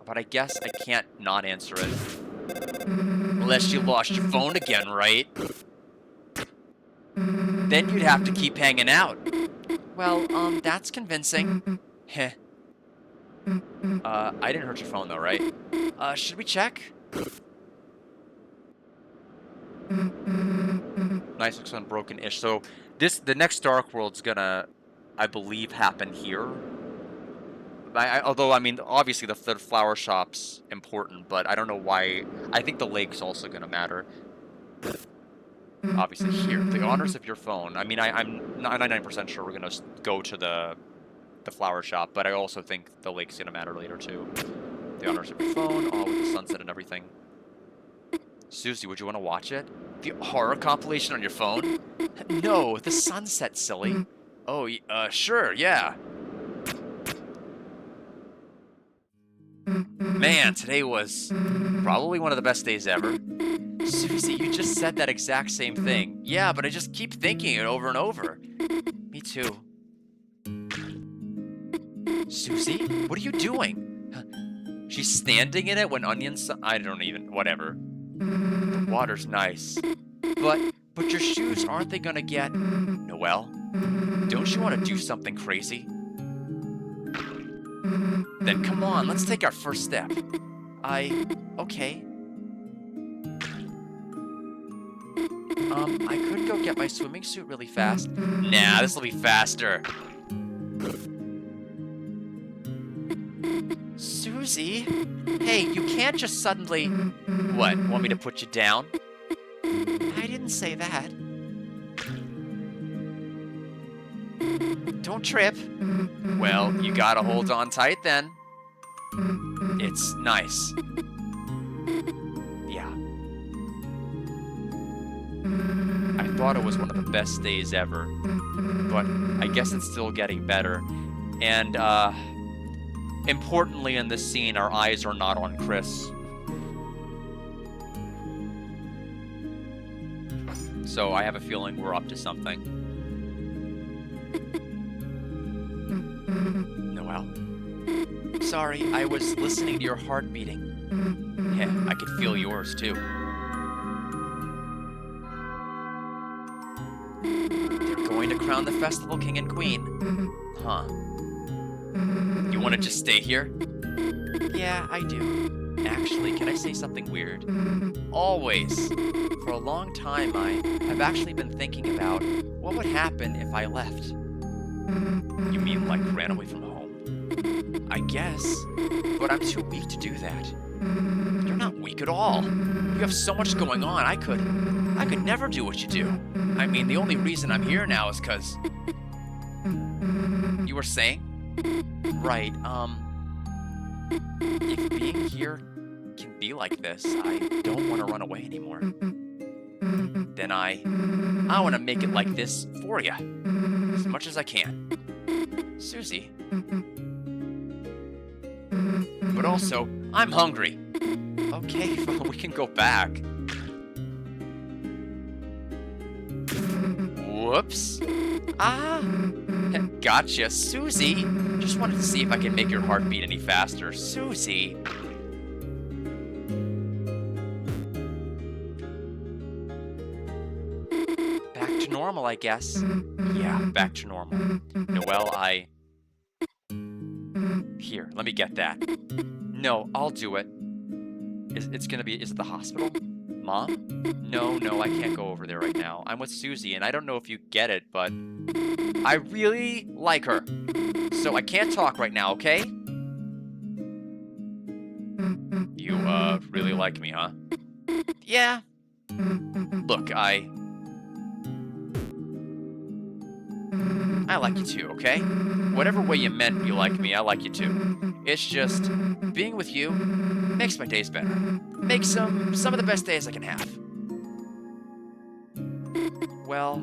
But I guess I can't not answer it. Unless you lost your phone again, right? Then you'd have to keep hanging out. Well, that's convincing. Heh. I didn't hurt your phone though, right? Should we check? Nice, looks unbroken-ish. So, the next Dark World's gonna, I believe, happen here. Although, I mean, obviously the flower shop's important, but I don't know why. I think the lake's also gonna matter. Obviously here. The honors of your phone. I mean, I'm 99% sure we're gonna go to the flower shop, but I also think the lake's gonna matter later, too. The honors of your phone, all with the sunset and everything. Susie, would you want to watch it? The horror compilation on your phone? No, the sunset, silly. Oh, sure, yeah. Man, today was probably one of the best days ever. Susie, you just said that exact same thing. Yeah, but I just keep thinking it over and over. Me too. Susie, what are you doing? She's standing in it when onions... I don't even... Whatever. The water's nice. But your shoes, aren't they gonna get... Noelle? Don't you want to do something crazy? Then come on, let's take our first step. Okay. I could go get my swimming suit really fast. Nah, this'll be faster. Susie? Hey, you can't just suddenly... What, want me to put you down? I didn't say that. Don't trip. Well, you gotta hold on tight then. It's nice. Yeah. I thought it was one of the best days ever, but I guess it's still getting better. And, importantly in this scene, our eyes are not on Chris. So I have a feeling we're up to something. Noelle? Sorry, I was listening to your heart beating. Yeah, I could feel yours too. They're going to crown the festival king and queen. Huh. You want to just stay here? Yeah, I do. Actually, can I say something weird? Always. For a long time, I've actually been thinking about what would happen if I left. You mean like ran away from home? I guess, but I'm too weak to do that. You're not weak at all. You have so much going on, I could never do what you do. I mean, the only reason I'm here now is 'cause... You were saying? Right, if being here can be like this, I don't want to run away anymore. Then I want to make it like this for you, as much as I can. Susie. But also, I'm hungry. Okay, well, we can go back. Whoops. Gotcha, Susie. Just wanted to see if I can make your heart beat any faster. Susie. Back to normal, I guess. Yeah, back to normal. Noelle, Here, let me get that. No, I'll do it. Is it the hospital? Mom? No, I can't go over there right now. I'm with Susie, and I don't know if you get it, but I really like her. So I can't talk right now, okay? You, really like me, huh? Yeah. Look, I like you too, okay? Whatever way you meant you like me, I like you too. It's just, being with you makes my days better. Makes some of the best days I can have. Well,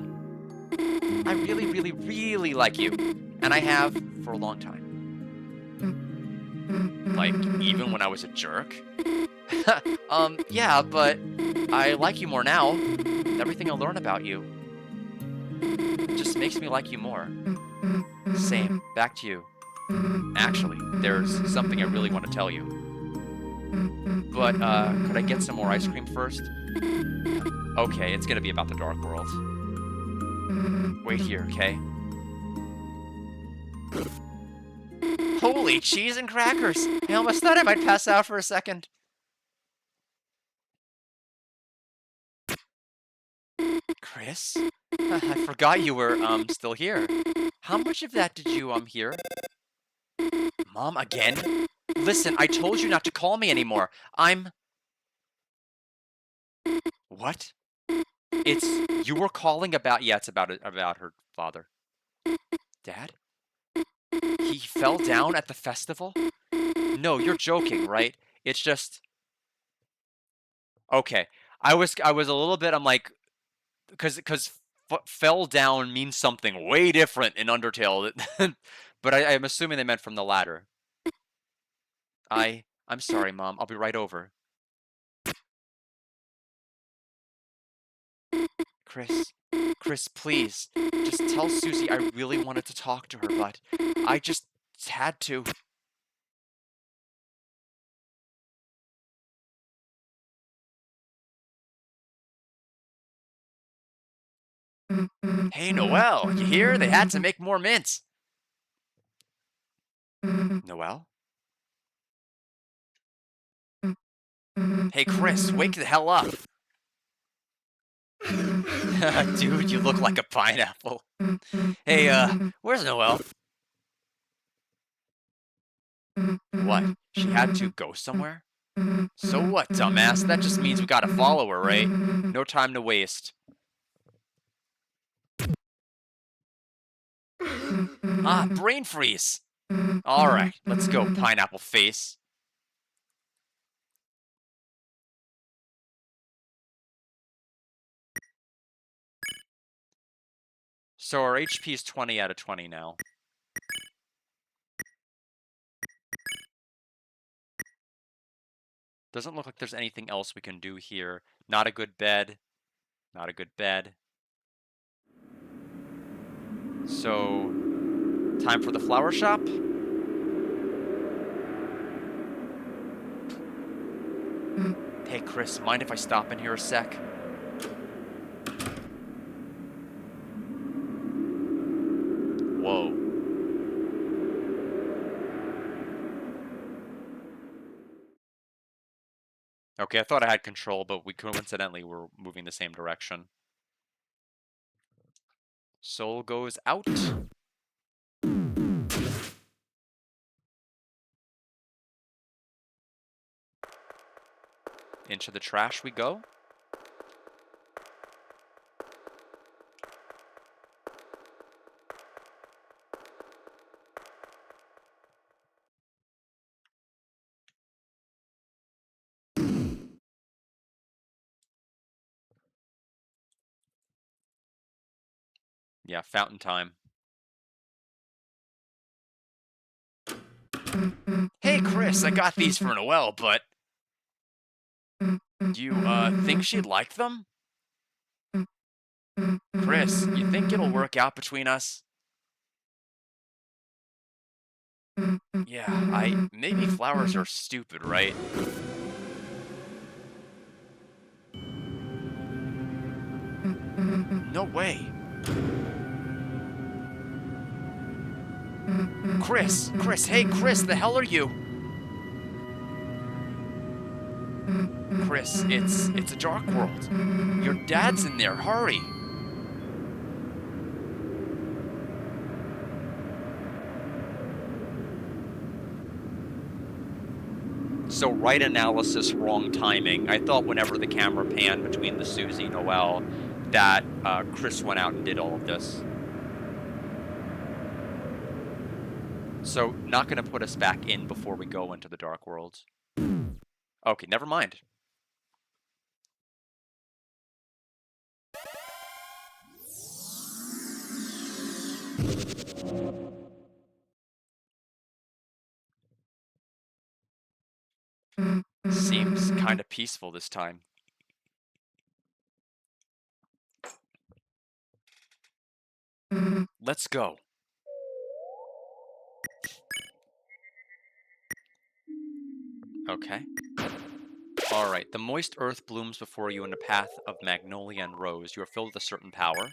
I really, really, really like you. And I have for a long time. Like, even when I was a jerk? Yeah, but I like you more now. Everything I learn about you just makes me like you more. Same. Back to you. Actually, there's something I really want to tell you. But, could I get some more ice cream first? Okay, it's gonna be about the Dark World. Wait here, okay? Holy cheese and crackers! I almost thought I might pass out for a second. Chris? I forgot you were, still here. How much of that did you, hear? Mom, again? Listen, I told you not to call me anymore. What? You were calling about, yeah, it's about her father. Dad? He fell down at the festival? No, you're joking, right? It's just... Okay. I was a little bit, I'm like, because fell down means something way different in Undertale. But I'm assuming they meant from the ladder. I'm sorry, Mom. I'll be right over. Chris, please. Just tell Susie I really wanted to talk to her, but I just had to. Hey, Noelle, you hear? They had to make more mints. Noelle? Hey, Chris, wake the hell up. Dude, you look like a pineapple. Hey, where's Noelle? What? She had to go somewhere? So what, dumbass? That just means we gotta follow her, right? No time to waste. Ah, brain freeze! Alright, let's go, pineapple face. So our HP is 20 out of 20 now. Doesn't look like there's anything else we can do here. Not a good bed. Not a good bed. So, time for the flower shop? Hey, Chris, mind if I stop in here a sec? Whoa. Okay, I thought I had control, but we coincidentally were moving the same direction. Soul goes out. Into the trash we go. Yeah, fountain time. Hey, Chris, I got these for Noelle, but... Do you, think she'd like them? Chris, you think it'll work out between us? Yeah, maybe flowers are stupid, right? No way. Chris, hey, Chris, the hell are you? Chris, it's a dark world. Your dad's in there, hurry. So right analysis, wrong timing. I thought whenever the camera panned between the Susie and Noelle, that Chris went out and did all of this. So not going to put us back in before we go into the Dark World. Okay, never mind. Seems kind of peaceful this time. Let's go. Okay. Alright, the moist earth blooms before you in a path of magnolia and rose. You are filled with a certain power.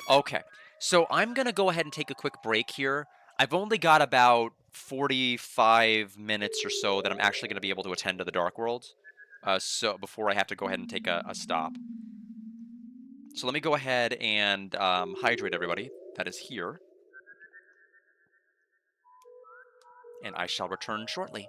Okay, so I'm gonna go ahead and take a quick break here. I've only got about 45 minutes or so that I'm actually gonna be able to attend to the Dark World. So before I have to go ahead and take a stop. So let me go ahead and hydrate everybody that is here. And I shall return shortly.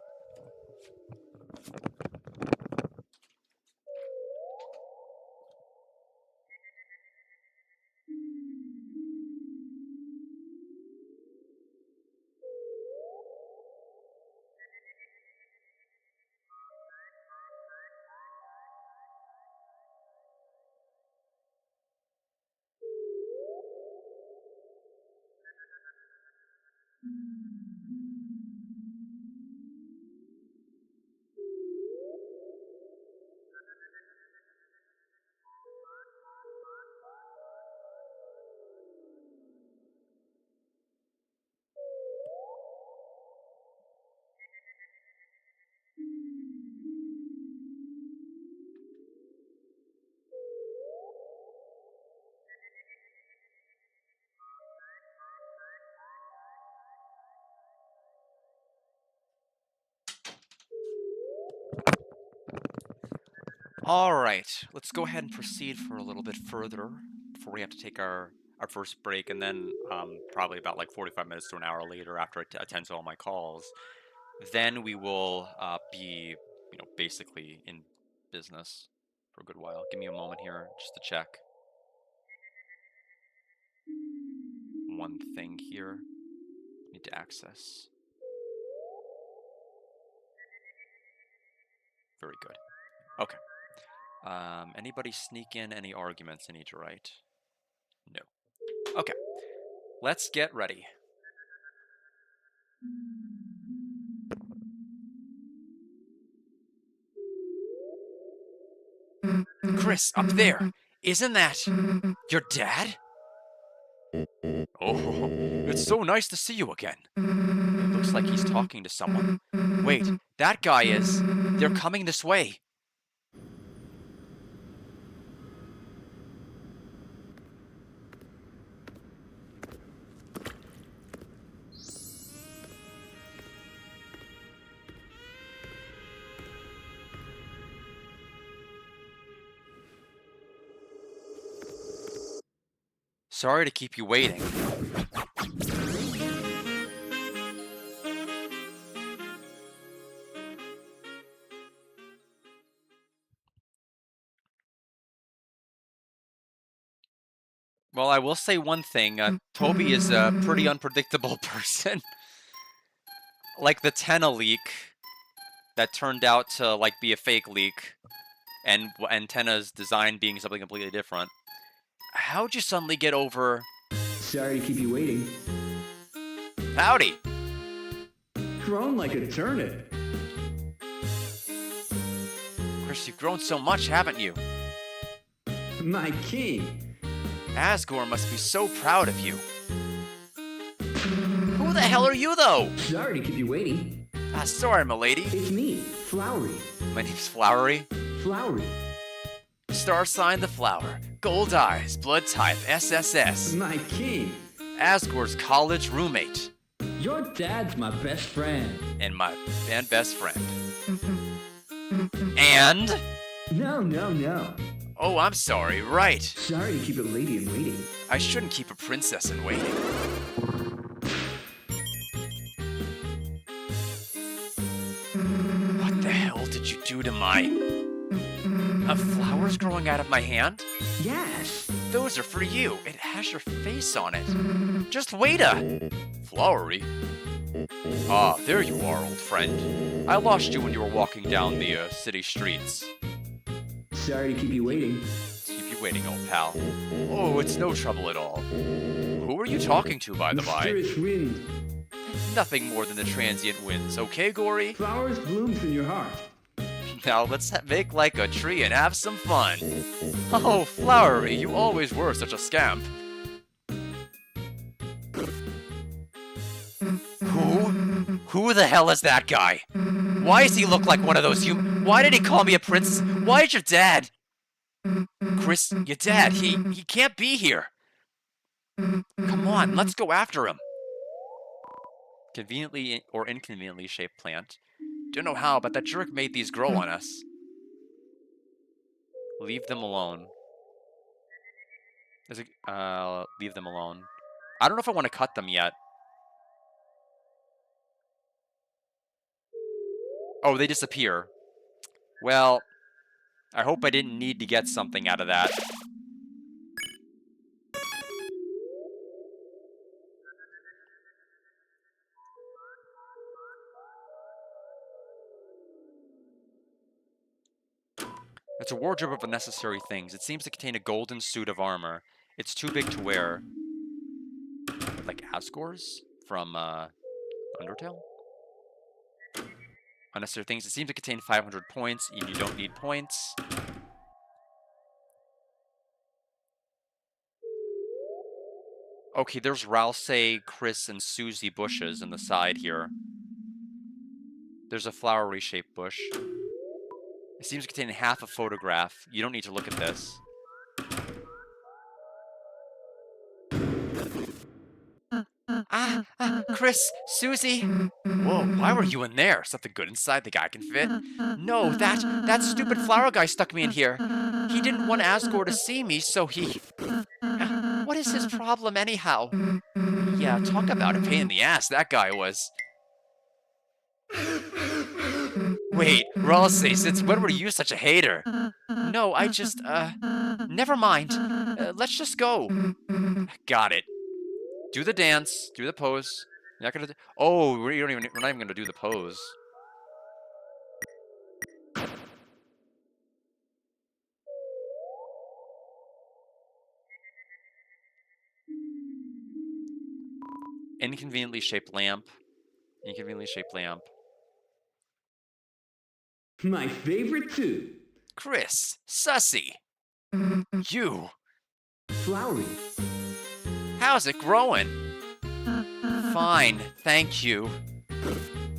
All right, let's go ahead and proceed for a little bit further before we have to take our first break, and then probably about like 45 minutes to an hour later after I attend to all my calls, then we will be, basically in business for a good while. Give me a moment here just to check one thing here. Need to access. Very good. Okay. Anybody sneak in any arguments I need to write? No. Okay. Let's get ready. Chris, up there! Isn't that your dad? Oh, it's so nice to see you again. It looks like he's talking to someone. Wait, that guy is... They're coming this way. Sorry to keep you waiting. Well, I will say one thing. Toby is a pretty unpredictable person. Like the Tenna leak that turned out to be a fake leak, and Tenna's design being something completely different. How'd you suddenly get over... Sorry to keep you waiting. Howdy! Grown like a turnip. Chris, you've grown so much, haven't you? My king. Asgore must be so proud of you. Who the hell are you, though? Sorry to keep you waiting. Sorry, milady. It's me, Flowery. My name's Flowery. Flowery. Star sign the flower. Gold eyes, blood type, SSS. My king. Asgore's college roommate. Your dad's my best friend. And best friend. And? No. Oh, I'm sorry, right. Sorry to keep a lady in waiting. I shouldn't keep a princess in waiting. What the hell did you do to my... flowers growing out of my hand? Yes. Those are for you. It has your face on it. Just wait a... Flowery? Ah, there you are, old friend. I lost you when you were walking down the city streets. Sorry to keep you waiting. Keep you waiting, old pal. Oh, it's no trouble at all. Who are you talking to, by the by? Mysterious wind. Nothing more than the transient winds, okay, Gory? Flowers blooms in your heart. Now let's make like a tree and have some fun. Oh, Flowery, you always were such a scamp. Who the hell is that guy? Why does he look like one of those Why did he call me a princess? Why is your dad? Chris, your dad, he can't be here. Come on, let's go after him. Conveniently or inconveniently shaped plant. Don't know how, but that jerk made these grow on us. Leave them alone. Leave them alone. I don't know if I want to cut them yet. Oh, they disappear. Well, I hope I didn't need to get something out of that. It's a wardrobe of unnecessary things. It seems to contain a golden suit of armor. It's too big to wear. Like Asgore's from Undertale? Unnecessary things. It seems to contain 500 points, and you don't need points. Okay, there's Ralsei, Chris, and Susie bushes in the side here. There's a flowery shaped bush. It seems to contain half a photograph. You don't need to look at this. Chris, Susie. Whoa, why were you in there? Something good inside the guy can fit? No, that stupid flower guy stuck me in here. He didn't want Asgore to see me, so he... What is his problem anyhow? Yeah, talk about a pain in the ass that guy was. Wait, Ralsei, since when were you such a hater? No, I just, never mind. Let's just go. Got it. Do the dance. Do the pose. You're not gonna. Oh, we're not even gonna do the pose. Inconveniently shaped lamp. Inconveniently shaped lamp. My favorite too. Chris, Sussy. You. Flowery. How's it growing? Fine, thank you.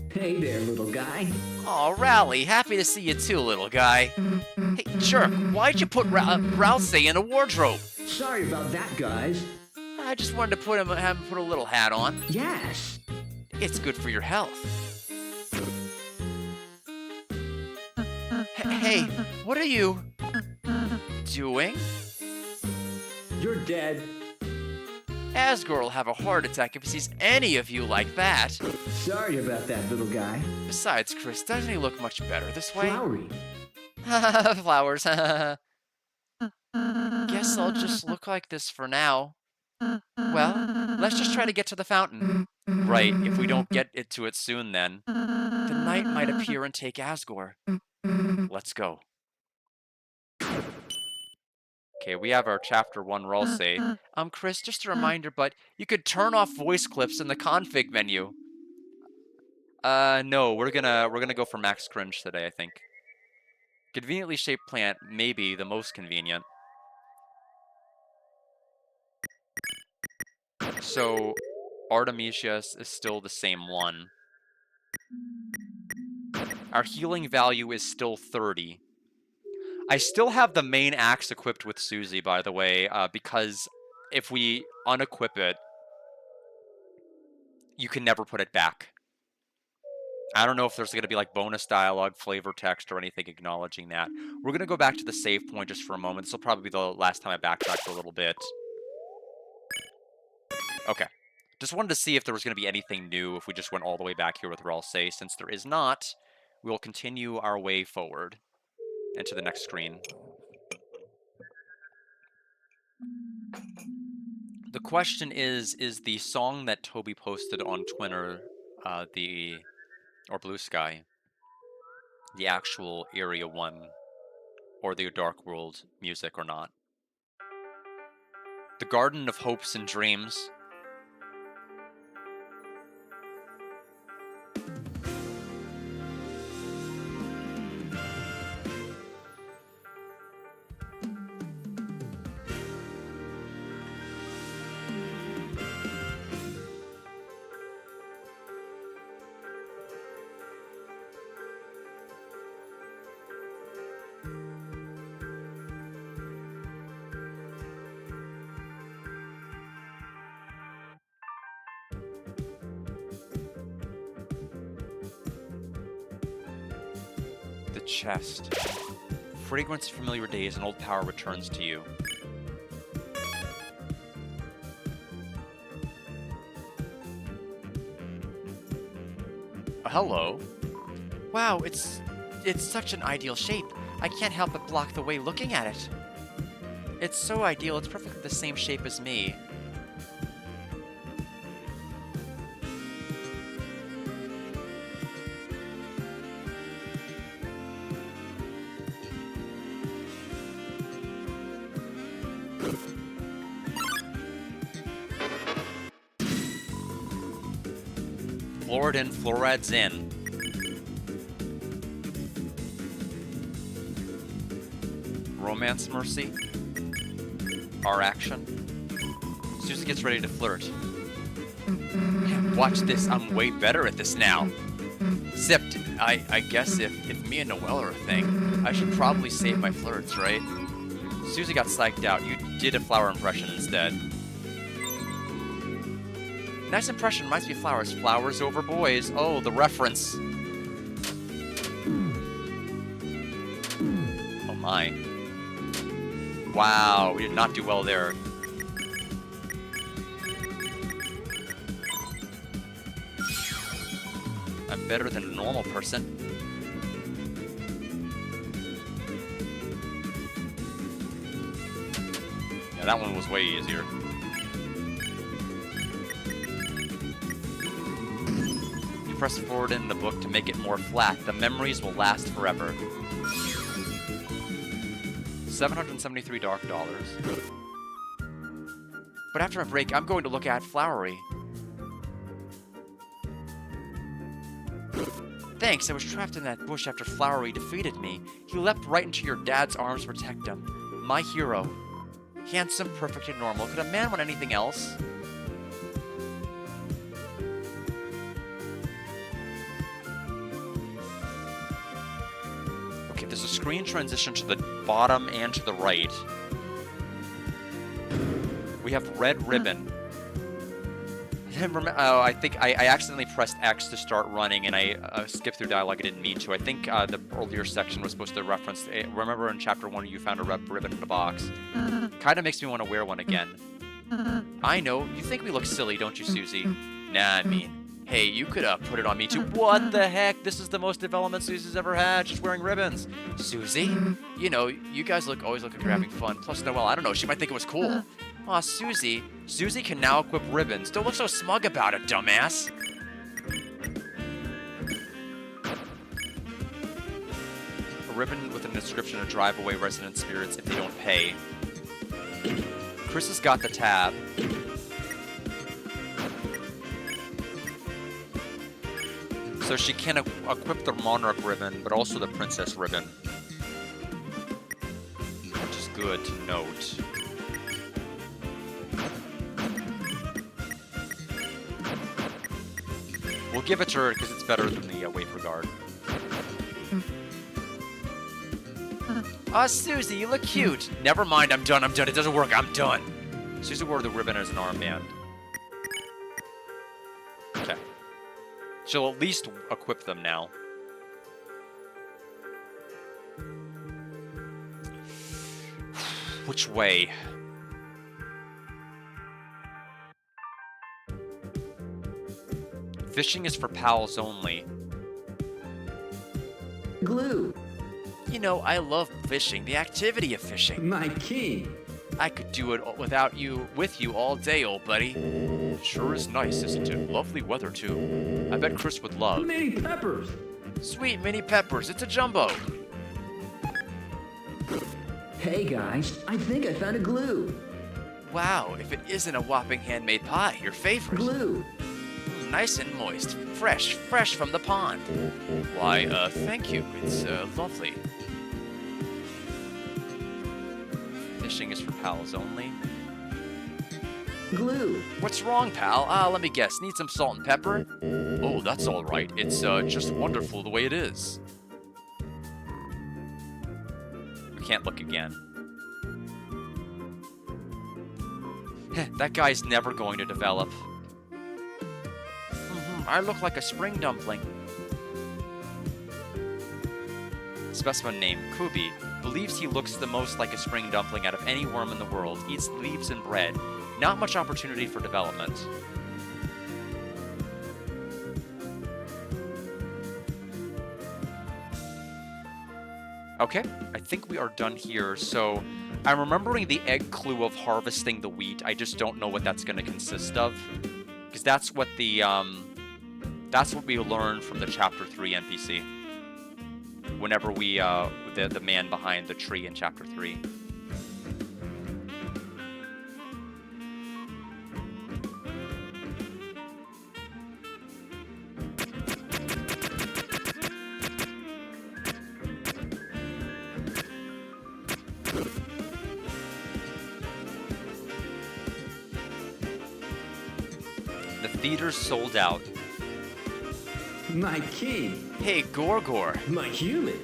Hey there, little guy. Oh, Rally, happy to see you too, little guy. Hey, jerk, why'd you put Ralsei in a wardrobe? Sorry about that, guys. I just wanted to have him put a little hat on. Yes. It's good for your health. Hey, what are you doing? You're dead. Asgore will have a heart attack if he sees any of you like that. Sorry about that, little guy. Besides, Chris, doesn't he look much better this way? Flowery. Flowers. Guess I'll just look like this for now. Well, let's just try to get to the fountain. Right, if we don't get to it soon then, the knight might appear and take Asgore. Let's go. Okay, we have our Chapter 1 Ralsei. Chris, just a reminder, but you could turn off voice clips in the config menu. No, we're gonna go for max cringe today, I think. Conveniently shaped plant, maybe the most convenient. So, Artemisia is still the same one. Our healing value is still 30. I still have the main axe equipped with Susie, by the way, because if we unequip it, you can never put it back. I don't know if there's going to be like bonus dialogue, flavor text, or anything acknowledging that. We're going to go back to the save point just for a moment. This will probably be the last time I backtrack for a little bit. Okay. Just wanted to see if there was going to be anything new if we just went all the way back here with Ralsei. Since there is not, we will continue our way forward and to the next screen. The question is the song that Toby posted on Twitter, or Blue Sky, the actual Area 1 or the Dark World music or not? The Garden of Hopes and Dreams. the chest. Fragrance of familiar days and old power returns to you. Hello. Wow, it's such an ideal shape. I can't help but block the way looking at it. It's so ideal, it's perfectly the same shape as me. Fluorid in, fluorides in. Romance mercy. Our action. Susie gets ready to flirt. Watch this, I'm way better at this now. Except, I guess if me and Noelle are a thing, I should probably save my flirts, right? Susie got psyched out. You did a flower impression instead. Nice impression, reminds me of flowers. Flowers over boys. Oh, the reference. Oh my. Wow, we did not do well there. I'm better than a normal person. Yeah, that one was way easier. You press forward in the book to make it more flat. The memories will last forever. 773 dark dollars. But after a break, I'm going to look at Flowery. Thanks, I was trapped in that bush after Flowery defeated me. He leapt right into your dad's arms to protect him. My hero. Handsome, perfect, and normal. Could a man want anything else? Okay, there's a screen transition to the bottom and to the right. We have red ribbon. I think I accidentally pressed X to start running, and I skipped through dialogue. I didn't mean to. I think the earlier section was supposed to reference... remember in Chapter 1 you found a red ribbon in a box? Kind of makes me want to wear one again. I know. You think we look silly, don't you, Susie? Nah, I mean... Hey, you could put it on me too. What the heck? This is the most development Susie's ever had, just wearing ribbons. Susie? You know, you guys always look like you're having fun. Plus, Noelle, I don't know, she might think it was cool. Aw, Susie. Susie can now equip ribbons. Don't look so smug about it, dumbass. A ribbon with an inscription to drive away resident spirits if they don't pay. Chris has got the tab. So she can equip the Monarch ribbon, but also the Princess ribbon. Which is good to note. We'll give it to her because it's better than the wafer guard. Aw, Susie, you look cute. Never mind, I'm done. It doesn't work, I'm done. Susie wore the ribbon as an armband. Okay. She'll at least equip them now. Which way? Fishing is for pals only. Glue. You know, I love fishing, the activity of fishing. My king. I could do it with you all day, old buddy. Sure is nice, isn't it? Lovely weather, too. I bet Chris would love. Mini peppers. Sweet mini peppers, it's a jumbo. Hey guys, I think I found a glue. Wow, if it isn't a whopping handmade pie, your favorite. Glue. Nice and moist, fresh from the pond. Why, thank you, it's, lovely. Fishing is for pals only. Glue. What's wrong, pal? Let me guess. Need some salt and pepper? Oh, that's all right. It's, just wonderful the way it is. We can't look again. That guy's never going to develop. I look like a spring dumpling. Specimen name, Kubi. Believes he looks the most like a spring dumpling out of any worm in the world. Eats leaves and bread. Not much opportunity for development. Okay, I think we are done here. So I'm remembering the egg clue of harvesting the wheat. I just don't know what that's going to consist of, because that's what we learned from the Chapter 3 NPC. Whenever we the man behind the tree in Chapter 3. The theater's sold out. My king. Hey, Gorgor. My human.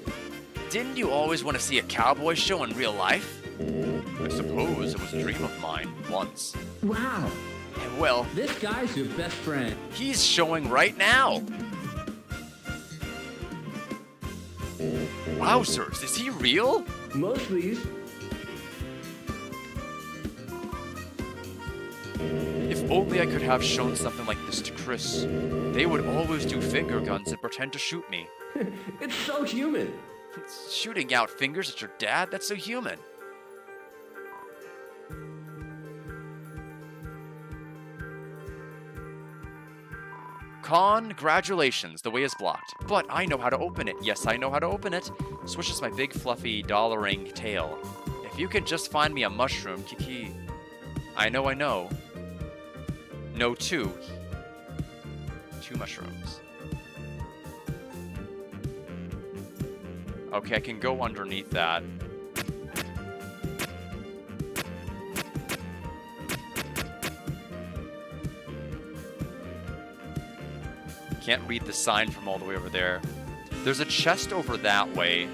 Didn't you always want to see a cowboy show in real life? I suppose it was a dream of mine, once. Wow. Well, This guy's your best friend. he's showing right now. Wowzers, is he real? Mostly. If only I could have shown something like this to Chris. They would always do finger guns and pretend to shoot me. It's so human. Shooting out fingers at your dad? That's so human. Congratulations, the way is blocked. But I know how to open it. Yes, I know how to open it. Swishes my big fluffy dollaring tail. If you could just find me a mushroom, Kiki. I know. No, two. Two mushrooms. Okay, I can go underneath that. Can't read the sign from all the way over there. There's a chest over that way.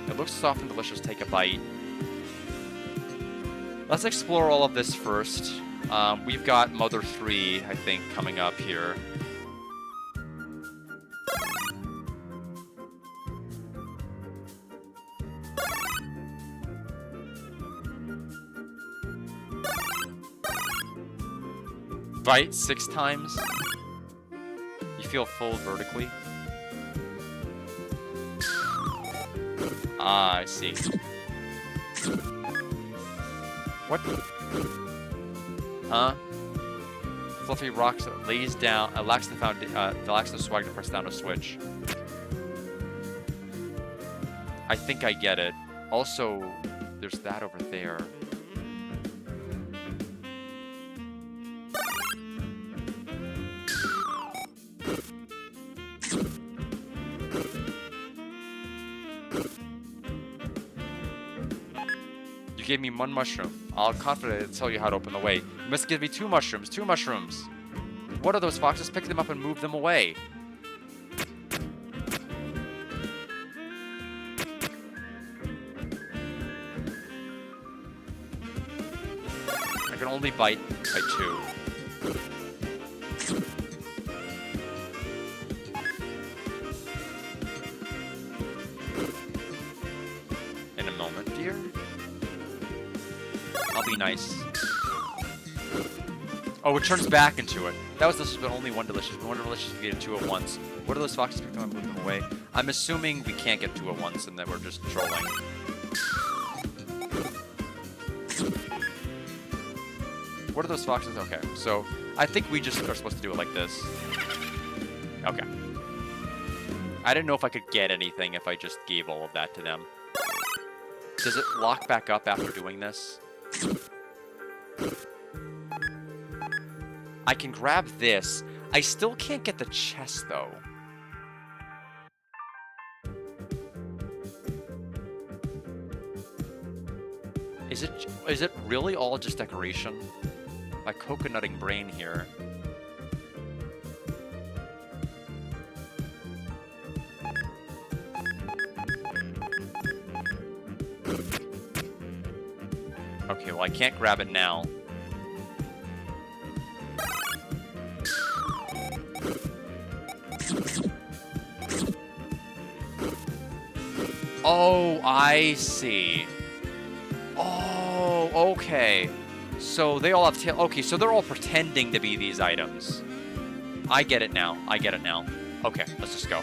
It looks soft and delicious. Take a bite. Let's explore all of this first. We've got Mother 3, I think, coming up here. Bite 6 times. You feel full vertically. Ah, I see. What? Huh? Fluffy rocks lays down, lacks the swag to press down a switch. I think I get it. Also, there's that over there. You gave me 1 mushroom. I'll confidently tell you how to open the way. You must give me 2 mushrooms. 2 mushrooms. What are those foxes? Pick them up and move them away. I can only bite by 2. In a moment, dear. I'll be nice. Oh, it turns back into it. That was this, but only 1 delicious. 1 delicious if you get 2 at once. What are those foxes? Pick them up and move them away. I'm assuming we can't get 2 at once and that we're just trolling. What are those foxes? Okay, so I think we just are supposed to do it like this. Okay. I didn't know if I could get anything if I just gave all of that to them. Does it lock back up after doing this? I can grab this. I still can't get the chest, though. Is it really all just decoration? My coconutting brain here. Okay, well I can't grab it now. Oh, I see. Oh, okay. So they all have tail. Okay, so they're all pretending to be these items. I get it now. I get it now. Okay, let's just go.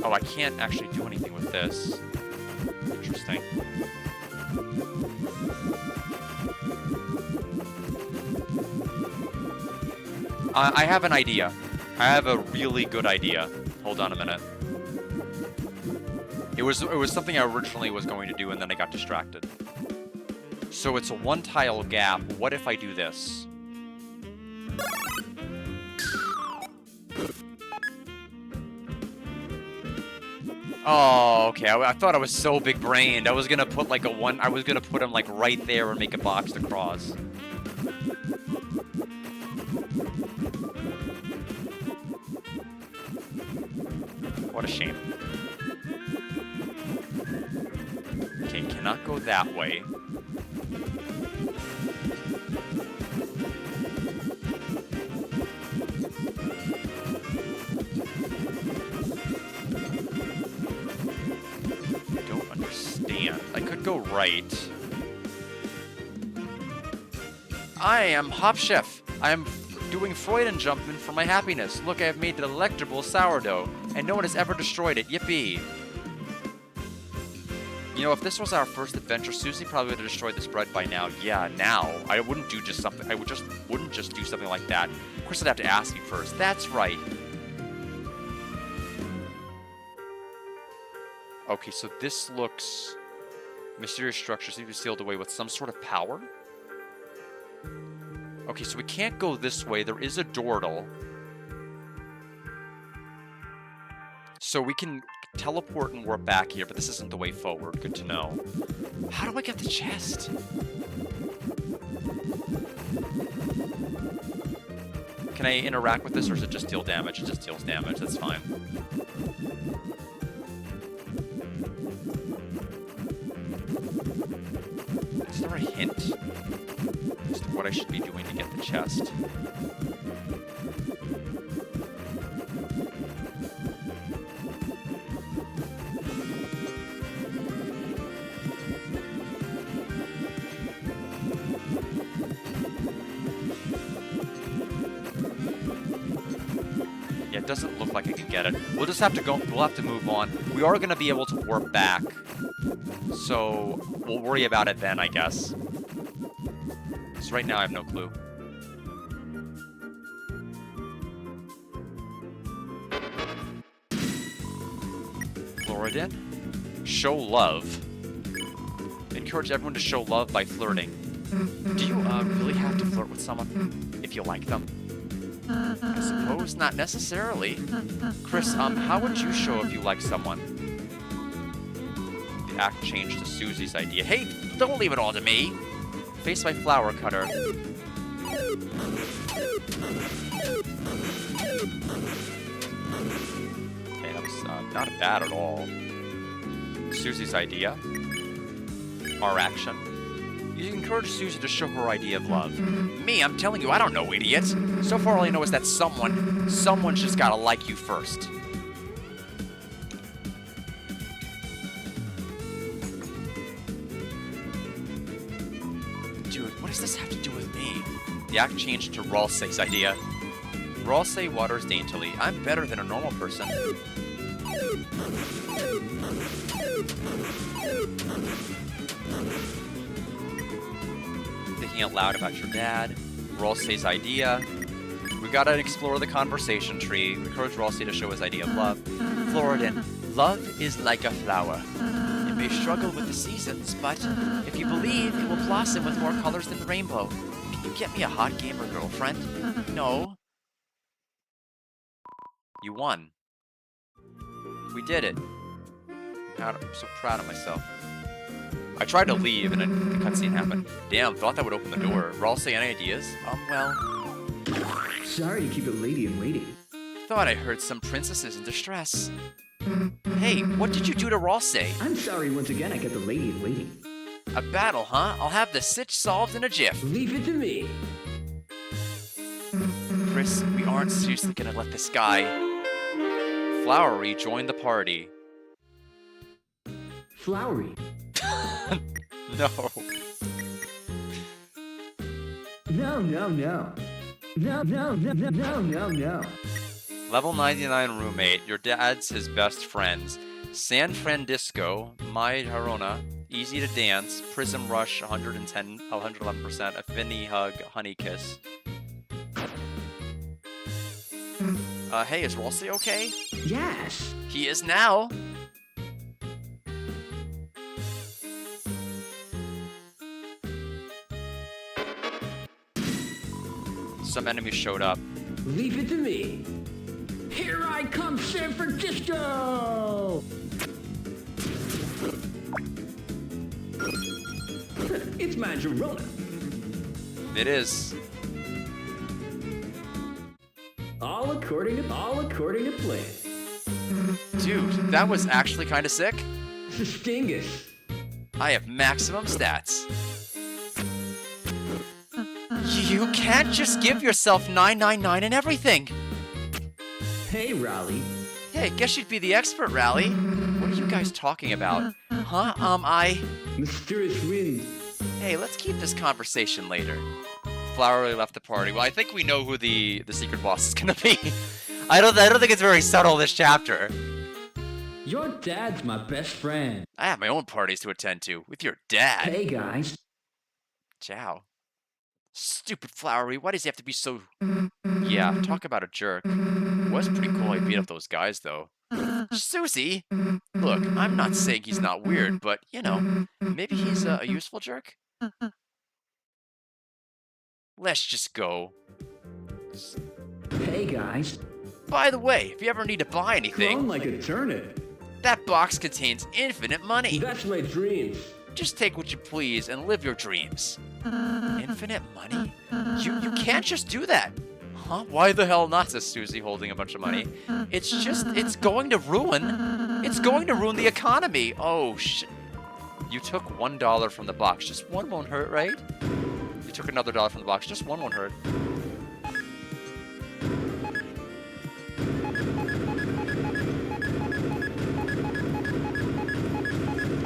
Oh, I can't actually do anything with this. Interesting. I have an idea. I have a really good idea. Hold on a minute. It was something I originally was going to do, and then I got distracted. So it's a one-tile gap. What if I do this? Oh, okay. I thought I was so big-brained. I was gonna put like a one. I was gonna put him like right there and make a box to cross. What a shame. Okay, cannot go that way. I don't understand. I could go right. I am Hop Chef. I am doing Freudenjumping jumping for my happiness. Look, I have made the delectable sourdough, and no one has ever destroyed it. Yippee! You know, if this was our first adventure, Susie probably would have destroyed this bread by now. Yeah, now. I wouldn't do just something. Wouldn't just do something like that. Of course, I'd have to ask you first. That's right. Okay, so this looks... Mysterious structure seems to be sealed away with some sort of power? Okay, so we can't go this way. There is a dordle. So we can teleport and warp back here, but this isn't the way forward. Good to know. How do I get the chest? Can I interact with this, or does it just deal damage? It just deals damage. That's fine. Is there a hint as to what I should be doing to get the chest? Yeah, it doesn't look like I can get it. We'll just have to go. We'll have to move on. We are going to be able to warp back, so we'll worry about it then, I guess. So right now I have no clue. Floridin? Show love. Encourage everyone to show love by flirting. Do you really have to flirt with someone if you like them? I suppose not necessarily. Chris, how would you show if you like someone? The act changed to Susie's idea. Hey, don't leave it all to me. Face my flower cutter. Okay, that was not bad at all. Susie's idea. Our action. You encourage Susie to show her idea of love. Me, I'm telling you, I don't know, idiot. So far, all I know is that someone's just gotta like you first. Dude, what does this have to do with me? The act changed to Ralsei's idea. Ralsei waters daintily. I'm better than a normal person. Thinking out loud about your dad. Ralsei's idea. We gotta explore the conversation tree. Encourage Ralsei to show his idea of love. Floridin, love is like a flower. It may struggle with the seasons, but if you believe, it will blossom with more colors than the rainbow. Can you get me a hot gamer girlfriend? No. You won. We did it. I'm so proud of myself. I tried to leave, and then the cutscene happened. Damn, thought that would open the door. Ralsei, any ideas? Well... Sorry to keep a lady in waiting. thought I heard some princesses in distress. Hey, what did you do to Ralsei? I'm sorry once again I kept the lady waiting. A battle, huh? I'll have the sitch solved in a jiff. Leave it to me. Chris, we aren't seriously gonna let this guy. Flowery joined the party. Flowery. No. No, no, no. No, no, no, no, no, no, no. Level 99 roommate. Your dad's his best friends. San Francisco, My Harona, Easy to Dance, Prism Rush, 111%, Affinity Hug, Honey Kiss. Hey, is Ralsei okay? Yes. He is now. Some enemies showed up. Leave it to me. Here I come, San Francisco! It's my Girona. It is. All according to plan. Dude, that was actually kind of sick. Stingus. I have maximum stats. You can't just give yourself 999 and everything. Hey, Raleigh. Hey, guess you'd be the expert, Rally. What are you guys talking about? Huh? Mysterious wind. Hey, let's keep this conversation later. Flowery left the party. Well, I think we know who the secret boss is gonna be. I don't think it's very subtle, this chapter. Your dad's my best friend. I have my own parties to attend to. With your dad. Hey, guys. Ciao. Stupid Flowery, why does he have to be so... Yeah, talk about a jerk. It was pretty cool he beat up those guys, though. Susie! Look, I'm not saying he's not weird, but, you know, maybe he's a useful jerk? Let's just go. Hey, guys. By the way, if you ever need to buy anything... Grown like a turnip. That box contains infinite money. That's my dreams. Just take what you please and live your dreams. Infinite money? You can't just do that. Huh? Why the hell not, says Susie, holding a bunch of money. It's going to ruin the economy. Oh, shit. You took $1 from the box. Just one won't hurt, right? You took another dollar from the box. Just one won't hurt.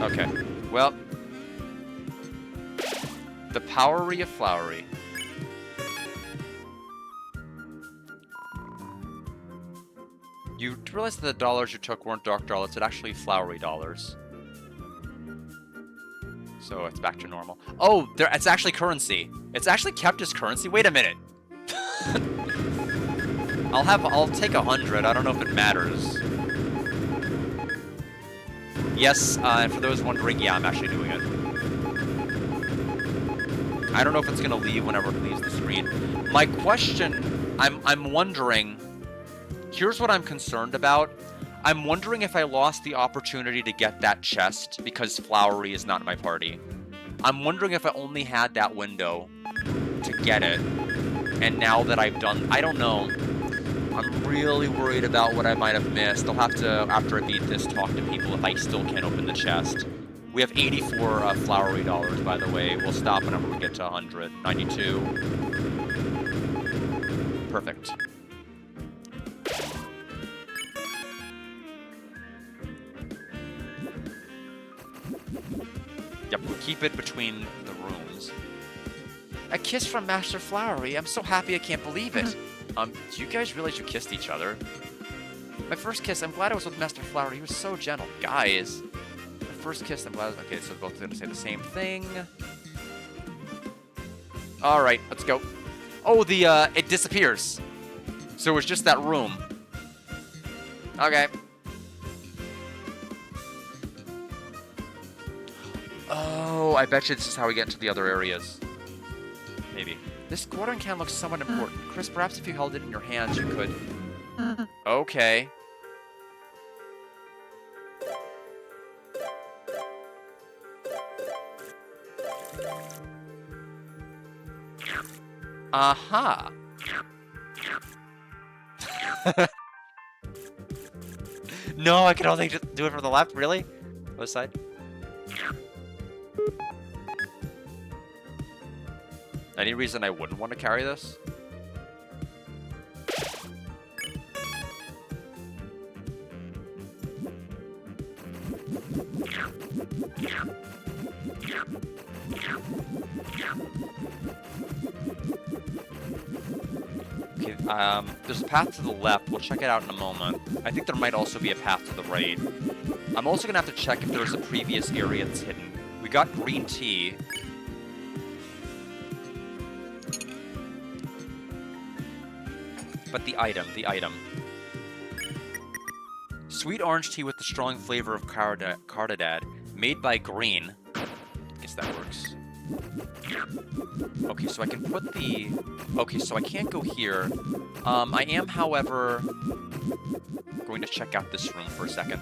Okay. Well, the powery of Flowery. You realize that the dollars you took weren't dark dollars, it's actually flowery dollars. So it's back to normal. Oh, it's actually currency. It's actually kept as currency. Wait a minute. I'll take 100. I don't know if it matters. Yes, and for those wondering, yeah, I'm actually doing it. I don't know if it's gonna leave whenever it leaves the screen. My question, I'm wondering, here's what I'm concerned about. I'm wondering if I lost the opportunity to get that chest because Flowery is not in my party. I'm wondering if I only had that window to get it. And now that I've done, I don't know. I'm really worried about what I might have missed. I'll have to, after I beat this, talk to people if I still can't open the chest. We have 84 flowery dollars, by the way. We'll stop whenever we get to 100. 92. Perfect. Yep, we'll keep it between the rooms. A kiss from Master Flowery. I'm so happy I can't believe it. Do you guys realize you kissed each other? My first kiss, I'm glad I was with Master Flowery. He was so gentle. Guys. My first kiss, I'm glad... Okay, so both gonna say the same thing. Alright, let's go. Oh, it disappears. So it was just that room. Okay. Oh, I bet you this is how we get into the other areas. Maybe. This watering can looks somewhat important. Chris, perhaps if you held it in your hands, you could... Okay. Aha. No, I can only do it from the left. Really? Other side. Any reason I wouldn't want to carry this? Okay, there's a path to the left. We'll check it out in a moment. I think there might also be a path to the right. I'm also going to have to check if there's a previous area that's hidden. We got green tea. But the item. Sweet orange tea with the strong flavor of cardadad, made by green. I guess that works. Okay, so I can put the... Okay, so I can't go here. I am, however, going to check out this room for a second.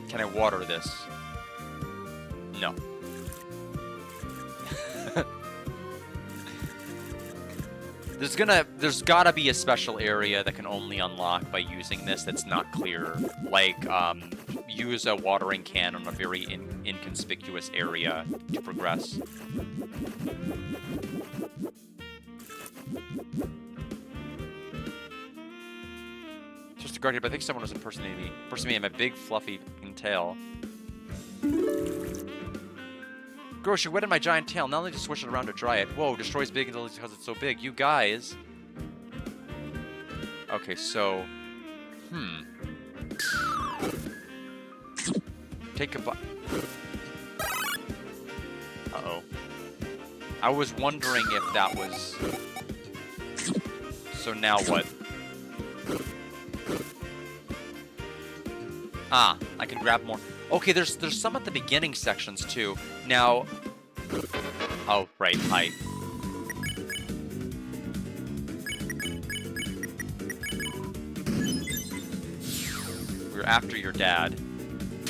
Can I water this? No. There's gotta be a special area that can only unlock by using this that's not clear. Like, use a watering can on a very inconspicuous area to progress. Just a guardian, but I think someone was impersonating me. Impersonating me in my big, fluffy tail. Gross, you wetted my giant tail. Now I need to switch it around to dry it. Whoa, destroys big because it's so big. You guys. Okay, so... Take a bite. Uh-oh. I was wondering if that was... So now what? Ah, I can grab more. Okay, there's some at the beginning sections too. Now, oh right, hi. We're after your dad.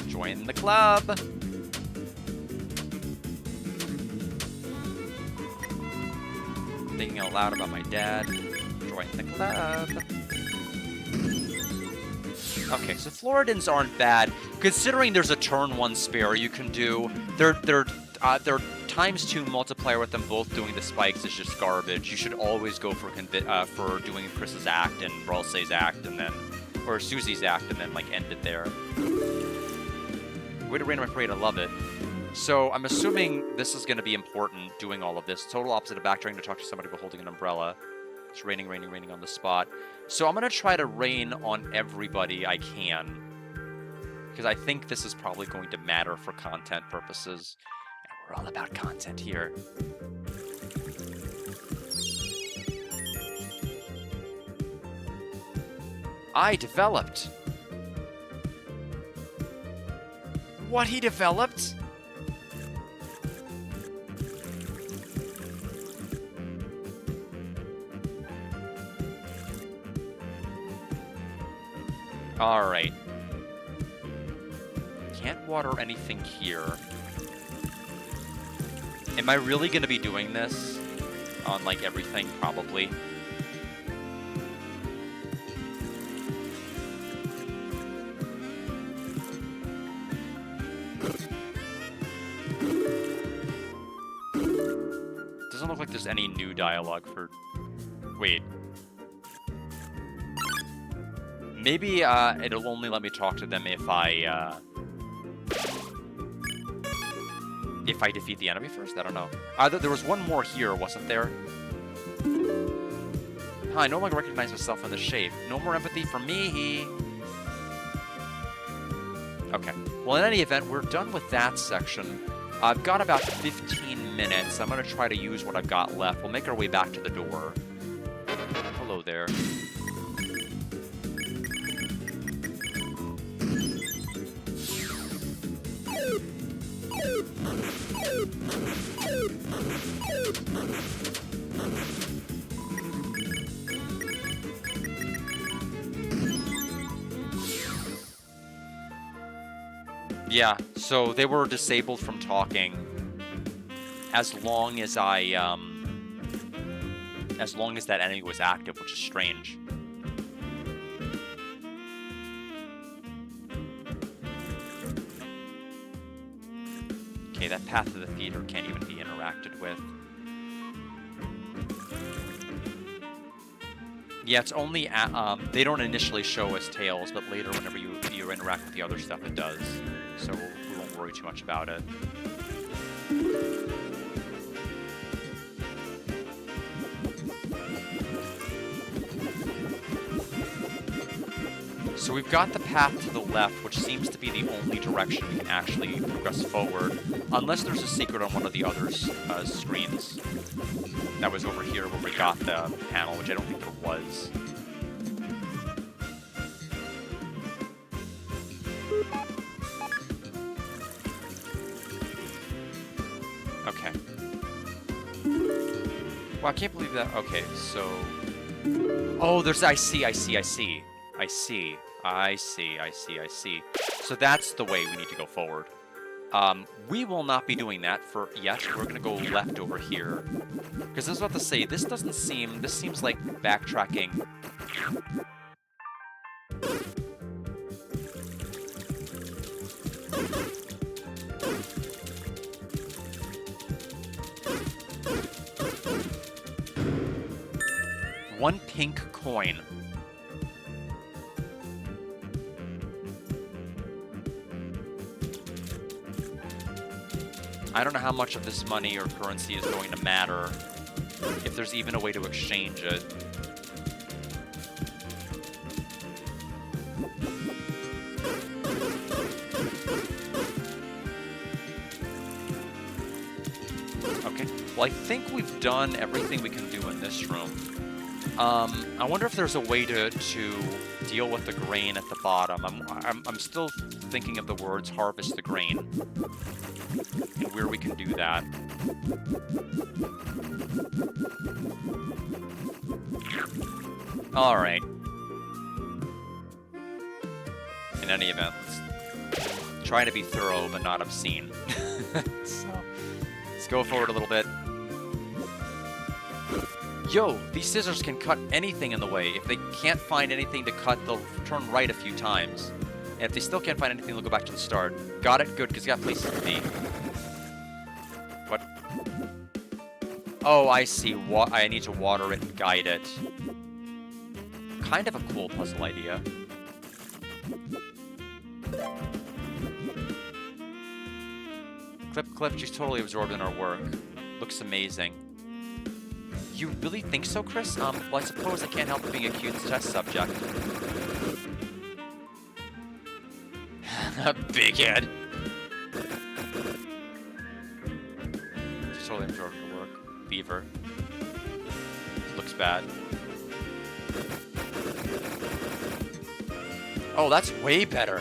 Join the club. Thinking out loud about my dad. Join the club. Okay, so Floridans aren't bad, considering there's a turn 1 spare you can do. Their ×2 multiplier with them both doing the spikes is just garbage. You should always go for doing Chris's act and Ralsei's act, and then, or Susie's act, and then like end it there. Way to rain on my parade, I love it. So I'm assuming this is going to be important, doing all of this. Total opposite of backtracking to talk to somebody while holding an umbrella. It's raining on the spot. So I'm going to try to rain on everybody I can, because I think this is probably going to matter for content purposes. And we're all about content here. I developed. What he developed? Alright. Can't water anything here. Am I really going to be doing this on, like, everything? Probably. Doesn't look like there's any new dialogue for... Wait. Maybe it'll only let me talk to them if I defeat the enemy first? I don't know. There was one more here, wasn't there? Huh, I no longer recognize myself in the shape. No more empathy for me. Okay. Well, in any event, we're done with that section. I've got about 15 minutes. I'm going to try to use what I've got left. We'll make our way back to the door. Hello there. Yeah, so they were disabled from talking as long as I as long as that enemy was active, which is strange. Okay, that path to the theater can't even be interacted with. Yeah, it's only they don't initially show us tails, but later whenever you interact with the other stuff, it does. So we won't worry too much about it. So we've got the path to the left, which seems to be the only direction we can actually progress forward, unless there's a secret on one of the other screens. That was over here where we got the panel, which I don't think there was. Okay. Well, I can't believe that. Okay, so... Oh, there's... I see. So that's the way we need to go forward. We will not be doing that for yet. We're going to go left over here. Because I was about to say, this doesn't seem... This seems like backtracking. One pink coin. I don't know how much of this money or currency is going to matter, if there's even a way to exchange it. Okay, well I think we've done everything we can do in this room. I wonder if there's a way to deal with the grain at the bottom. I'm still thinking of the words harvest the grain. And where we can do that. Alright. In any event, let's try to be thorough but not obscene. So, let's go forward a little bit. Yo, these scissors can cut anything in the way. If they can't find anything to cut, they'll turn right a few times. And if they still can't find anything, they'll go back to the start. Got it? Good, because you got places to be. What? Oh, I see. I need to water it and guide it. Kind of a cool puzzle idea. Clip, she's totally absorbed in our work. Looks amazing. You really think so, Chris? Well, I suppose I can't help but being a cute test subject. Big head. She's totally absorbed in her work. Beaver. Looks bad. Oh, that's way better.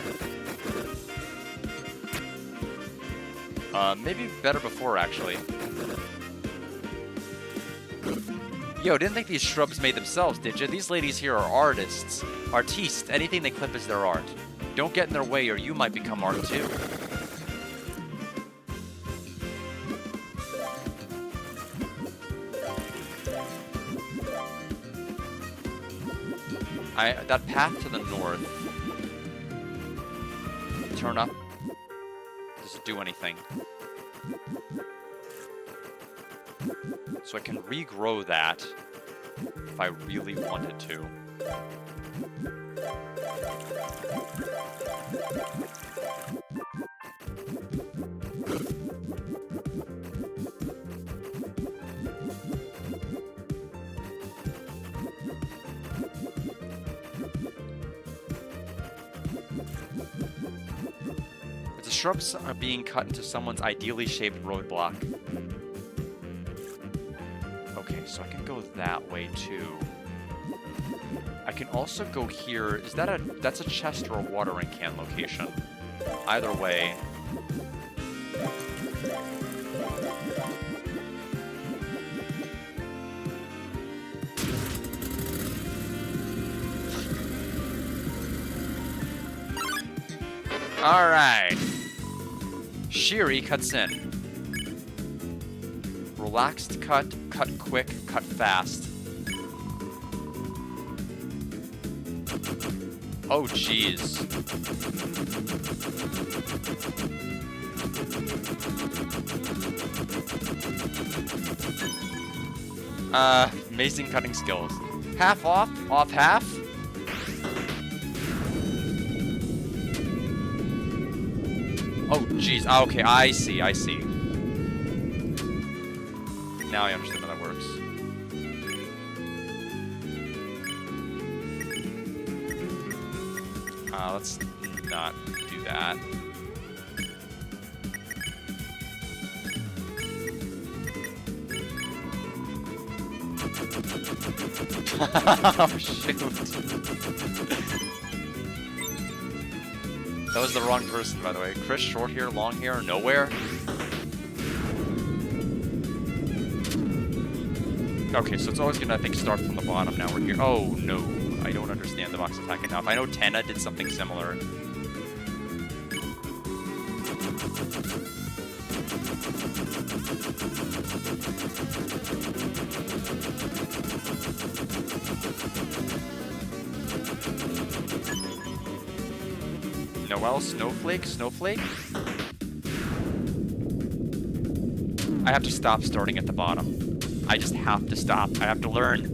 Maybe better before, actually. Yo, didn't think these shrubs made themselves, did you? These ladies here are artists. Artistes. Anything they clip is their art. Don't get in their way or you might become art too. That path to the north. Turn up. Does it do anything? So I can regrow that if I really wanted to. The shrubs are being cut into someone's ideally shaped roadblock. Okay, so I can go that way too. I can also go here. Is that that's a chest or a watering can location? Either way. All right. Shiri cuts in. Relaxed cut, cut quick, cut fast. Oh, jeez. Amazing cutting skills. Half off? Off half? Oh, jeez. Oh, okay, I see, I see. Now I understand how that works. Let's not do that. Oh, shoot. That was the wrong person, by the way. Chris, short hair, long hair, nowhere? Okay, so it's always gonna, I think, start from the bottom. Now we're here. Oh, no. I don't understand the box attack enough. I know Tenna did something similar. Noelle, Snowflake, Snowflake? I have to stop starting at the bottom. I just have to stop. I have to learn.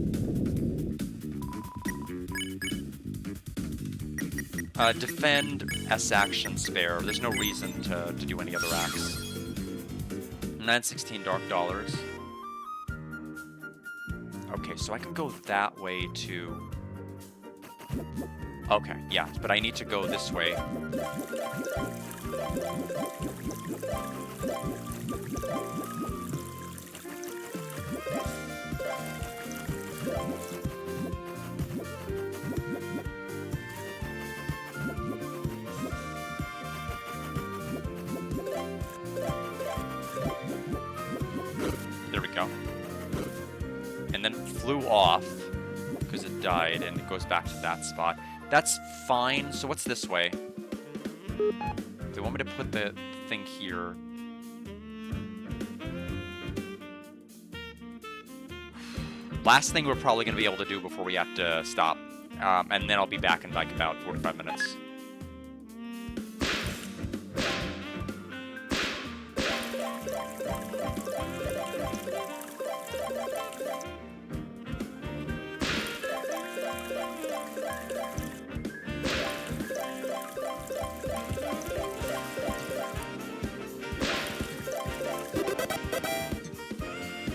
Defend, S action, spare. There's no reason to do any other acts. 916 dark dollars. Okay, so I can go that way to... Okay, yeah, but I need to go this way. There we go. And then it flew off because it died and it goes back to that spot. That's fine. So what's this way? They want me to put the thing here. Last thing we're probably going to be able to do before we have to stop. And then I'll be back in like about 45 minutes.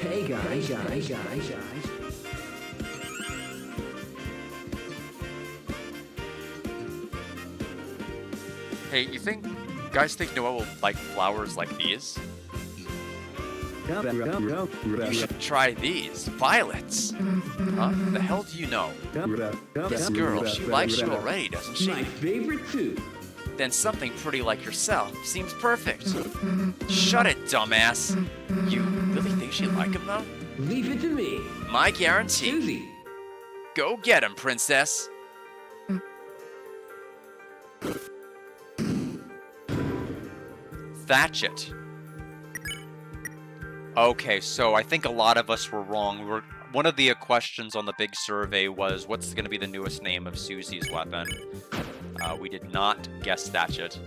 Hey guys. Hey, you guys think Noah will like flowers like these? You should try these. Violets. Huh? The hell do you know? This girl, she likes you already, doesn't she? My favorite food. Then something pretty like yourself seems perfect. Shut it, dumbass. You really think she'd like him, though? Leave it to me. My guarantee. Susie. Go get him, princess. Thatch it. Okay, so I think a lot of us were wrong. One of the questions on the big survey was, what's going to be the newest name of Susie's weapon? We did not guess Thatchet.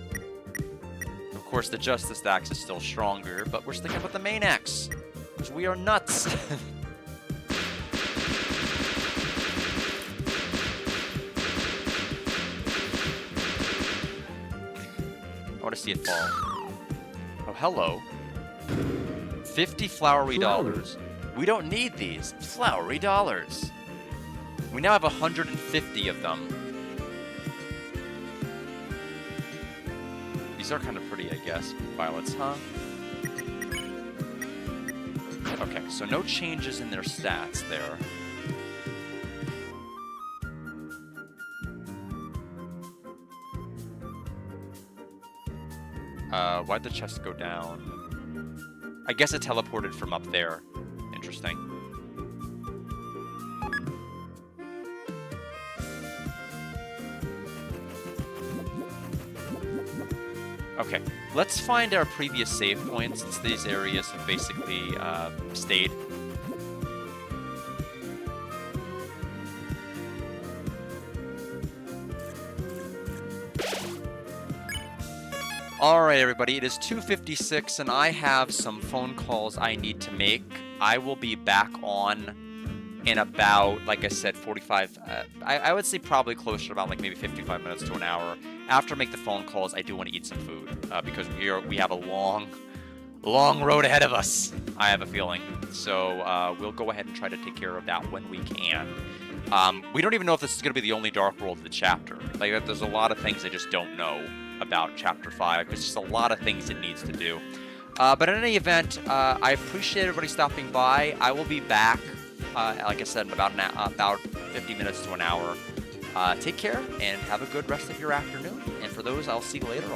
Of course, the Justice Axe is still stronger, but we're sticking with the main axe, because we are nuts. I want to see it fall. Oh, hello. 50 flowery dollars. We don't need these. Flowery dollars. We now have 150 of them. These are kind of pretty, I guess. Violets, huh? Okay, so no changes in their stats there. Why'd the chest go down? I guess it teleported from up there. Interesting. Okay, let's find our previous save points since these areas have basically stayed. All right, everybody, it is 2:56, and I have some phone calls I need to make. I will be back on in about, like I said, 45, I would say probably closer to about like maybe 55 minutes to an hour. After I make the phone calls, I do want to eat some food because we have a long road ahead of us, I have a feeling. So we'll go ahead and try to take care of that when we can. We don't even know if this is going to be the only Dark World of the chapter. Like, there's a lot of things I just don't know about Chapter 5. There's just a lot of things it needs to do. But in any event, I appreciate everybody stopping by. I will be back, like I said, in about 50 minutes to an hour. Take care and have a good rest of your afternoon. And for those, I'll see you later.